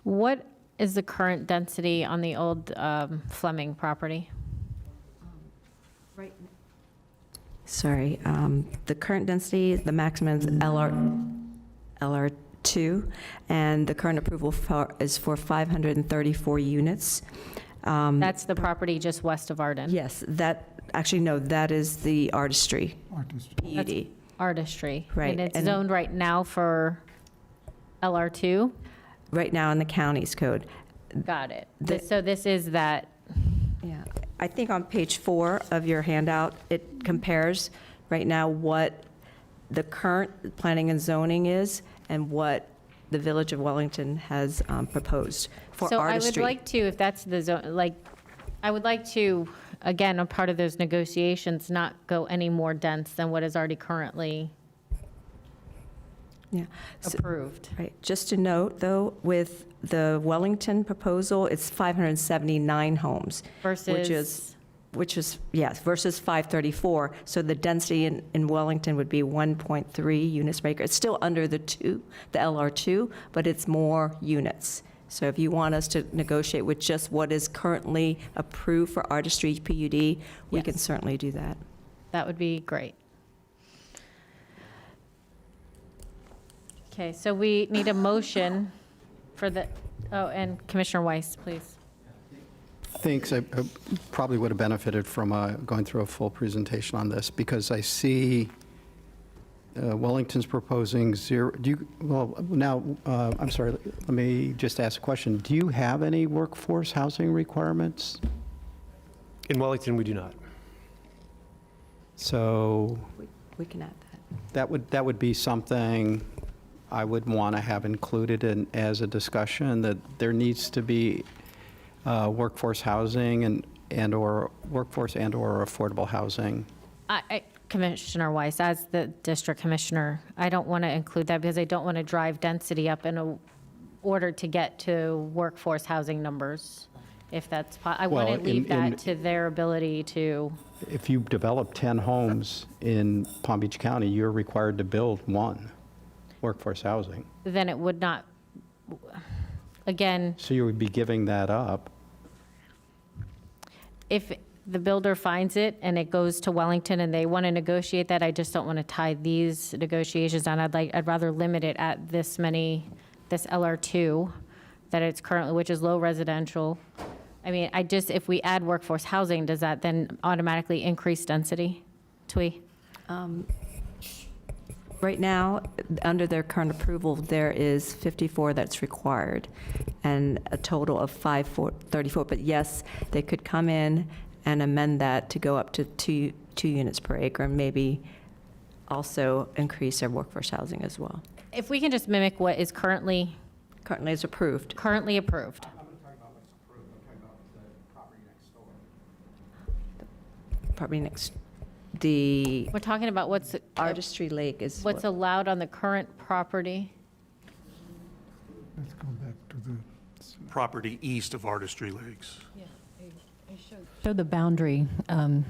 B: What is the current density on the old Fleming property?
M: Sorry, the current density, the maximum is LR2, and the current approval is for 534 units.
B: That's the property just west of Arden?
M: Yes, actually, no, that is the Artistry. PUD.
B: Artistry.
M: Right,
B: And it's
M: and-
B: zoned right now for LR2?
M: Right now in the county's code.
B: Got it.
M: The-
B: So this is that,
M: Yeah, I think on page 4 of your handout, it compares right now what the current planning and zoning is and what the Village of Wellington has proposed for
B: so I would
M: Artistry.
B: like to, if that's the zone, like, I would like to, again, a part of those negotiations, not go any more dense than what is already currently
M: Yeah.
B: approved.
M: Right, just to note, though, with the Wellington proposal, it's 579 homes.
B: Versus?
M: Which is, yes, versus 534. So the density in Wellington would be 1.3 units per acre. It's still under the LR2, but it's more units. So if you want us to negotiate with just what is currently approved for Artistry PUD, we can certainly do that.
B: That would be great. Okay, so we need a motion for the, oh, and Commissioner Weiss, please.
D: Thanks. I probably would have benefited from going through a full presentation on this, because I see Wellington's proposing zero. Do you, well, now, I'm sorry, let me just ask a question. Do you have any workforce housing requirements?
L: In Wellington, we do not.
D: So
M: We can add that.
D: that would be something I would want to have included in as a discussion, that there needs to be workforce housing and/or workforce and/or affordable housing.
B: Commissioner Weiss, as the district commissioner, I don't want to include that because I don't want to drive density up in order to get to workforce housing numbers. If that's, I want to
D: Well,
B: leave that to their ability to.
D: If you develop 10 homes in Palm Beach County, you're required to build one workforce housing.
B: Then it would not, again,
D: So you would be giving that up.
B: if the builder finds it and it goes to Wellington and they want to negotiate that, I just don't want to tie these negotiations on. I'd rather limit it at this many, this LR2 that it's currently, which is low residential. I mean, if we add workforce housing, does that then automatically increase density? Twee?
M: Right now, under their current approval, there is 54 that's required, and a total of 34. But yes, they could come in and amend that to go up to two units per acre, and maybe also increase their workforce housing as well.
B: If we can just mimic what is currently
M: is approved.
B: Currently approved.
M: Property next, the
B: We're talking about what's
M: Artistry Lake is
B: what's allowed on the current property.
J: Let's go back to the,
K: Property east of Artistry Lakes.
S: Show the boundary. Are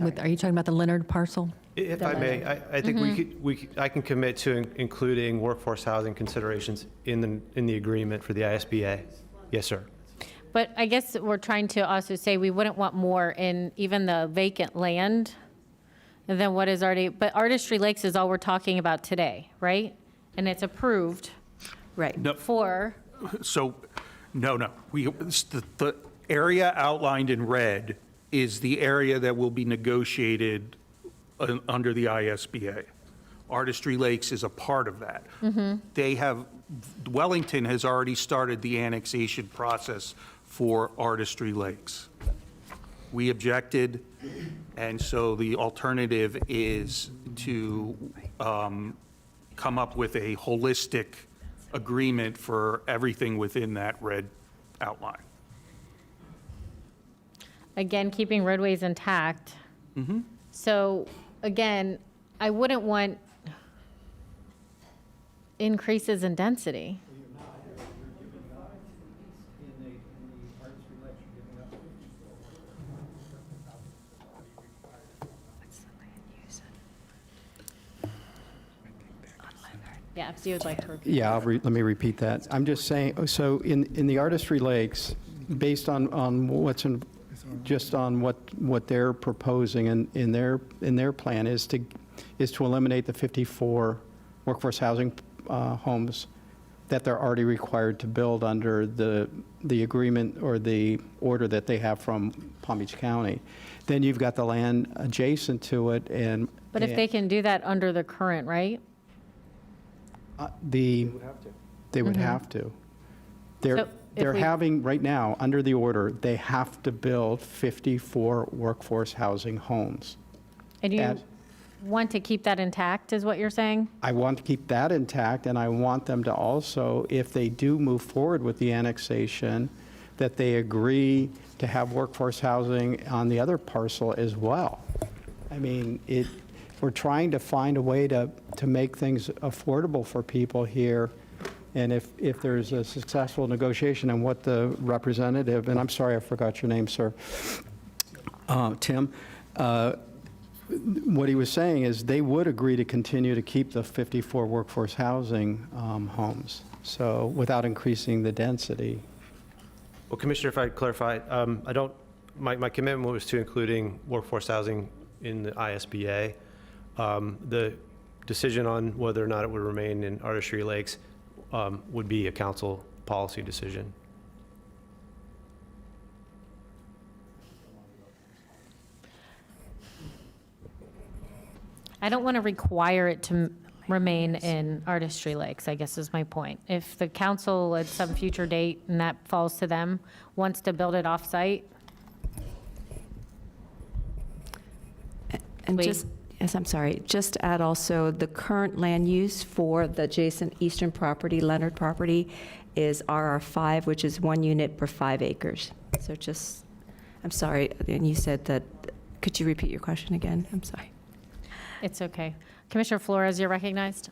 S: you talking about the Leonard parcel?
L: If I may, I think I can commit to including workforce housing considerations in the agreement for the ISBA. Yes, sir.
B: But I guess we're trying to also say we wouldn't want more in even the vacant land than what is already, but Artistry Lakes is all we're talking about today, right? And it's approved.
M: Right.
K: No.
B: For,
K: So, no. The area outlined in red is the area that will be negotiated under the ISBA. Artistry Lakes is a part of that. Wellington has already started the annexation process for Artistry Lakes. We objected, and so the alternative is to come up with a holistic agreement for everything within that red outline.
B: again, keeping roadways intact. So again, I wouldn't want increases in density. Yeah, if you would like to repeat.
D: Yeah, let me repeat that. I'm just saying, so in the Artistry Lakes, based on what's in, just on what they're proposing in their plan is to eliminate the 54 workforce housing homes that they're already required to build under the agreement or the order that they have from Palm Beach County. Then you've got the land adjacent to it and.
B: But if they can do that under the current, right?
D: They would have to. They're having, right now, under the order, they have to build 54 workforce housing homes.
B: And you want to keep that intact, is what you're saying?
D: I want to keep that intact, and I want them to also, if they do move forward with the annexation, that they agree to have workforce housing on the other parcel as well. I mean, we're trying to find a way to make things affordable for people here. And if there's a successful negotiation and what the representative, and I'm sorry, I forgot your name, sir, Tim, what he was saying is they would agree to continue to keep the 54 workforce housing homes, so without increasing the density.
L: Well, Commissioner, if I could clarify, my commitment was to including workforce housing in the ISBA. The decision on whether or not it would remain in Artistry Lakes would be a council policy decision.
B: I don't want to require it to remain in Artistry Lakes, I guess is my point. If the council at some future date, and that falls to them, wants to build it off-site.
M: And yes, I'm sorry, just add also the current land use for the adjacent eastern property, Leonard property, is RR5, which is 1 unit per 5 acres. So just, I'm sorry, and you said that, could you repeat your question again? I'm sorry.
B: It's okay. Commissioner Flores, you're recognized.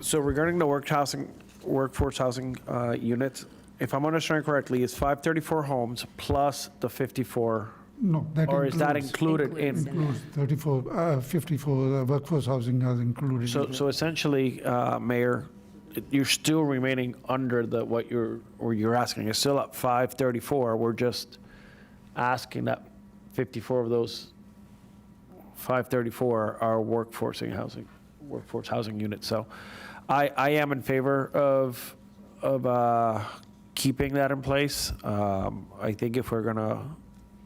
E: So regarding the workforce housing units, if I'm understanding correctly, it's 534 homes plus the 54.
J: No, that
E: or
J: includes.
E: is that included in?
J: Includes 54 workforce housing is included.
E: So essentially, Mayor, you're still remaining under what you're asking. It's still at 534. We're just asking that 54 of those 534 are workforce housing units. So I am in favor of keeping that in place. I think if we're going to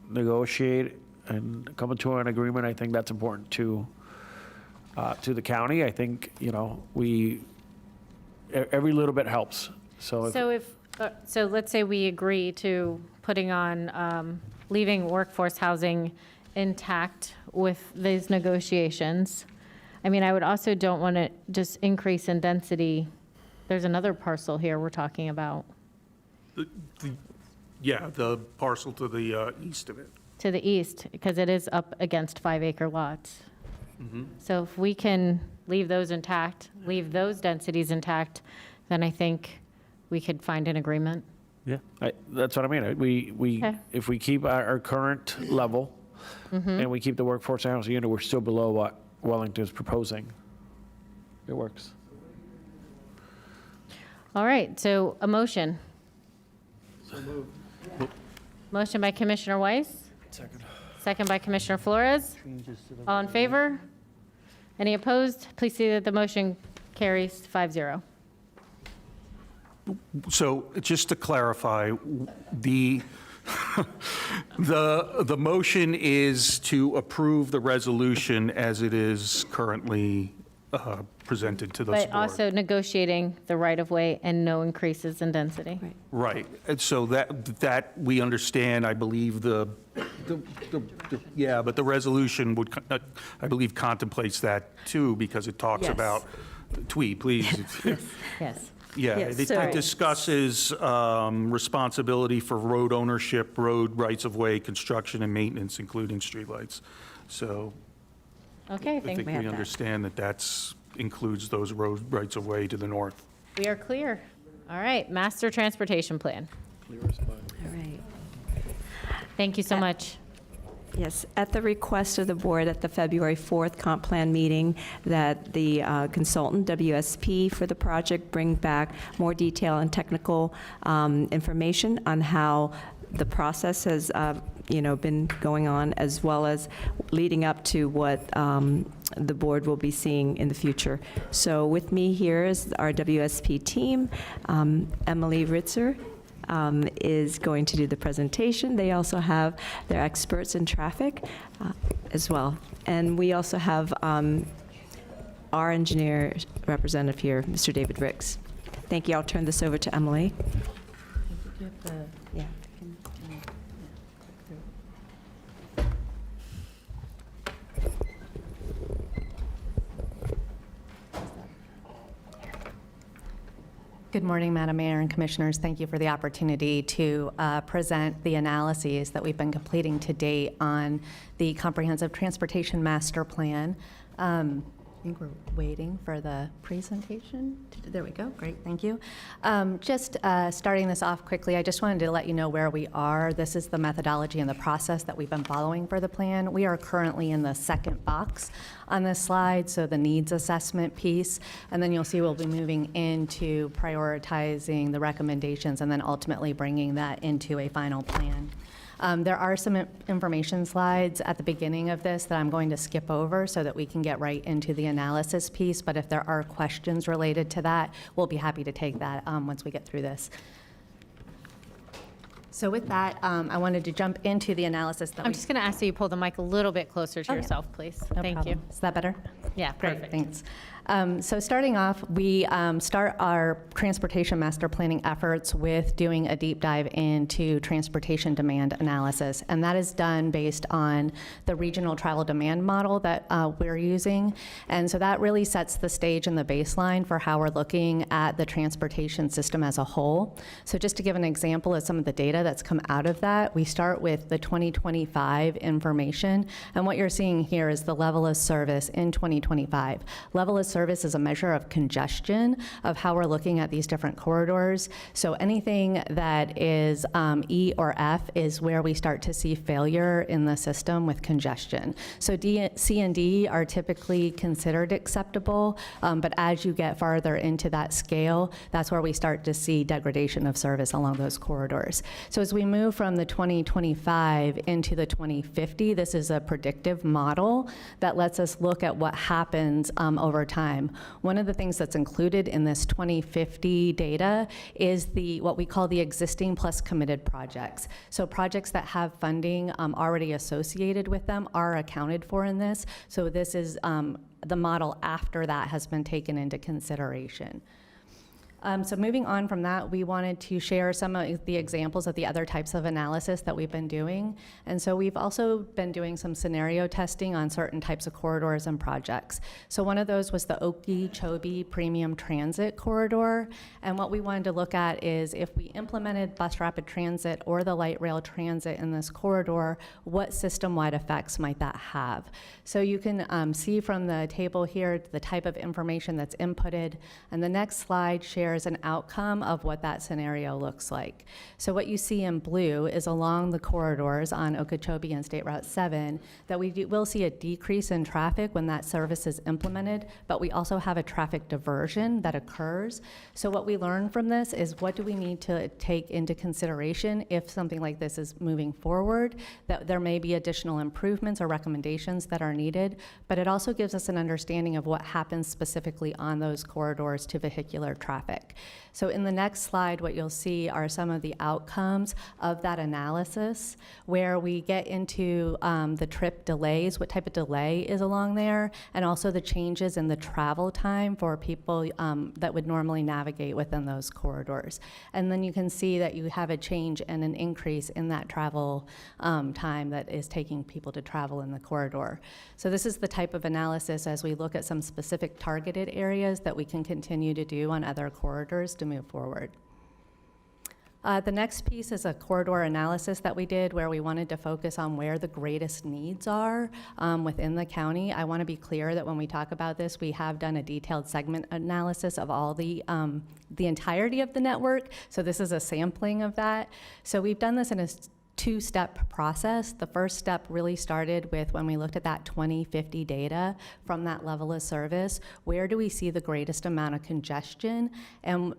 E: negotiate and come to an agreement, I think that's important to to the county. I think, every little bit helps.
B: So so let's say we agree to putting on, leaving workforce housing intact with these negotiations. I mean, I would also don't want to just increase in density. There's another parcel here we're talking about.
K: Yeah, the parcel to the east of it.
B: To the east, because it is up against 5-acre lots. So if we can leave those intact, leave those densities intact, then I think we could find an agreement.
E: Yeah, that's what I mean.
B: Okay.
E: If we keep our current level and we keep the workforce housing unit, we're still below what Wellington is proposing. It works.
B: All right, so a motion. Motion by Commissioner Weiss.
E: Second.
B: Second by Commissioner Flores. All in favor? Any opposed? Please see that the motion carries 5-0.
K: So just to clarify, the the motion is to approve the resolution as it is currently presented to this
B: But
K: board.
B: also negotiating the right-of-way and no increases in density.
K: Right, and so that we understand, I believe yeah, but the resolution would, I believe, contemplates that too, because it talks
C: Yes.
K: about, Tweet, please.
B: Yes.
K: Yeah,
C: Yes,
K: it
C: so-
K: discusses responsibility for road ownership, road rights-of-way, construction and maintenance, including streetlights. So
B: Okay,
K: I
B: thank
K: think
B: you.
K: we understand that that's includes those road rights-of-way to the north.
B: We are clear. All right, master transportation plan.
C: All right.
B: Thank you so much.
M: Yes, at the request of the board at the February 4th comp plan meeting, that the consultant, WSP, for the project bring back more detail and technical information on how the process has, been going on, as well as leading up to what the board will be seeing in the future. So with me here is our WSP team. Emily Ritzer is going to do the presentation. They also have their experts in traffic as well. And we also have our engineer representative here, Mr. David Ricks. Thank you. I'll turn this over to Emily. Yeah.
O: Good morning, Madam Mayor and Commissioners. Thank you for the opportunity to present the analyses that we've been completing to date on the Comprehensive Transportation Master Plan. I think we're waiting for the presentation. There we go. Great. Thank you. Just starting this off quickly, I just wanted to let you know where we are. This is the methodology and the process that we've been following for the plan. We are currently in the second box on this slide, so the needs assessment piece. And then you'll see we'll be moving into prioritizing the recommendations and then ultimately bringing that into a final plan. There are some information slides at the beginning of this that I'm going to skip over so that we can get right into the analysis piece, but if there are questions related to that, we'll be happy to take that once we get through this. So with that, I wanted to jump into the analysis that
B: I'm just going to ask that you pull the mic a little bit closer to
O: Okay.
B: yourself, please.
O: No
B: Thank
O: problem.
B: you.
O: Is that better?
B: Yeah,
O: Great,
B: perfect.
O: thanks. So starting off, we start our transportation master planning efforts with doing a deep dive into transportation demand analysis, and that is done based on the regional travel demand model that we're using. And so that really sets the stage and the baseline for how we're looking at the transportation system as a whole. So just to give an example of some of the data that's come out of that, we start with the 2025 information, and what you're seeing here is the level of service in 2025. Level of service is a measure of congestion, of how we're looking at these different corridors. So anything that is E or F is where we start to see failure in the system with congestion. So C and D are typically considered acceptable, but as you get farther into that scale, that's where we start to see degradation of service along those corridors. So as we move from the 2025 into the 2050, this is a predictive model that lets us look at what happens over time time. One of the things that's included in this 2050 data is what we call the existing plus committed projects. So projects that have funding already associated with them are accounted for in this. So this is the model after that has been taken into consideration. So moving on from that, we wanted to share some of the examples of the other types of analysis that we've been doing. And so we've also been doing some scenario testing on certain types of corridors and projects. So one of those was the Okeechobee Premium Transit Corridor. And what we wanted to look at is if we implemented bus rapid transit or the light rail transit in this corridor, what system-wide effects might that have? So you can see from the table here the type of information that's inputted. And the next slide shares an outcome of what that scenario looks like. So what you see in blue is along the corridors on Okeechobee and State Route 7 that we will see a decrease in traffic when that service is implemented, but we also have a traffic diversion that occurs. So what we learn from this is what do we need to take into consideration if something like this is moving forward, that there may be additional improvements or recommendations that are needed, but it also gives us an understanding of what happens specifically on those corridors to vehicular traffic. So in the next slide, what you'll see are some of the outcomes of that analysis, where we get into the trip delays, what type of delay is along there, and also the changes in the travel time for people that would normally navigate within those corridors. And then you can see that you have a change and an increase in that travel time that is taking people to travel in the corridor. So this is the type of analysis as we look at some specific targeted areas that we can continue to do on other corridors to move forward. The next piece is a corridor analysis that we did where we wanted to focus on where the greatest needs are within the county. I want to be clear that when we talk about this, we have done a detailed segment analysis of all the entirety of the network. So this is a sampling of that. So we've done this in a two-step process. The first step really started with when we looked at that 2050 data from that level of service. Where do we see the greatest amount of congestion, and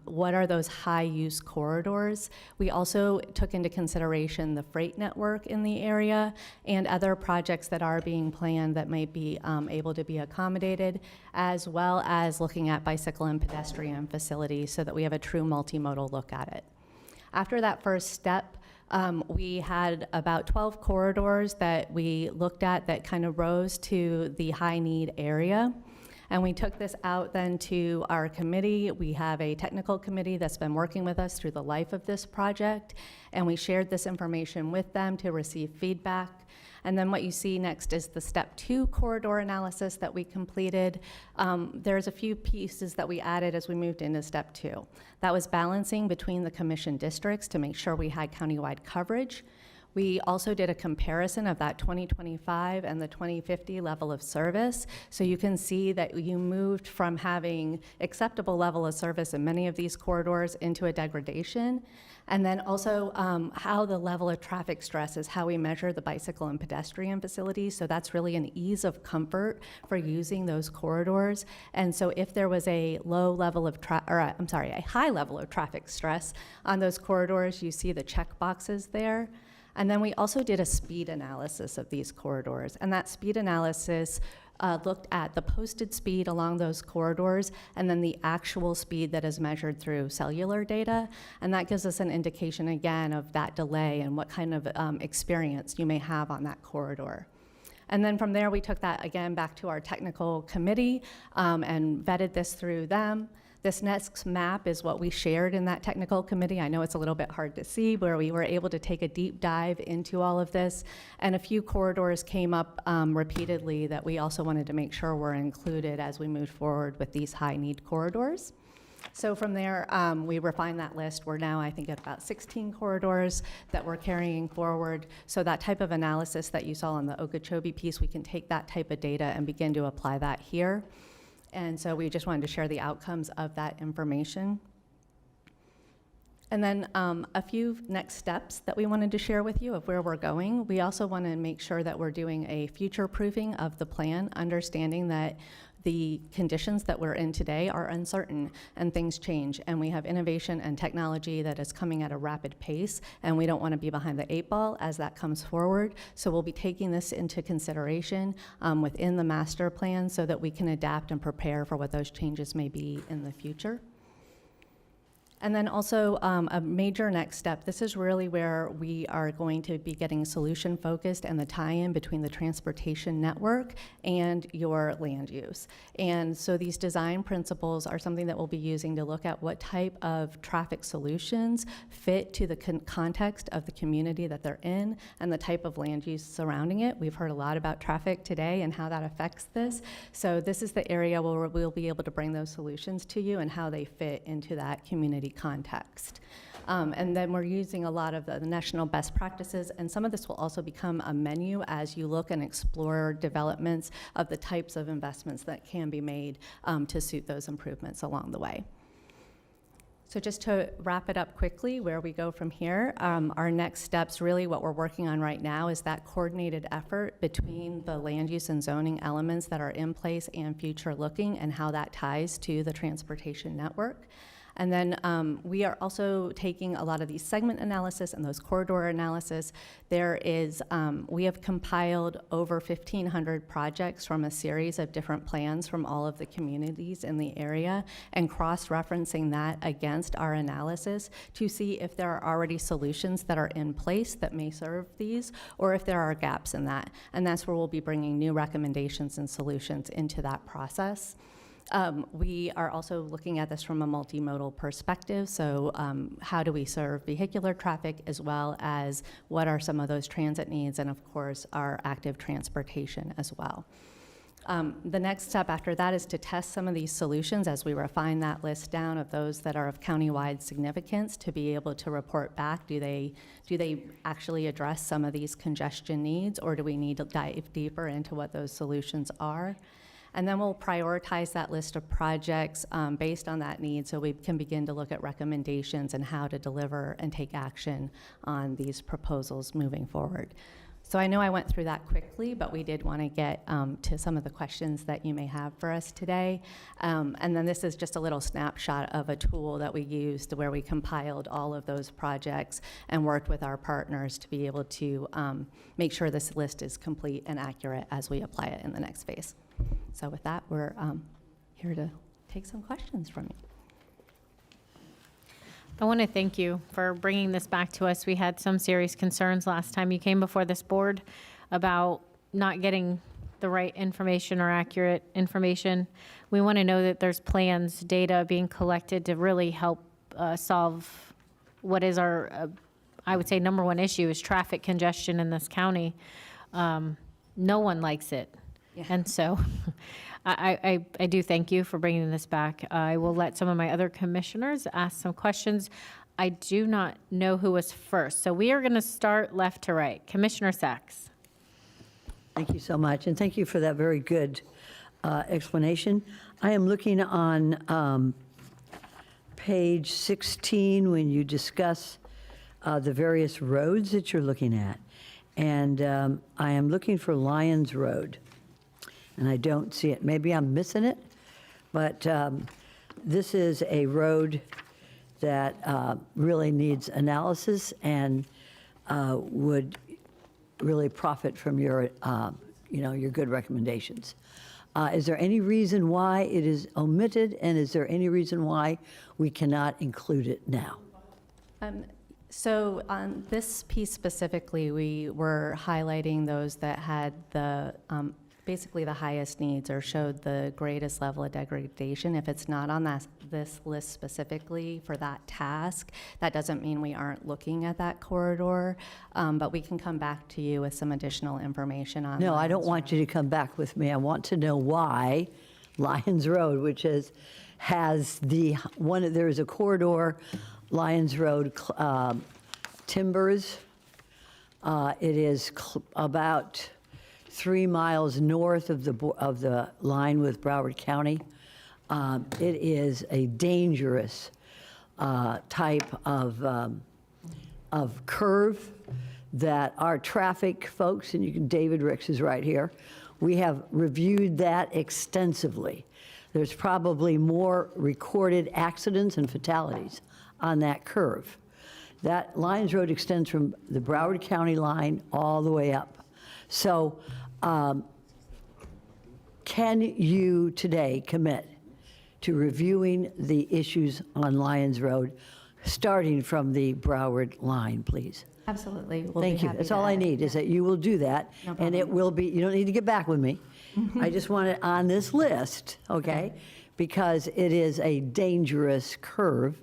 O: what are those high-use corridors? We also took into consideration the freight network in the area and other projects that are being planned that may be able to be accommodated, as well as looking at bicycle and pedestrian facilities so that we have a true multimodal look at it. After that first step, we had about 12 corridors that we looked at that kind of rose to the high need area. And we took this out then to our committee. We have a technical committee that's been working with us through the life of this project. And we shared this information with them to receive feedback. And then what you see next is the step 2 corridor analysis that we completed. There's a few pieces that we added as we moved into step 2. That was balancing between the commission districts to make sure we had countywide coverage. We also did a comparison of that 2025 and the 2050 level of service. So you can see that you moved from having acceptable level of service in many of these corridors into a degradation. And then also how the level of traffic stress is how we measure the bicycle and pedestrian facilities. So that's really an ease of comfort for using those corridors. And so if there was a high level of traffic stress on those corridors, you see the check boxes there. And then we also did a speed analysis of these corridors. And that speed analysis looked at the posted speed along those corridors and then the actual speed that is measured through cellular data. And that gives us an indication, again, of that delay and what kind of experience you may have on that corridor. And then from there, we took that, again, back to our technical committee and vetted this through them. This next map is what we shared in that technical committee. I know it's a little bit hard to see, where we were able to take a deep dive into all of this. And a few corridors came up repeatedly that we also wanted to make sure were included as we moved forward with these high-need corridors. So from there, we refined that list. We're now, I think, at about 16 corridors that we're carrying forward. So that type of analysis that you saw on the Okeechobee piece, we can take that type of data and begin to apply that here. And so we just wanted to share the outcomes of that information. And then a few next steps that we wanted to share with you of where we're going. We also want to make sure that we're doing a future proofing of the plan, understanding that the conditions that we're in today are uncertain and things change, and we have innovation and technology that is coming at a rapid pace, and we don't want to be behind the 8 ball as that comes forward. So we'll be taking this into consideration within the master plan so that we can adapt and prepare for what those changes may be in the future. And then also a major next step, this is really where we are going to be getting solution focused and the tie-in between the transportation network and your land use. And so these design principles are something that we'll be using to look at what type of traffic solutions fit to the context of the community that they're in and the type of land use surrounding it. We've heard a lot about traffic today and how that affects this. So this is the area where we'll be able to bring those solutions to you and how they fit into that community context. And then we're using a lot of the national best practices, and some of this will also become a menu as you look and explore developments of the types of investments that can be made to suit those improvements along the way. So just to wrap it up quickly, where we go from here, our next steps, really what we're working on right now is that coordinated effort between the land use and zoning elements that are in place and future looking and how that ties to the transportation network. And then we are also taking a lot of these segment analysis and those corridor analysis. There is, we have compiled over 1,500 projects from a series of different plans from all of the communities in the area and cross-referencing that against our analysis to see if there are already solutions that are in place that may serve these or if there are gaps in that. And that's where we'll be bringing new recommendations and solutions into that process. We are also looking at this from a multimodal perspective. So how do we serve vehicular traffic as well as what are some of those transit needs and of course our active transportation as well. The next step after that is to test some of these solutions as we refine that list down of those that are of countywide significance to be able to report back. Do they actually address some of these congestion needs, or do we need to dive deeper into what those solutions are? And then we'll prioritize that list of projects based on that need so we can begin to look at recommendations and how to deliver and take action on these proposals moving forward. So I know I went through that quickly, but we did want to get to some of the questions that you may have for us today. And then this is just a little snapshot of a tool that we used where we compiled all of those projects and worked with our partners to be able to make sure this list is complete and accurate as we apply it in the next phase. So with that, we're here to take some questions from you.
B: I want to thank you for bringing this back to us. We had some serious concerns last time you came before this board about not getting the right information or accurate information. We want to know that there's plans, data being collected to really help solve what is our, I would say, number one issue is traffic congestion in this county. No one likes it. Yeah. And so I do thank you for bringing this back. I will let some of my other commissioners ask some questions. I do not know who was first. So we are going to start left to right. Commissioner Sachs.
C: Thank you so much, and thank you for that very good explanation. I am looking on page 16 when you discuss the various roads that you're looking at. And I am looking for Lyons Road. And I don't see it. Maybe I'm missing it, but this is a road that really needs analysis and would really profit from your, your good recommendations. Is there any reason why it is omitted, and is there any reason why we cannot include it now?
O: So on this piece specifically, we were highlighting those that had the basically the highest needs or showed the greatest level of degradation. If it's not on this list specifically for that task, that doesn't mean we aren't looking at that corridor, but we can come back to you with some additional information on.
C: No, I don't want you to come back with me. I want to know why Lyons Road, which has there is a corridor, Lyons Road, Timbers. It is about 3 miles north of the line with Broward County. It is a dangerous type of curve that our traffic folks, and David Ricks is right here, We have reviewed that extensively. There's probably more recorded accidents and fatalities on that curve. That Lyons Road extends from the Broward County line all the way up. So can you today commit to reviewing the issues on Lyons Road, starting from the Broward line, please?
O: Absolutely. We'll be
C: Thank you.
O: happy
C: That's
O: to
C: all I
O: add it.
C: need, is that you will do that.
O: No
C: And it
O: problem.
C: will be, you don't need to get back with me. I just want it on this list, okay? Because it is a dangerous curve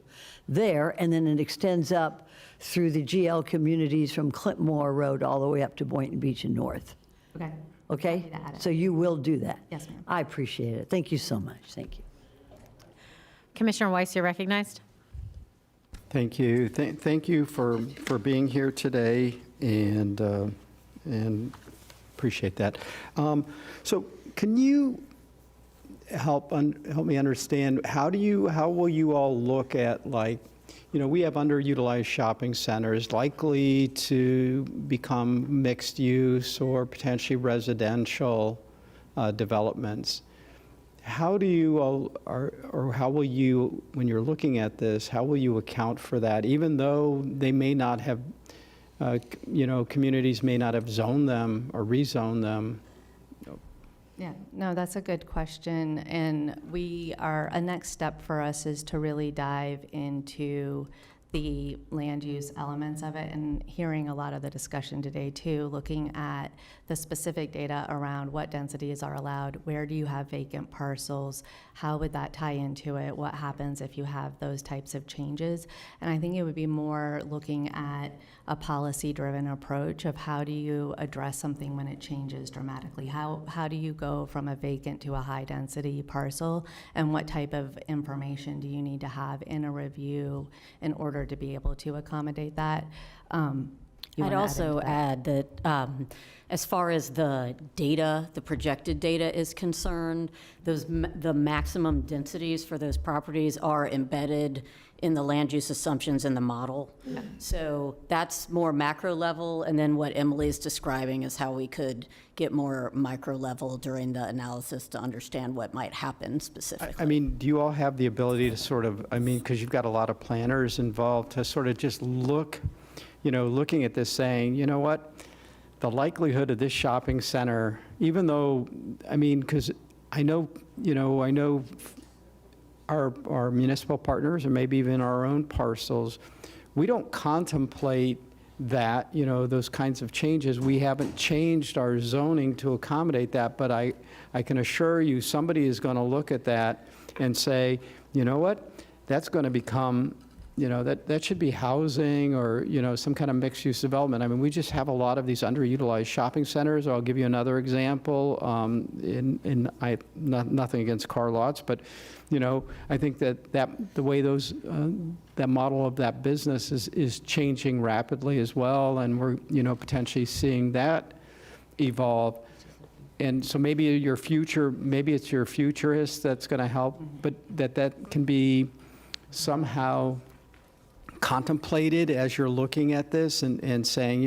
C: there, and then it extends up through the GL communities from Clintmore Road all the way up to Boynton Beach and north.
O: Okay.
C: Okay?
O: Happy to add it.
C: So you will do that?
O: Yes, ma'am.
C: I appreciate it. Thank you so much. Thank you.
B: Commissioner Weiss, you're recognized.
D: Thank you. Thank you for being here today, and appreciate that. So can you help me understand, how will you all look at, like, we have underutilized shopping centers likely to become mixed use or potentially residential developments. How do you all, or how will you, when you're looking at this, how will you account for that, even though they may not have, communities may not have zoned them or rezoned them?
O: Yeah, no, that's a good question. And a next step for us is to really dive into the land use elements of it, and hearing a lot of the discussion today too, looking at the specific data around what densities are allowed, where do you have vacant parcels, how would that tie into it, what happens if you have those types of changes. And I think it would be more looking at a policy-driven approach of how do you address something when it changes dramatically. How do you go from a vacant to a high-density parcel, and what type of information do you need to have in a review in order to be able to accommodate that? You
P: I'd
O: wanna
P: also
O: into that?
P: add that as far as the data, the projected data is concerned, the maximum densities for those properties are embedded in the land use assumptions in the model. So that's more macro level, and then what Emily's describing is how we could get more micro level during the analysis to understand what might happen specifically.
D: I mean, do you all have the ability to sort of, because you've got a lot of planners involved, to sort of just looking at this saying, you know what, the likelihood of this shopping center, even though, because I know our municipal partners, or maybe even our own parcels, we don't contemplate that, those kinds of changes. We haven't changed our zoning to accommodate that, but I can assure you, somebody is going to look at that and say, you know what, that's going to become, that should be housing or, some kind of mixed-use development. We just have a lot of these underutilized shopping centers. I'll give you another example. Nothing against car lots, but, I think that the way that model of that business is changing rapidly as well, and we're, potentially seeing that evolve. And so maybe it's your futurist that's going to help, but that can be somehow contemplated as you're looking at this and saying,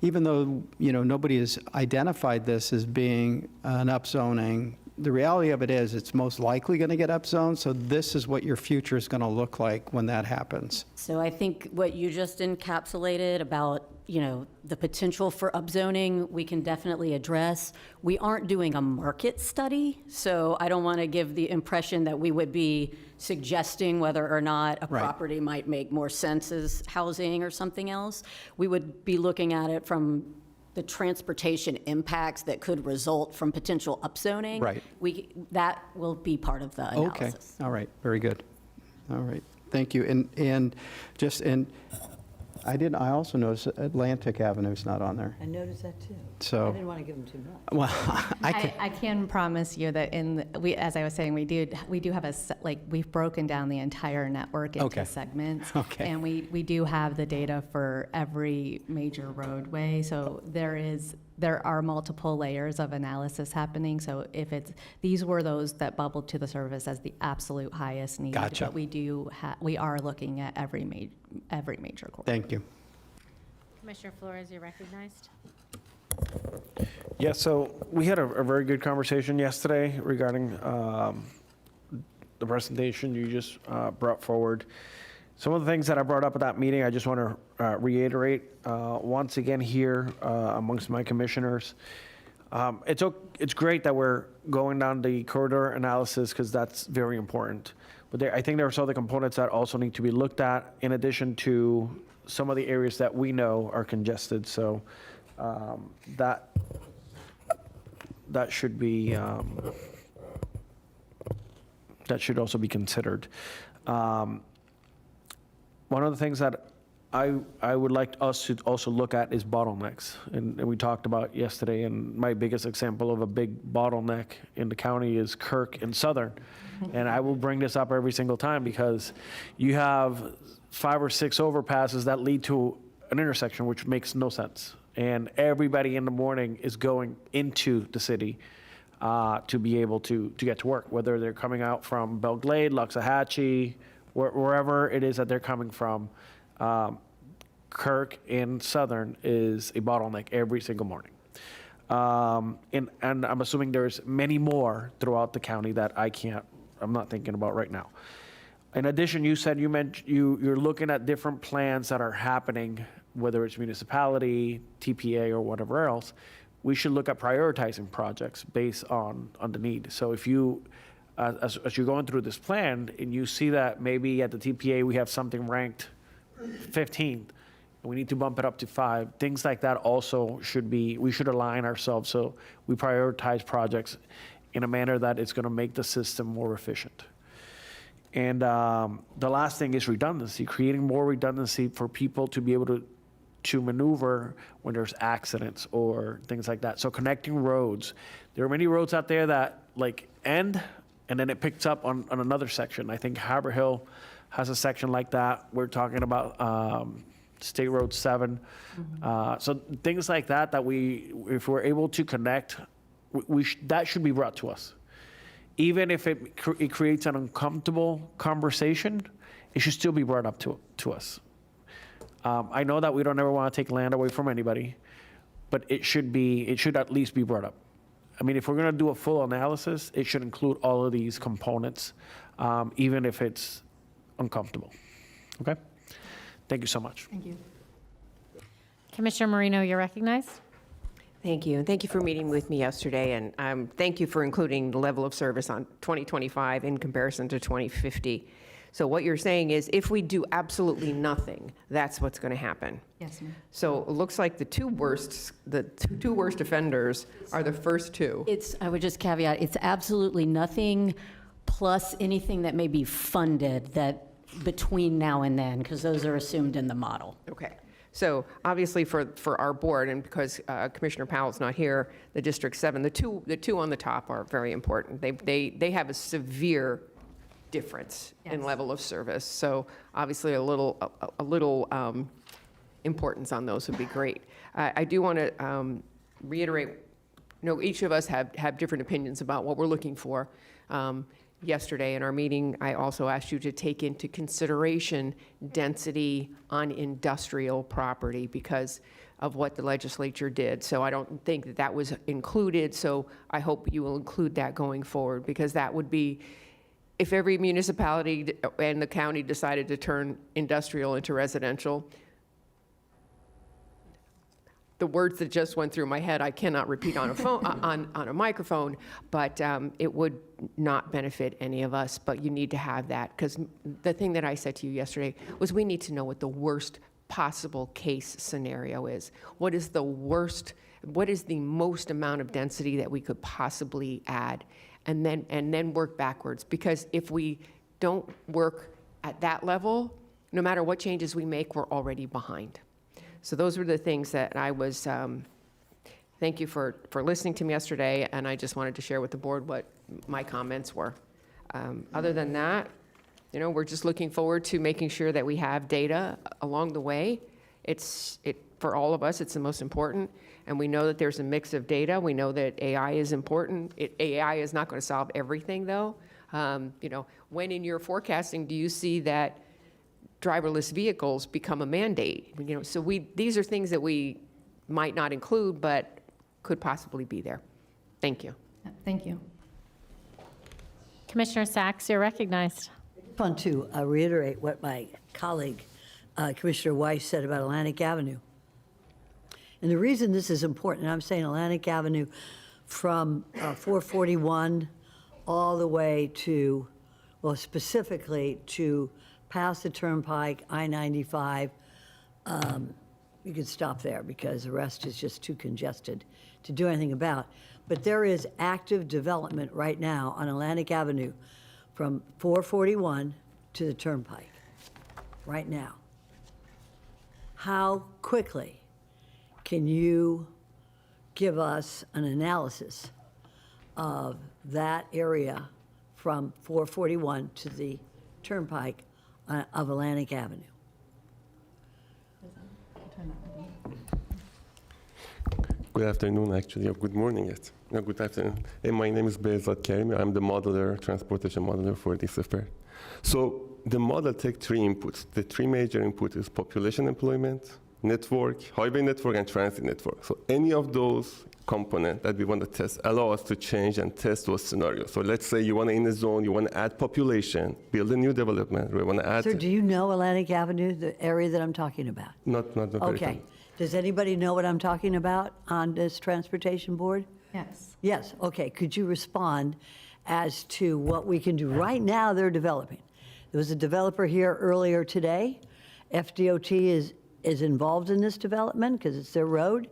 D: even though, nobody has identified this as being an upzoning, the reality of it is it's most likely going to get upzoned, so this is what your future is going to look like when that happens.
P: So I think what you just encapsulated about, the potential for upzoning, we can definitely address. We aren't doing a market study, so I don't want to give the impression that we would be suggesting whether or not a property might make more sense as housing or something else. We would be looking at it from the transportation impacts that could result from potential upzoning.
D: Right.
P: That will be part of the analysis.
D: Okay, all right, very good. All right, thank you. I also noticed Atlantic Avenue's not on there.
C: I noticed that too.
D: So-
C: I didn't want to give them too much.
D: Well,
O: I can promise you that as I was saying, we do have we've broken down the entire network into segments.
D: Okay.
O: And we do have the data for every major roadway. So there are multiple layers of analysis happening. So these were those that bubbled to the surface as the absolute highest need.
D: Gotcha.
O: But we are looking at every major corridor.
D: Thank you.
B: Commissioner Flores, you're recognized.
E: Yeah, so we had a very good conversation yesterday regarding the presentation you just brought forward. Some of the things that I brought up at that meeting, I just want to reiterate once again here amongst my commissioners. It's great that we're going down the corridor analysis because that's very important. But I think there are some other components that also need to be looked at in addition to some of the areas that we know are congested. So that should be that should also be considered. One of the things that I would like us to also look at is bottlenecks. And we talked about yesterday, and my biggest example of a big bottleneck in the county is Kirk and Southern. And I will bring this up every single time because you have 5 or 6 overpasses that lead to an intersection, which makes no sense. And everybody in the morning is going into the city to be able to get to work, whether they're coming out from Belle Glade, Loxahatchee, wherever it is that they're coming from. Kirk and Southern is a bottleneck every single morning. And I'm assuming there's many more throughout the county that I'm not thinking about right now. In addition, you said you're looking at different plans that are happening, whether it's municipality, TPA, or whatever else. We should look at prioritizing projects based on the need. So if you, as you're going through this plan and you see that maybe at the TPA we have something ranked 15th, we need to bump it up to 5. Things like that also we should align ourselves so we prioritize projects in a manner that it's going to make the system more efficient. And the last thing is redundancy, creating more redundancy for people to be able to maneuver when there's accidents or things like that. So connecting roads. There are many roads out there that end and then it picks up on another section. I think Harbor Hill has a section like that. We're talking about State Road 7. So things like that if we're able to connect, that should be brought to us. Even if it creates an uncomfortable conversation, it should still be brought up to us. I know that we don't ever want to take land away from anybody, but it should at least be brought up. I mean, if we're going to do a full analysis, it should include all of these components, even if it's uncomfortable. Okay? Thank you so much.
I: Thank you.
B: Commissioner Marino, you're recognized.
F: Thank you, and thank you for meeting with me yesterday, and thank you for including the level of service on 2025 in comparison to 2050. So what you're saying is if we do absolutely nothing, that's what's going to happen.
I: Yes, ma'am.
F: So it looks like the two worst offenders are the first 2.
P: I would just caveat, it's absolutely nothing plus anything that may be funded that between now and then, because those are assumed in the model.
F: Okay. So obviously for our board, and because Commissioner Powell's not here, the District 7, the two on the top are very important. They have a severe difference in level of service. So obviously a little importance on those would be great. I do want to reiterate, each of us have different opinions about what we're looking for. Yesterday in our meeting, I also asked you to take into consideration density on industrial property because of what the legislature did. So I don't think that was included. So I hope you will include that going forward because that would be, if every municipality and the county decided to turn industrial into residential, the words that just went through my head, I cannot repeat on a phone, on a microphone, but it would not benefit any of us, but you need to have that, because the thing that I said to you yesterday was we need to know what the worst possible case scenario is. What is the most amount of density that we could possibly add, and then work backwards, because if we don't work at that level, no matter what changes we make, we're already behind. So those were the things that I was, thank you for listening to me yesterday, and I just wanted to share with the board what my comments were. Other than that, we're just looking forward to making sure that we have data along the way. For all of us, it's the most important, and we know that there's a mix of data. We know that AI is important. AI is not going to solve everything, though. When in your forecasting do you see that driverless vehicles become a mandate? So these are things that we might not include, but could possibly be there. Thank you.
O: Thank you.
B: Commissioner Sacks, you're recognized.
C: I want to reiterate what my colleague, Commissioner Weiss, said about Atlantic Avenue. And the reason this is important, and I'm saying Atlantic Avenue from 441 all the way to, well, specifically to past the Turnpike, I-95, you could stop there because the rest is just too congested to do anything about. But there is active development right now on Atlantic Avenue from 441 to the Turnpike, right now. How quickly can you give us an analysis of that area from 441 to the Turnpike of Atlantic Avenue?
Q: Good afternoon, actually, or good morning yet. No, good afternoon. Hey, my name is Behzad Karimi. I'm the modeler, transportation modeler for this affair. So the model takes 3 inputs. The 3 major inputs is population employment, network, highway network, and transit network. So any of those components that we want to test allow us to change and test those scenarios. So let's say you want to, in a zone, you want to add population, build a new development, we want to add...
C: Sir, do you know Atlantic Avenue, the area that I'm talking about?
Q: Not very
C: Okay. Does anybody know what I'm talking about on this transportation board?
O: Yes.
C: Yes, okay. Could you respond as to what we can do? Right now, they're developing. There was a developer here earlier today. FDOT is involved in this development because it's their road.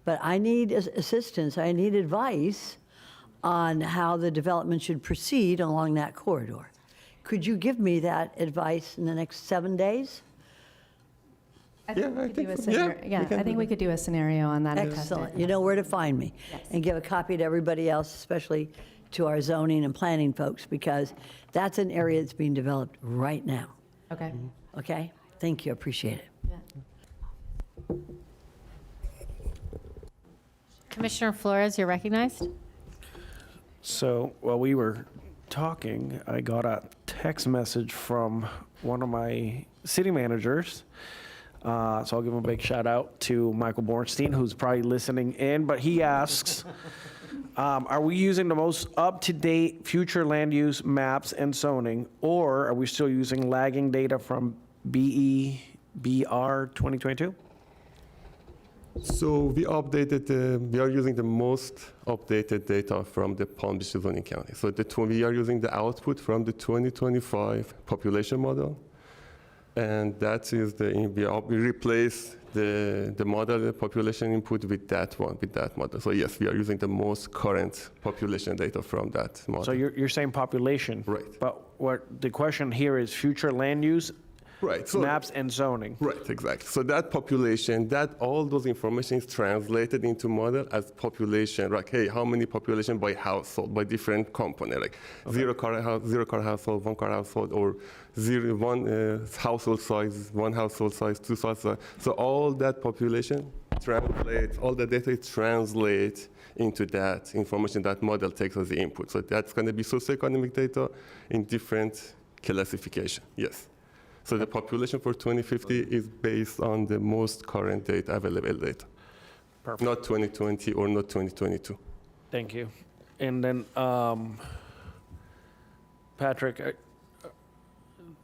C: But I need assistance, I need advice on how the development should proceed along that corridor. Could you give me that advice in the next 7 days?
O: I think we could do a scenario on that. and test it.
C: Excellent. You know where to find me. And give a copy to everybody else, especially to our zoning and planning folks, because that's an area that's being developed right now.
O: Okay.
C: Okay? Thank you, appreciate it.
B: Commissioner Flores, you're recognized.
E: So while we were talking, I got a text message from one of my city managers. So I'll give him a big shout out to Michael Bornstein, who's probably listening in, but he asks, are we using the most up-to-date future land use maps and zoning, or are we still using lagging data from BR 2022?
Q: So we are using the most updated data from the Palm Beach Zoning County. So we are using the output from the 2025 population model. And that is we replace the model, the population input with that model. So yes, we are using the most current population data from that model.
E: So you're saying population.
Q: Right.
E: But what the question here is future land use
Q: Right. So,
E: maps and zoning.
Q: Right, exactly. So that population, all those information is translated into model as population, like, hey, how many population by household, by different component, like zero car household, 1 car household, or one household size, 1 household size, 2 household size. So all that population translates, all the data is translate into that information that model takes as the input. So that's going to be socioeconomic data in different classification, yes. So the population for 2050 is based on the most current data, available data.
E: Perfect.
Q: Not 2020 or not 2022.
E: Thank you. And then, Patrick,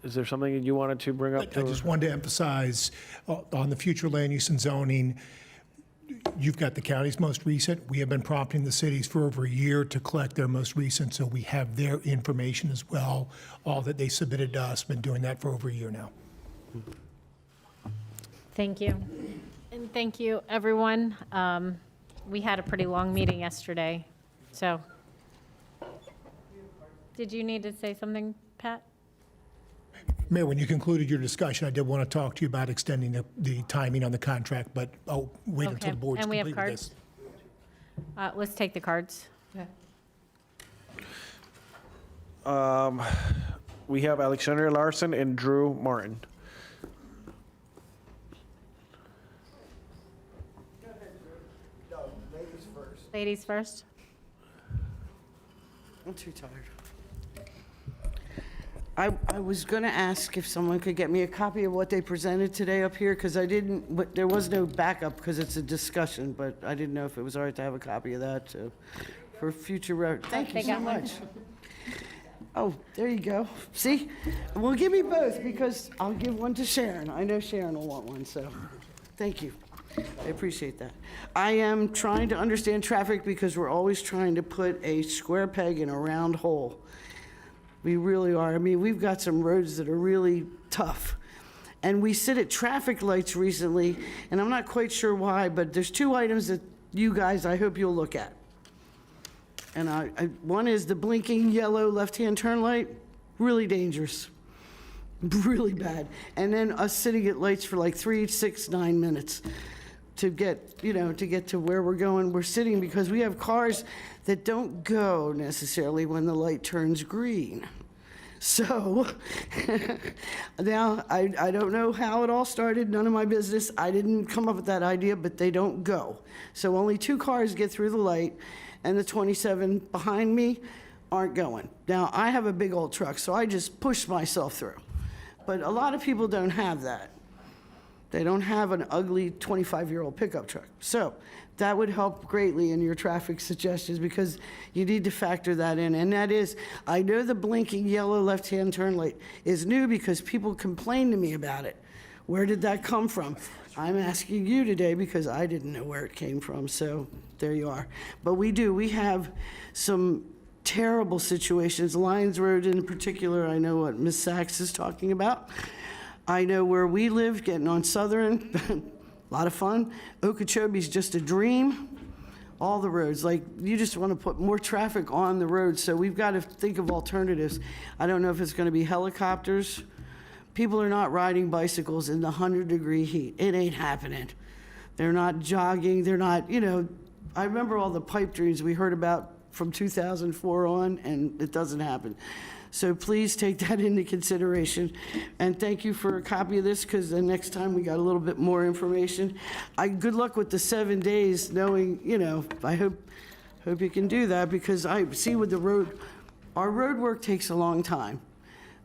E: is there something that you wanted to bring up?
R: I just wanted to emphasize on the future land use and zoning, you've got the county's most recent. We have been prompting the cities for over a year to collect their most recent, so we have their information as well. All that they submitted to us, been doing that for over a year now.
B: Thank you. And thank you, everyone. We had a pretty long meeting yesterday, so. Did you need to say something, Pat?
R: Mayor, when you concluded your discussion, I did want to talk to you about extending the timing on the contract, but I'll wait until the board's
B: And we
R: complete
B: have
R: with this.
B: cards? Let's take the cards.
E: We have Alexander Larson and Drew Martin.
B: Ladies first.
T: I'm too tired. I was going to ask if someone could get me a copy of what they presented today up here, because I didn't, but there was no backup because it's a discussion, but I didn't know if it was all right to have a copy of that too, for future. Thank you
B: They
T: so
B: got one.
T: much. Oh, there you go. See? Well, give me both, because I'll give one to Sharon. I know Sharon will want one, so thank you. I appreciate that. I am trying to understand traffic because we're always trying to put a square peg in a round hole. We really are. I mean, we've got some roads that are really tough. And we sit at traffic lights recently, and I'm not quite sure why, but there's two items that you guys, I hope you'll look at. And one is the blinking yellow left-hand turn light, really dangerous, really bad. And then us sitting at lights for like 3, 6, 9 minutes to get, to get to where we're going. We're sitting because we have cars that don't go necessarily when the light turns green. So now I don't know how it all started, none of my business. I didn't come up with that idea, but they don't go. So only 2 cars get through the light, and the 27 behind me aren't going. Now, I have a big old truck, so I just push myself through. But a lot of people don't have that. They don't have an ugly 25-year-old pickup truck. So that would help greatly in your traffic suggestions, because you need to factor that in. And that is, I know the blinking yellow left-hand turn light is new because people complained to me about it. Where did that come from? I'm asking you today because I didn't know where it came from, so there you are. But we have some terrible situations. Lyons Road in particular, I know what Ms. Sachs is talking about. I know where we live, getting on Southern, a lot of fun. Okeechobee's just a dream. All the roads, like, you just want to put more traffic on the road, so we've got to think of alternatives. I don't know if it's going to be helicopters. People are not riding bicycles in the 100-degree heat. It ain't happening. They're not jogging. They're not, I remember all the pipe dreams we heard about from 2004 on, and it doesn't happen. So please take that into consideration. And thank you for a copy of this, because the next time we got a little bit more information. Good luck with the 7 days, knowing, I hope you can do that, because I see with our road work takes a long time.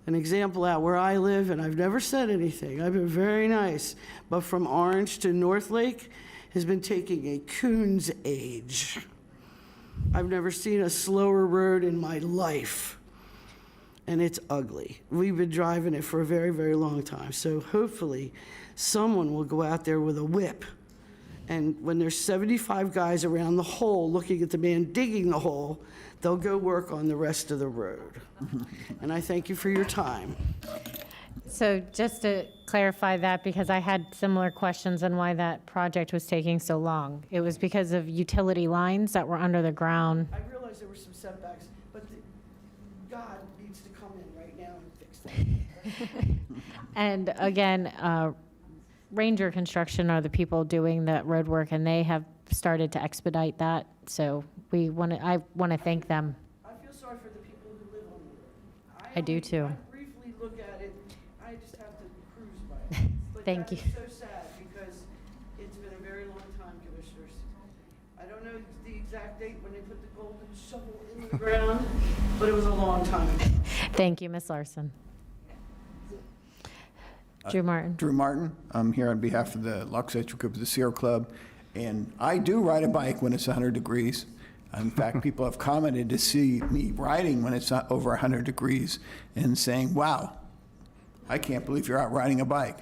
T: An example out where I live, and I've never said anything, I've been very nice, but from Orange to North Lake has been taking a coon's age. I've never seen a slower road in my life. And it's ugly. We've been driving it for a very, very long time. So hopefully someone will go out there with a whip. And when there's 75 guys around the hole looking at the man digging the hole, they'll go work on the rest of the road. And I thank you for your time.
B: So just to clarify that, because I had similar questions on why that project was taking so long. It was because of utility lines that were under the ground.
T: I realized there were some setbacks, but God needs to come in right now and fix that.
B: And again, Ranger Construction are the people doing the road work, and they have started to expedite that. So I want to thank them.
T: I feel sorry for the people who live on the road.
B: I do too.
T: I briefly look at it, I just have to cruise by it. But
B: Thank
T: that
B: you.
T: is so sad, because it's been a very long time, Commissioners. I don't know the exact date when they put the golden shovel in the ground, but it was a long time ago.
B: Thank you, Ms. Larson. Drew Martin.
A: Drew Martin. I'm here on behalf of the Luxettra Group of the Sierra Club, and I do ride a bike when it's 100 degrees. In fact, people have commented to see me riding when it's not over 100 degrees and saying, wow, I can't believe you're out riding a bike.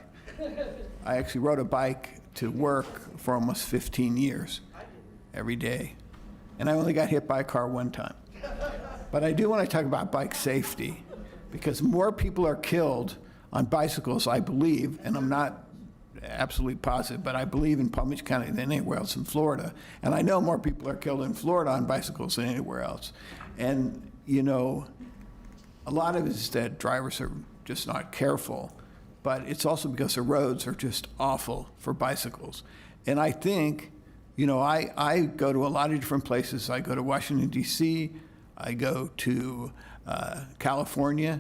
A: I actually rode a bike to work for almost 15 years, every day. And I only got hit by a car one time. But I do want to talk about bike safety, because more people are killed on bicycles, I believe, and I'm not absolutely positive, but I believe in Palm Beach County than anywhere else in Florida. And I know more people are killed in Florida on bicycles than anywhere else. And, a lot of it is that drivers are just not careful, but it's also because the roads are just awful for bicycles. And I think, I go to a lot of different places. I go to Washington, D.C., I go to California,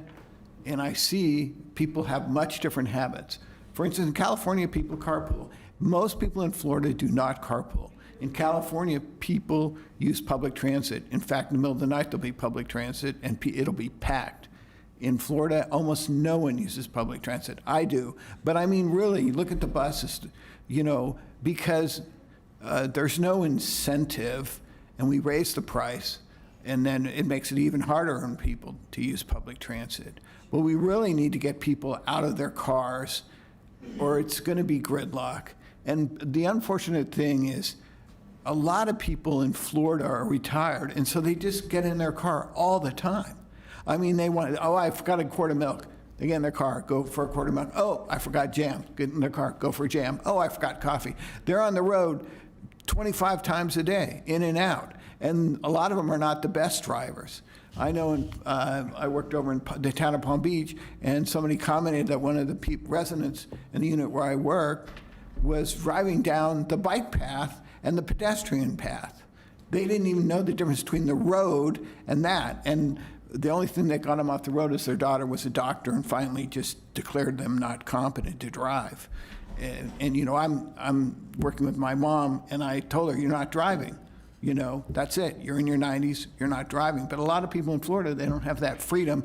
A: and I see people have much different habits. For instance, in California, people carpool. Most people in Florida do not carpool. In California, people use public transit. In fact, in the middle of the night, there'll be public transit, and it'll be packed. In Florida, almost no one uses public transit. I do. But I mean, really, look at the buses, because there's no incentive, and we raise the price, and then it makes it even harder on people to use public transit. But we really need to get people out of their cars, or it's going to be gridlock. And the unfortunate thing is, a lot of people in Florida are retired, and so they just get in their car all the time. I mean, they want, oh, I forgot a quart of milk. They get in their car, go for a quart of milk. Oh, I forgot jam. Get in their car, go for jam. Oh, I forgot coffee. They're on the road 25 times a day, in and out. And a lot of them are not the best drivers. I know I worked over in the town of Palm Beach, and somebody commented that one of the residents in the unit where I work was driving down the bike path and the pedestrian path. They didn't even know the difference between the road and that. And the only thing that got them off the road is their daughter was a doctor and finally just declared them not competent to drive. And I'm working with my mom, and I told her, you're not driving. That's it. You're in your 90s, you're not driving. But a lot of people in Florida, they don't have that freedom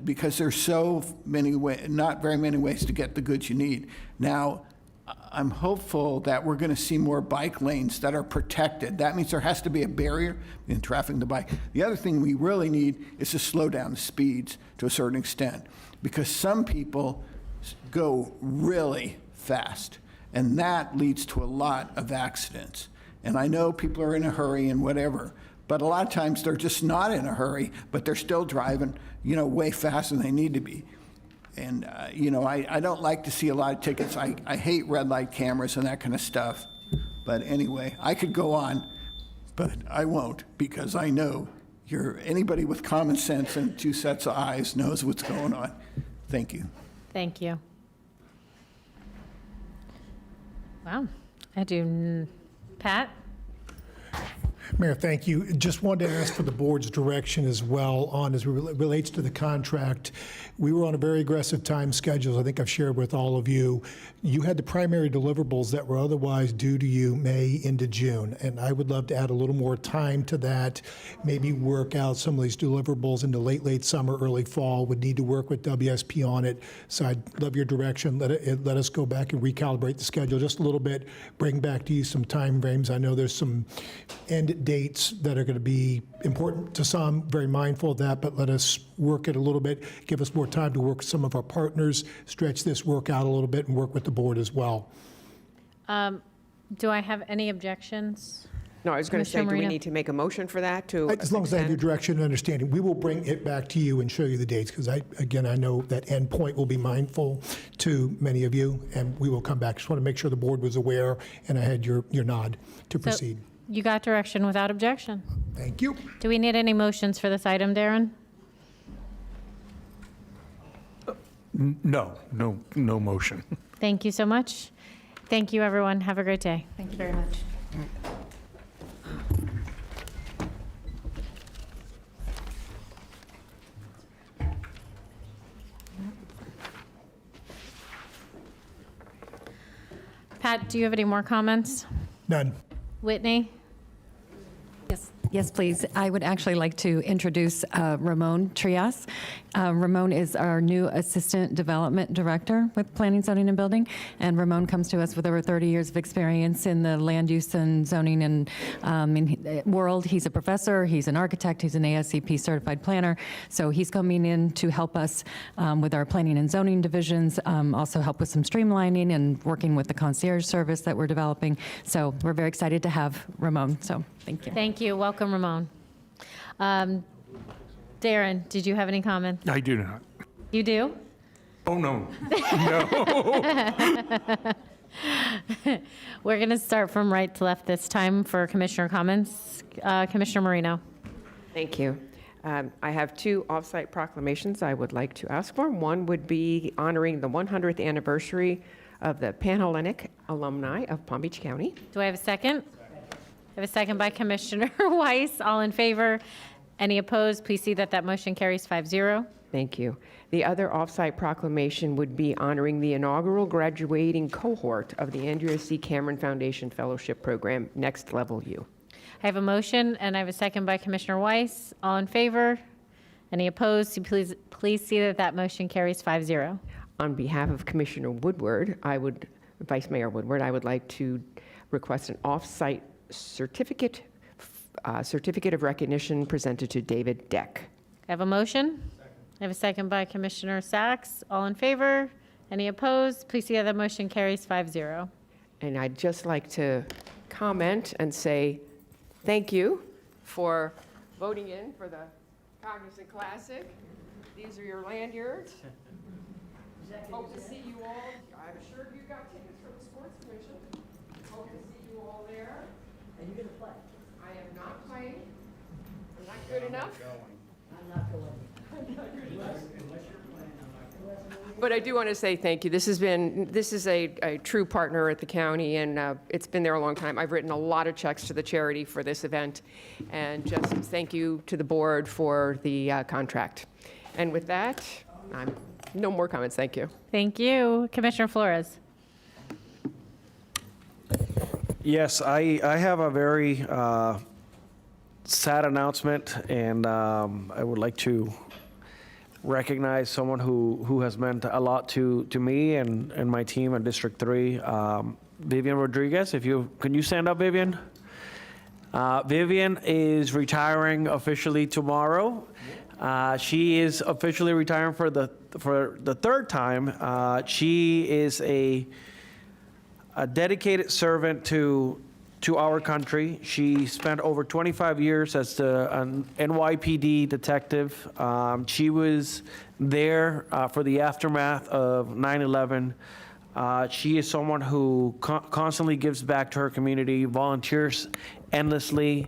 A: because there's so many not very many ways to get the goods you need. Now, I'm hopeful that we're going to see more bike lanes that are protected. That means there has to be a barrier in traffic and the bike. The other thing we really need is to slow down the speeds to a certain extent, because some people go really fast, and that leads to a lot of accidents. And I know people are in a hurry and whatever, but a lot of times they're just not in a hurry, but they're still driving, way faster than they need to be. And, I don't like to see a lot of tickets. I hate red light cameras and that kind of stuff. But anyway, I could go on, but I won't, because I know anybody with common sense and two sets of eyes knows what's going on. Thank you.
B: Thank you. Wow. Pat?
R: Mayor, thank you. Just wanted to ask for the board's direction as well on, as it relates to the contract. We were on a very aggressive time schedule. I think I've shared with all of you. You had the primary deliverables that were otherwise due to you May into June, and I would love to add a little more time to that, maybe work out some of these deliverables into late summer, early fall. Would need to work with WSP on it, so I'd love your direction. Let us go back and recalibrate the schedule just a little bit, bring back to you some time frames. I know there's some end dates that are going to be important to some, very mindful of that, but let us work it a little bit, give us more time to work with some of our partners, stretch this work out a little bit, and work with the board as well.
B: Do I have any objections?
F: No, I was going to say, do we need to make a motion for that to
R: As long as I have your
F: extend?
R: direction and understanding, we will bring it back to you and show you the dates, because I know that end point will be mindful to many of you, and we will come back. Just want to make sure the board was aware, and I had your nod to proceed.
B: You got direction without objection.
R: Thank you.
B: Do we need any motions for this item, Darren?
K: No motion.
B: Thank you so much. Thank you, everyone. Have a great day.
O: Thank you very much.
B: Pat, do you have any more comments?
R: None.
B: Whitney?
S: Yes, please. I would actually like to introduce Ramon Trias. Ramon is our new Assistant Development Director with Planning, Zoning, and Building. And Ramon comes to us with over 30 years of experience in the land use and zoning and world. He's a professor, he's an architect, he's an ASCP certified planner. So he's coming in to help us with our planning and zoning divisions, also help with some streamlining and working with the concierge service that we're developing. So we're very excited to have Ramon. So thank you.
B: Thank you. Welcome, Ramon. Darren, did you have any comments?
K: I do not.
B: You do?
K: Oh, no. No.
B: We're going to start from right to left this time for commissioner comments. Commissioner Marino.
F: Thank you. I have two off-site proclamations I would like to ask for. One would be honoring the 100th anniversary of the Panhellenic alumni of Palm Beach County.
B: Do I have a second? I have a second by Commissioner Weiss. All in favor? Any opposed? Please see that motion carries 5-0.
F: Thank you. The other off-site proclamation would be honoring the inaugural graduating cohort of the Andrea C. Cameron Foundation Fellowship Program, Next Level U.
B: I have a motion and I have a second by Commissioner Weiss. All in favor? Any opposed? Please see that that motion carries 5-0.
F: On behalf of Commissioner Woodward, Vice Mayor Woodward, I would like to request an off-site certificate of recognition presented to David Deck.
B: I have a motion. I have a second by Commissioner Sacks. All in favor? Any opposed? Please see that the motion carries 5-0.
F: And I'd just like to comment and say thank you for voting in for the Cognizant Classic. These are your lanyards. Hope to see you all. I'm sure you got tickets from the Sports Commission. Hope to see you all there.
C: And you're going to play?
F: I am not playing. I'm not good enough.
C: I'm not going.
F: But I do want to say thank you. This is a true partner at the county, and it's been there a long time. I've written a lot of checks to the charity for this event, and just thank you to the board for the contract. And with that, no more comments. Thank you.
B: Thank you. Commissioner Flores.
E: Yes, I have a very sad announcement, and I would like to recognize someone who has meant a lot to me and my team at District 3. Vivian Rodriguez, can you stand up, Vivian? Vivian is retiring officially tomorrow. She is officially retiring for the third time. She is a dedicated servant to our country. She spent over 25 years as an NYPD detective. She was there for the aftermath of 9/11. She is someone who constantly gives back to her community, volunteers endlessly,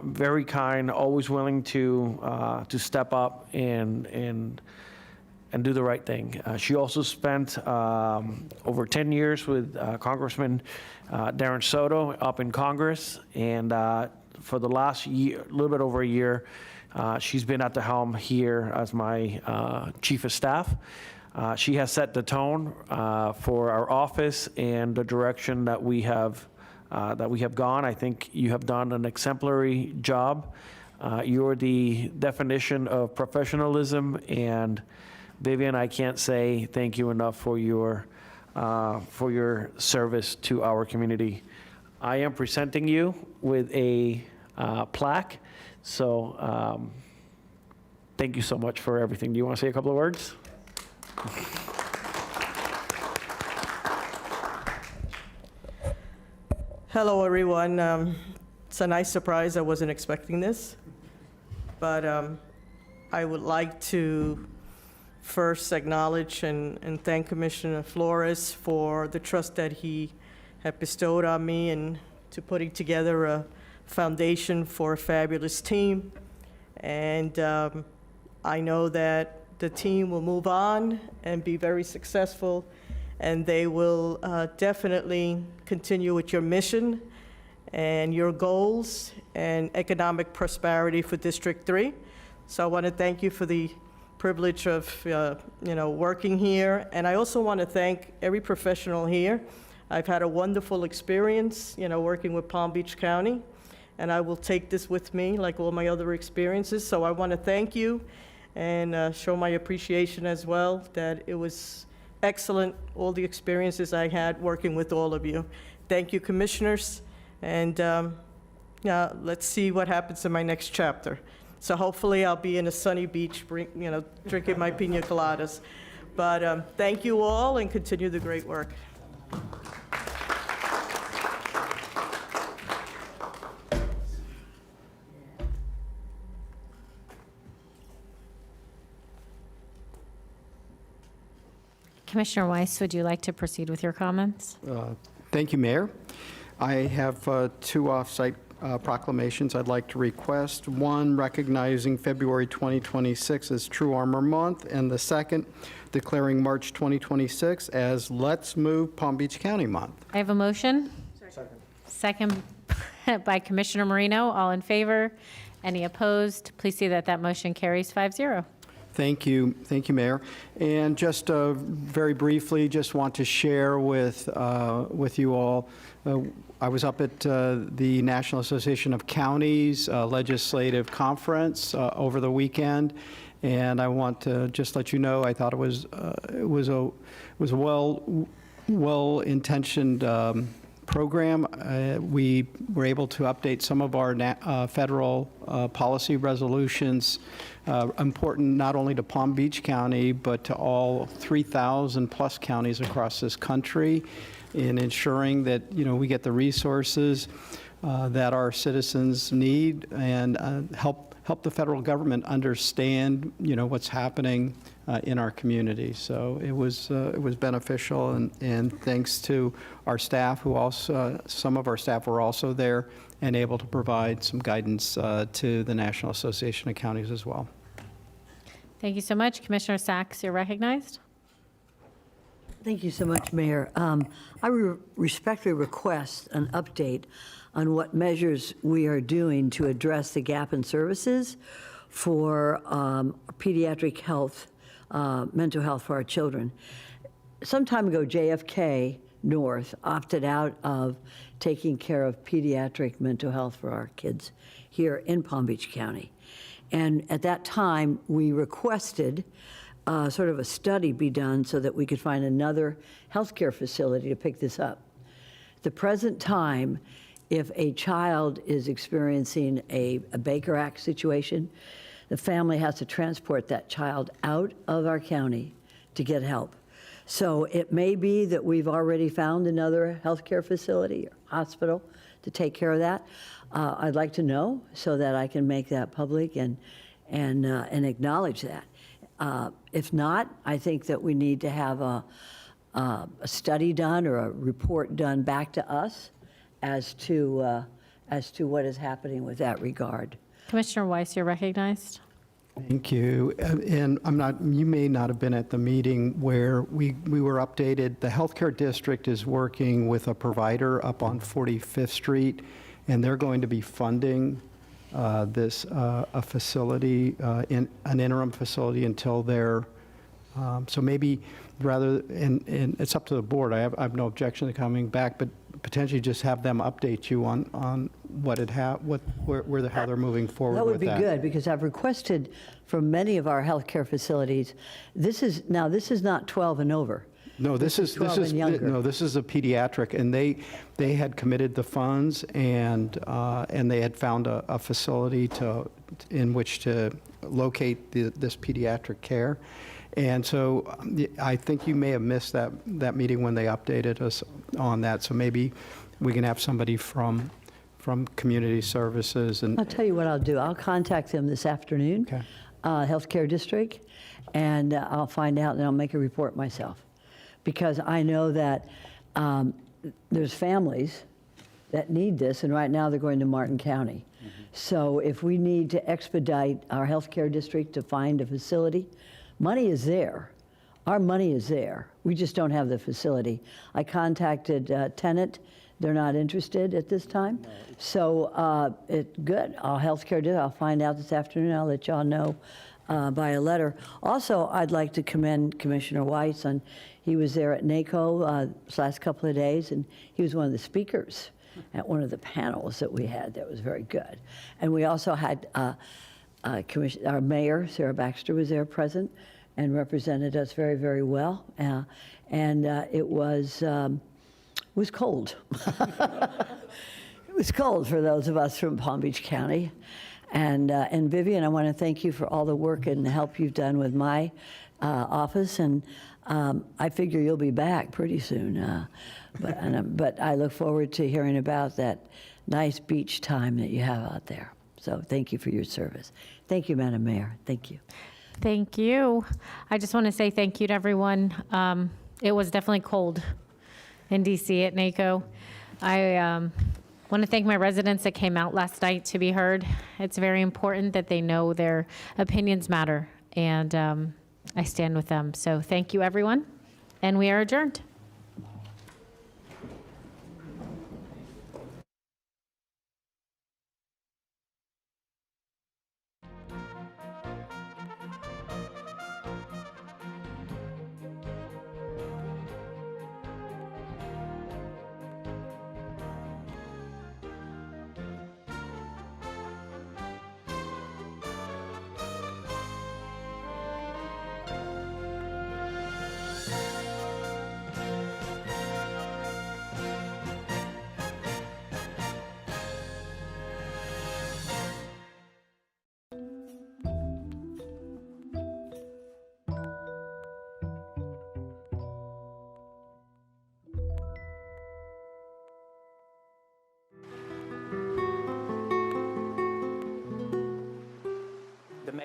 E: very kind, always willing to step up and do the right thing. She also spent over 10 years with Congressman Darren Soto up in Congress, and for the last year, a little bit over a year, she's been at the helm here as my chief of staff. She has set the tone for our office and the direction that we have gone. I think you have done an exemplary job. You're the definition of professionalism, and Vivian, I can't say thank you enough for your service to our community. I am presenting you with a plaque, so thank you so much for everything. Do you want to say a couple of words?
N: Hello, everyone. It's a nice surprise. I wasn't expecting this, but I would like to first acknowledge and thank Commissioner Flores for the trust that he had bestowed on me and to putting together a foundation for a fabulous team. And I know that the team will move on and be very successful, and they will definitely continue with your mission and your goals and economic prosperity for District 3. So I want to thank you for the privilege of working here, and I also want to thank every professional here. I've had a wonderful experience, working with Palm Beach County, and I will take this with me like all my other experiences. So I want to thank you and show my appreciation as well, that it was excellent, all the experiences I had working with all of you. Thank you, commissioners, and let's see what happens in my next chapter. So hopefully I'll be in a sunny beach, drinking my pina coladas. But thank you all, and continue the great work.
B: Commissioner Weiss, would you like to proceed with your comments?
D: Thank you, Mayor. I have two off-site proclamations I'd like to request. One, recognizing February 2026 as True Armor Month, and the second, declaring March 2026 as Let's Move Palm Beach County Month.
B: I have a motion. Second by Commissioner Marino. All in favor? Any opposed? Please see that that motion carries 5-0.
D: Thank you, Mayor. And just very briefly, just want to share with you all, I was up at the National Association of Counties Legislative Conference over the weekend, and I want to just let you know, I thought it was a well-intentioned program. We were able to update some of our federal policy resolutions, important not only to Palm Beach County, but to all 3,000 plus counties across this country, in ensuring that, we get the resources that our citizens need, and help the federal government understand, what's happening in our community. So it was beneficial, and thanks to our staff, who also, some of our staff were also there and able to provide some guidance to the National Association of Counties as well.
B: Thank you so much. Commissioner Sacks, you're recognized.
C: Thank you so much, Mayor. I respectfully request an update on what measures we are doing to address the gap in services for pediatric health, mental health for our children. Some time ago, JFK North opted out of taking care of pediatric mental health for our kids here in Palm Beach County. And at that time, we requested sort of a study be done so that we could find another healthcare facility to pick this up. At the present time, if a child is experiencing a Baker Act situation, the family has to transport that child out of our county to get help. So it may be that we've already found another healthcare facility or hospital to take care of that. I'd like to know so that I can make that public and acknowledge that. If not, I think that we need to have a study done or a report done back to us as to what is happening with that regard.
B: Commissioner Weiss, you're recognized.
D: Thank you. And you may not have been at the meeting where we were updated. The healthcare district is working with a provider up on 45th Street, and they're going to be funding a facility, in an interim facility until they're, so maybe rather, and it's up to the board, I have no objection to coming back, but potentially just have them update you on how they're moving forward with that.
C: That would be good, because I've requested from many of our healthcare facilities, this is not 12 and over.
D: No, this is
C: 12 and younger.
D: no, this is a pediatric, and they had committed the funds, and they had found a facility in which to locate this pediatric care. And so I think you may have missed that meeting when they updated us on that. So maybe we can have somebody from community services. And
C: I'll tell you what I'll do. I'll contact them this afternoon,
D: Okay.
C: Healthcare District, and I'll find out, and I'll make a report myself. Because I know that there's families that need this, and right now they're going to Martin County. So if we need to expedite our healthcare district to find a facility, money is there. Our money is there. We just don't have the facility. I contacted Tenet. They're not interested at this time. So good. I'll find out this afternoon. I'll let y'all know by a letter. Also, I'd like to commend Commissioner Weiss on, he was there at NACO this last couple of days, and he was one of the speakers at one of the panels that we had that was very good. And we also had our mayor, Sarah Baxter, was there present and represented us very, very well. And it was cold. It was cold for those of us from Palm Beach County. And Vivian, I want to thank you for all the work and the help you've done with my office. And I figure you'll be back pretty soon. But I look forward to hearing about that nice beach time that you have out there. So thank you for your service. Thank you, Madam Mayor. Thank you.
B: Thank you. I just want to say thank you to everyone. It was definitely cold in DC at NACO. I want to thank my residents that came out last night to be heard. It's very important that they know their opinions matter, and I stand with them. So thank you, everyone, and we are adjourned.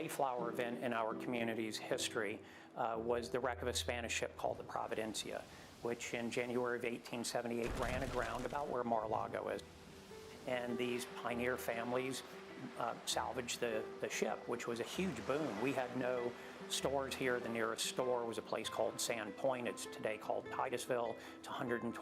G: Mayflower event in our community's history was the wreck of a Spanish ship called the Providencia, which in January of 1878 ran aground about where Mar-a-Lago is. And these pioneer families salvaged the ship, which was a huge boon. We had no stores here. The nearest store was a place called Sand Point. It's today called Titusville. It's 120